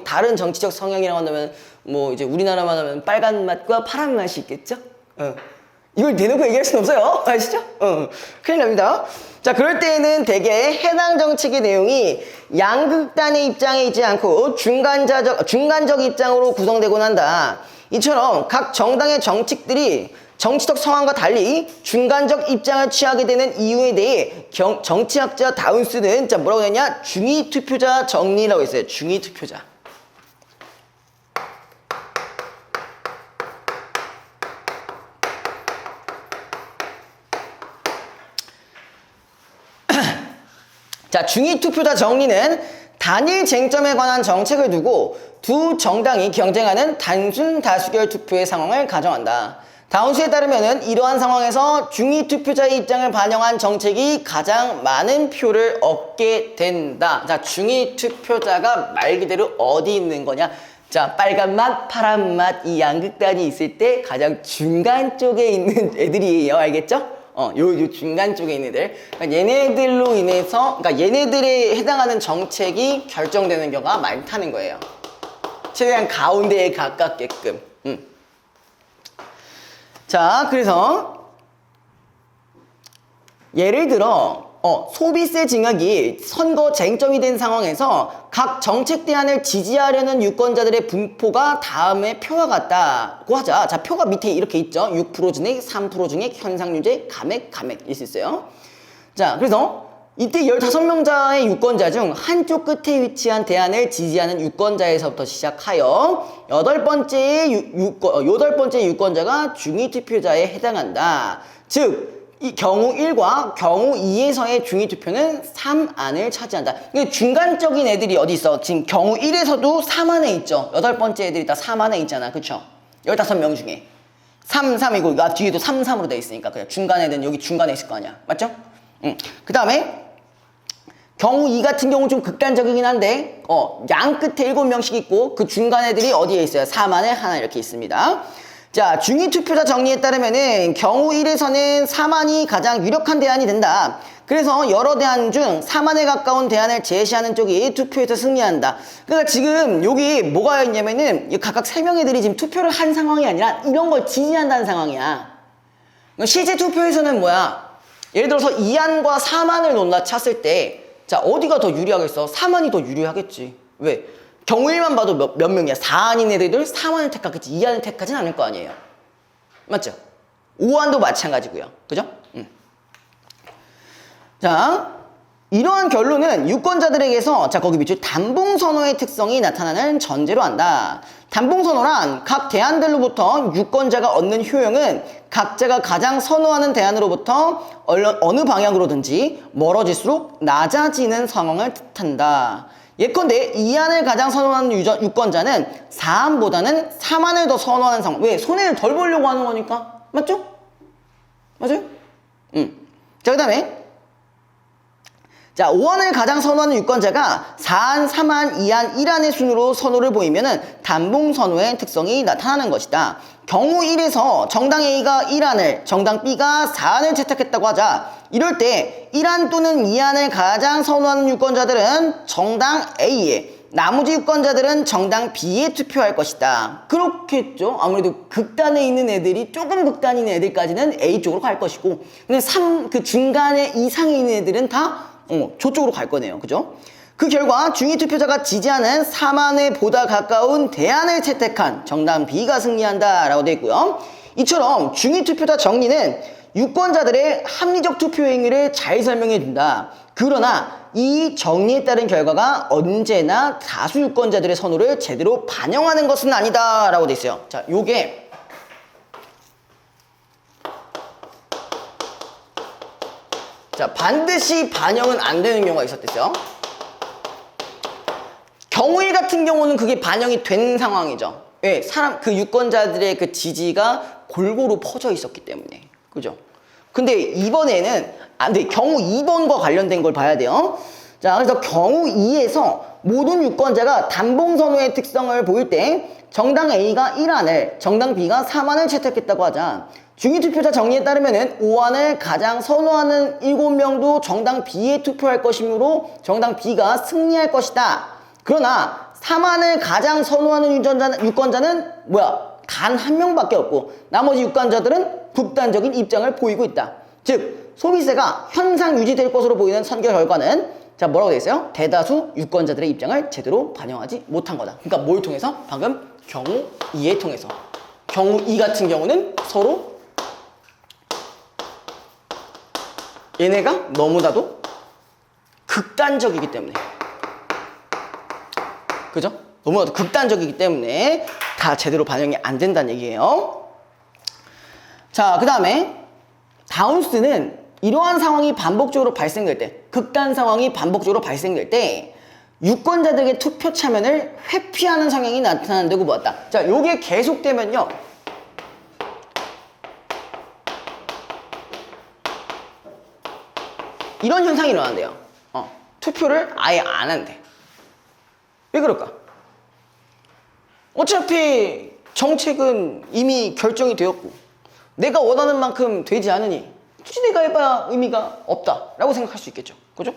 다른 정치적 성향이라고 한다면 뭐 이제 우리나라만 하면 빨간 맛과 파란 맛이 있겠죠. 이걸 대놓고 얘기할 수는 없어요. 아시죠? 큰일 납니다. 자, 그럴 때에는 대개 해당 정책의 내용이 양극단의 입장에 있지 않고 중간적 입장으로 구성되곤 한다. 이처럼 각 정당의 정치적 성향과 달리 중간적 입장을 취하게 되는 이유에 대해 정치학자 다운스는 뭐라고 했냐? 중위 투표자 정리라고 했어요. 중위 투표자. 자, 중위 투표자 정리는 단일 쟁점에 관한 정책을 두고 두 정당이 경쟁하는 단순 다수결 투표의 상황을 가정한다. 다운스에 따르면 이러한 상황에서 중위 투표자의 입장을 반영한 정책이 가장 많은 표를 얻게 된다. 자, 중위 투표자가 말 그대로 어디 있는 거냐? 자, 빨간 맛, 파란 맛 이 양극단이 있을 때 가장 중간 쪽에 있는 애들이에요. 알겠죠? 요 중간 쪽에 있는 애들. 그러니까 얘네들로 인해서, 그러니까 얘네들에 해당하는 정책이 결정되는 경우가 많다는 거예요. 최대한 가운데에 가깝게끔. 자, 그래서 예를 들어 소비세 증액이 선거 쟁점이 된 상황에서 각 정책 대안을 지지하려는 유권자들의 분포가 다음의 표와 같다고 하자. 자, 표가 밑에 이렇게 있죠. 6% 증액, 3% 증액, 현상 유지, 감액 이럴 수 있어요. 자, 그래서 이때 15명자의 유권자 중 한쪽 끝에 위치한 대안을 지지하는 유권자에서부터 시작하여 8번째 유권자가 중위 투표자에 해당한다. 즉 이 경우 1과 경우 2에서의 중위투표는 3안을 차지한다. 근데 중간적인 애들이 어디 있어? 지금 경우 1에서도 3안에 있죠. 8번째 애들이 다 3안에 있잖아. 그쵸? 15명 중에 3, 3이고 나 뒤에도 3, 3으로 돼 있으니까 그냥 중간 애들은 여기 중간에 있을 거 아니야. 맞죠? 그 다음에 경우 2 같은 경우는 좀 극단적이긴 한데 양 끝에 7명씩 있고 그 중간 애들이 어디에 있어요? 3안에 하나 이렇게 있습니다. 자, 중위투표자 정리에 따르면은 경우 1에서는 3안이 가장 유력한 대안이 된다. 그래서 여러 대안 중 3안에 가까운 대안을 제시하는 쪽이 투표에서 승리한다. 그러니까 지금 여기 뭐가 있냐면은 각각 3명의 애들이 지금 투표를 한 상황이 아니라 이런 걸 지지한다는 상황이야. 실제 투표에서는 뭐야? 예를 들어서 2안과 3안을 논라쳤을 때 자, 어디가 더 유리하겠어? 3안이 더 유리하겠지. 왜? 경우 1만 봐도 몇 명이야? 4안인 애들들 3안을 택하겠지. 2안을 택하진 않을 거 아니에요. 맞죠? 5안도 마찬가지고요. 그죠? 자, 이러한 결론은 유권자들에게서 자 거기 밑줄 단봉선호의 특성이 나타나는 전제로 한다. 단봉선호란 각 대안들로부터 유권자가 얻는 효용은 각자가 가장 선호하는 대안으로부터 어느 방향으로든지 멀어질수록 낮아지는 상황을 뜻한다. 예컨대 2안을 가장 선호하는 유권자는 4안보다는 3안을 더 선호하는 상황. 왜? 손해를 덜 보려고 하는 거니까. 맞죠? 맞아요? 자, 그 다음에 자, 5안을 가장 선호하는 유권자가 4안, 3안, 2안, 1안의 순으로 선호를 보이면은 단봉 선호의 특성이 나타나는 것이다. 경우 1에서 정당 A가 1안을, 정당 B가 4안을 채택했다고 하자. 이럴 때 1안 또는 2안을 가장 선호하는 유권자들은 정당 A에, 나머지 유권자들은 정당 B에 투표할 것이다. 그렇겠죠. 아무래도 극단에 있는 애들이 조금 극단에 있는 애들까지는 A 쪽으로 갈 것이고, 근데 그 중간에 이상에 있는 애들은 다 저쪽으로 갈 거네요. 그죠? 그 결과 중위투표자가 지지하는 3안에 보다 가까운 대안을 채택한 정당 B가 승리한다 라고 되어 있고요. 이처럼 중위투표자 정리는 유권자들의 합리적 투표 행위를 잘 설명해 준다. 그러나 이 정리에 따른 결과가 언제나 다수 유권자들의 선호를 제대로 반영하는 것은 아니다 라고 되어 있어요. 자, 요게 자, 반드시 반영은 안 되는 경우가 있었댔어요. 경우 1 같은 경우는 그게 반영이 된 상황이죠. 왜? 그 유권자들의 그 지지가 골고루 퍼져 있었기 때문에. 그죠? 근데 이번에는 안 돼. 경우 2번과 관련된 걸 봐야 돼요. 자, 그래서 경우 2에서 모든 유권자가 단봉 선호의 특성을 보일 때 정당 A가 1안을, 정당 B가 3안을 채택했다고 하자. 중위투표자 정리에 따르면은 5안을 가장 선호하는 7명도 정당 B에 투표할 것이므로 정당 B가 승리할 것이다. 그러나 3안을 가장 선호하는 유권자는 뭐야? 단 한 명밖에 없고 나머지 유권자들은 극단적인 입장을 보이고 있다. 즉 소비세가 현상 유지될 것으로 보이는 선거 결과는 자 뭐라고 되어 있어요? 대다수 유권자들의 입장을 제대로 반영하지 못한 거다. 그러니까 뭘 통해서? 방금 경우 2에 통해서. 경우 2 같은 경우는 서로 얘네가 너무나도 극단적이기 때문에 그죠? 너무나도 극단적이기 때문에 다 제대로 반영이 안 된다는 얘기예요. 자, 그 다음에 다운스는 이러한 상황이 반복적으로 발생될 때 극단 상황이 반복적으로 발생될 때 유권자들에게 투표 참여를 회피하는 성향이 나타난다고 보았다. 자, 요게 계속되면요 이런 현상이 일어난대요. 투표를 아예 안 한대. 왜 그럴까? 어차피 정책은 이미 결정이 되었고 내가 원하는 만큼 되지 않으니 굳이 내가 해봐야 의미가 없다라고 생각할 수 있겠죠. 그죠?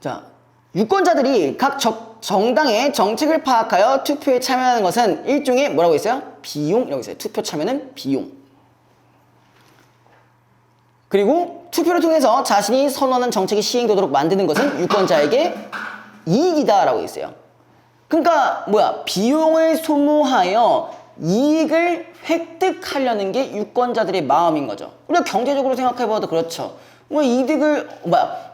자, 유권자들이 각 정당의 정책을 파악하여 투표에 참여하는 것은 일종의 뭐라고 있어요? 비용이라고 있어요. 투표 참여는 비용. 그리고 투표를 통해서 자신이 선호하는 정책이 시행되도록 만드는 것은 유권자에게 이익이다라고 있어요. 그러니까 뭐야? 비용을 소모하여 이익을 획득하려는 게 유권자들의 마음인 거죠. 우리가 경제적으로 생각해봐도 그렇죠. 뭐 이득을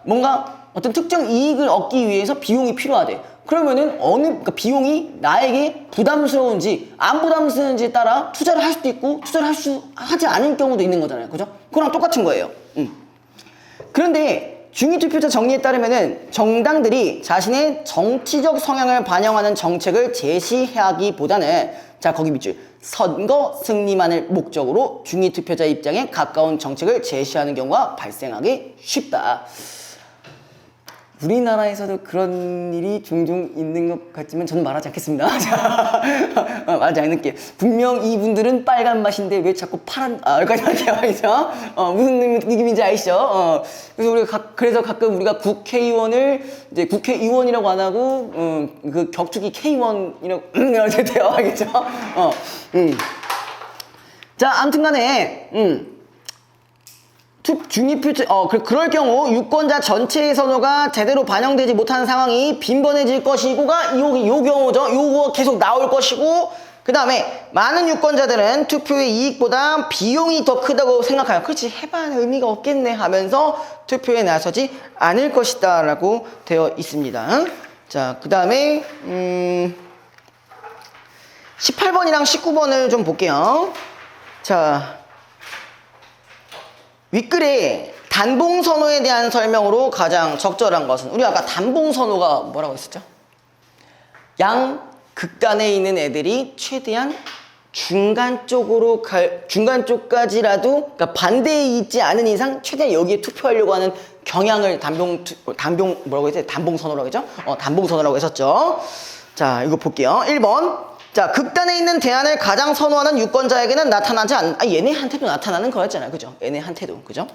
뭔가 어떤 특정 이익을 얻기 위해서 비용이 필요하대. 그러면은 그러니까 비용이 나에게 부담스러운지 안 부담스러운지에 따라 투자를 할 수도 있고 투자를 하지 않을 경우도 있는 거잖아요. 그죠? 그거랑 똑같은 거예요. 그런데 중위투표자 정리에 따르면은 정당들이 자신의 정치적 성향을 반영하는 정책을 제시하기보다는 자 거기 밑줄 선거 승리만을 목적으로 중위투표자 입장에 가까운 정책을 제시하는 경우가 발생하기 쉽다. 우리나라에서도 그런 일이 종종 있는 것 같지만 저는 말하지 않겠습니다. 말하지 않을게요. 분명 이분들은 빨간 맛인데 왜 자꾸 파란 여기까지 할게요. 알죠? 무슨 느낌인지 아시죠? 그래서 우리가 그래서 가끔 우리가 국회의원을 이제 국회의원이라고 안 하고 그 격투기 K1이라고 이렇게 돼요. 알겠죠? 자, 아무튼간에 중위표제 그럴 경우 유권자 전체의 선호가 제대로 반영되지 못하는 상황이 빈번해질 것이고가 요 경우죠. 요거 계속 나올 것이고 그 다음에 많은 유권자들은 투표의 이익보다 비용이 더 크다고 생각해요. 그렇지 해봐야 의미가 없겠네 하면서 투표에 나서지 않을 것이다 라고 되어 있습니다. 자, 그 다음에 18번이랑 19번을 좀 볼게요. 자, 윗글에 단봉선호에 대한 설명으로 가장 적절한 것은 우리 아까 단봉선호가 뭐라고 했었죠? 양 극단에 있는 애들이 최대한 중간 쪽까지라도 그러니까 반대에 있지 않은 이상 최대한 여기에 투표하려고 하는 경향을 뭐라고 했지? 단봉선호라고 했죠? 단봉선호라고 했었죠. 자, 이거 볼게요. 1번. 자, 극단에 있는 대안을 가장 선호하는 유권자에게는 나타나지 얘네한테도 나타나는 거였잖아요. 그죠? 얘네한테도. 그죠?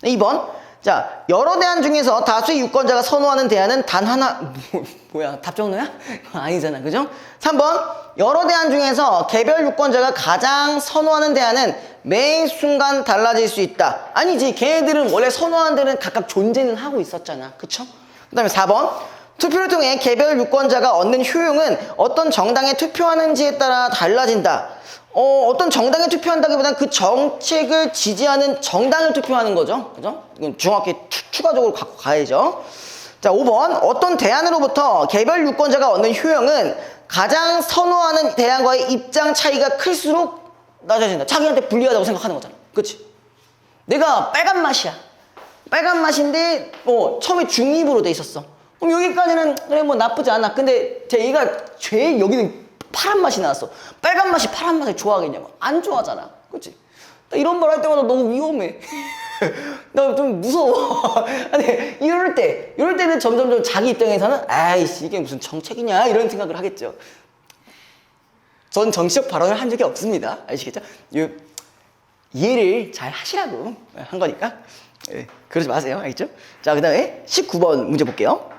2번. 자, 여러 대안 중에서 다수의 유권자가 선호하는 대안은 단 하나, 뭐야, 답정너야? 아니잖아. 그죠? 3번. 여러 대안 중에서 개별 유권자가 가장 선호하는 대안은 매 순간 달라질 수 있다. 아니지. 걔네들은 원래 선호하는 데는 각각 존재는 하고 있었잖아. 그쵸? 그 다음에 4번. 투표를 통해 개별 유권자가 얻는 효용은 어떤 정당에 투표하는지에 따라 달라진다. 어떤 정당에 투표한다기보다는 그 정책을 지지하는 정당을 투표하는 거죠. 그죠? 이건 정확히 추가적으로 갖고 가야죠. 자, 5번. 어떤 대안으로부터 개별 유권자가 얻는 효용은 가장 선호하는 대안과의 입장 차이가 클수록 낮아진다. 자기한테 불리하다고 생각하는 거잖아. 그치? 내가 빨간 맛이야. 빨간 맛인데, 처음에 중립으로 돼 있었어. 그럼 여기까지는 그래 뭐 나쁘지 않아. 근데 얘가 제일 여기는 파란 맛이 나왔어. 빨간 맛이 파란 맛을 좋아하겠냐고. 안 좋아하잖아. 그치? 나 이런 말 할 때마다 너무 위험해. 나 좀 무서워. 아니 이럴 때는 점점점 자기 입장에서는 아이씨 이게 무슨 정책이냐 이런 생각을 하겠죠. 전 정치적 발언을 한 적이 없습니다. 아시겠죠? 이해를 잘 하시라고 한 거니까 그러지 마세요. 알겠죠? 자, 그 다음에 19번 문제 볼게요.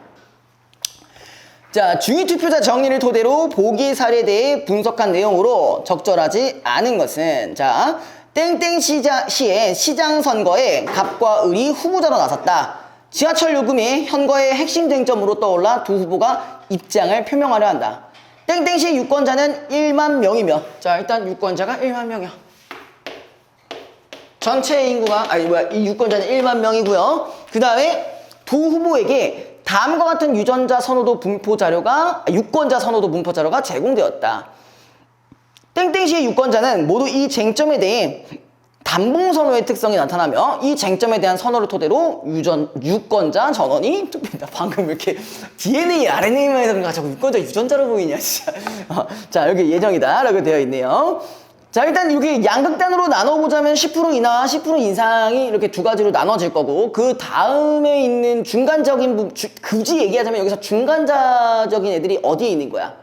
자, 중위투표자 정리를 토대로 보기 사례에 대해 분석한 내용으로 적절하지 않은 것은 자, 땡땡 시의 시장 선거에 갑과 을이 후보자로 나섰다. 지하철 요금이 현거의 핵심 쟁점으로 떠올라 두 후보가 입장을 표명하려 한다. 땡땡시 유권자는 1만 명이며 자, 일단 유권자가 1만 명이야. 전체 인구가 이 유권자는 1만 명이고요. 그 다음에 두 후보에게 다음과 같은 유권자 선호도 분포 자료가 제공되었다. 땡땡시의 유권자는 모두 이 쟁점에 대해 단봉 선호의 특성이 나타나며 이 쟁점에 대한 선호를 토대로 유권자 전원이 투표한다. 방금 이렇게 DNA, RNA만 해서 자꾸 유권자 유전자로 보이냐 진짜. 자, 여기 예정이다 라고 되어 있네요. 자, 일단 여기 양극단으로 나눠보자면 10% 인하, 10% 인상이 이렇게 두 가지로 나눠질 거고그 다음에 있는 중간적인 굳이 얘기하자면 여기서 중간자적인 애들이 어디에 있는 거야?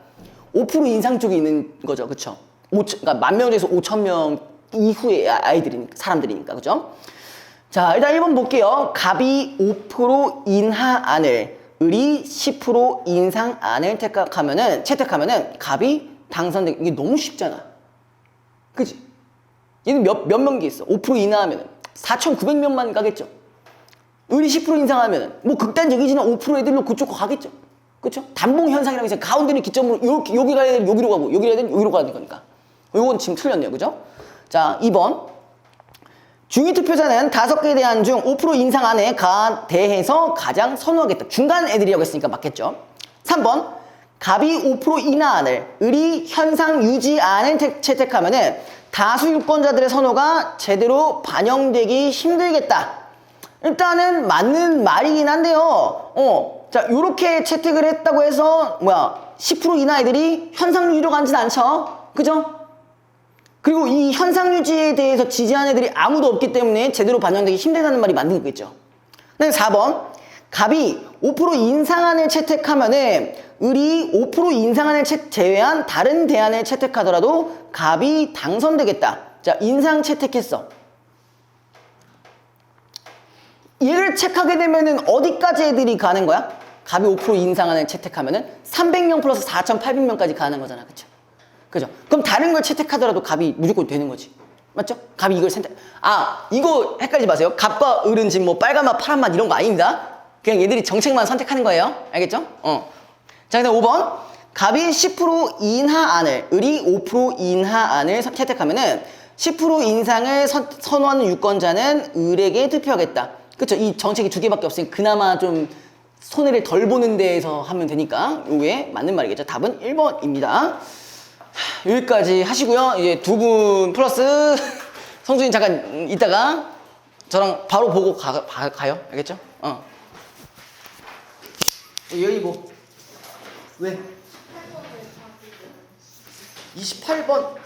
5% 인상 쪽에 있는 거죠. 그쵸? 그러니까 10,000명 중에서 5,000명 이후의 사람들이니까. 그죠? 자, 일단 1번 볼게요. 갑이 5% 인하안을, 을이 10% 인상안을 채택하면은 갑이 당선되기, 이게 너무 쉽잖아. 그치? 얘는 몇 명기 있어? 5% 인하하면은 4,900명만 가겠죠? 을이 10% 인상하면은 뭐 극단적이지만 5% 애들로 그쪽으로 가겠죠? 그쵸? 단봉 현상이라고 해서 가운데를 기점으로 여기 가야 되는 여기로 가고 여기 가야 되는 여기로 가는 거니까. 요건 지금 틀렸네요. 그죠? 자, 2번. 중위투표자는 5개 대안 중 5% 인상안에 대해서 가장 선호하겠다. 중간 애들이라고 했으니까 맞겠죠? 3번. 갑이 5% 이하안을, 을이 현상 유지안을 채택하면은 다수 유권자들의 선호가 제대로 반영되기 힘들겠다. 일단은 맞는 말이긴 한데요. 자, 요렇게 채택을 했다고 해서 10% 이하 애들이 현상 유지로 가진 않죠. 그죠? 그리고 이 현상 유지에 대해서 지지하는 애들이 아무도 없기 때문에 제대로 반영되기 힘들다는 말이 맞는 거겠죠. 그다음에 4번. 갑이 5% 인상안을 채택하면은 을이 5% 인상안을 제외한 다른 대안을 채택하더라도 갑이 당선되겠다. 자, 인상 채택했어. 얘를 체크하게 되면은 어디까지 애들이 가는 거야? 갑이 5% 인상안을 채택하면은 300명 플러스 4,800명까지 가는 거잖아. 그쵸? 그죠? 그럼 다른 걸 채택하더라도 갑이 무조건 되는 거지. 맞죠? 갑이 이걸 이거 헷갈리지 마세요. 갑과 을은 지금 뭐 빨간맛, 파란맛 이런 거 아닙니다. 그냥 얘들이 정책만 선택하는 거예요. 알겠죠? 자, 그다음 5번. 갑이 10% 인하안을, 을이 5% 인하안을 채택하면은 10% 인상을 선호하는 유권자는 을에게 투표하겠다. 그쵸? 이 정책이 두 개밖에 없으니 그나마 좀 손해를 덜 보는 데에서 하면 되니까 요게 맞는 말이겠죠. 답은 1번입니다. 여기까지 하시고요. 이제 두 분 플러스 성준이 잠깐 이따가 저랑 바로 보고 가요. 알겠죠? 여기 뭐 왜? 28번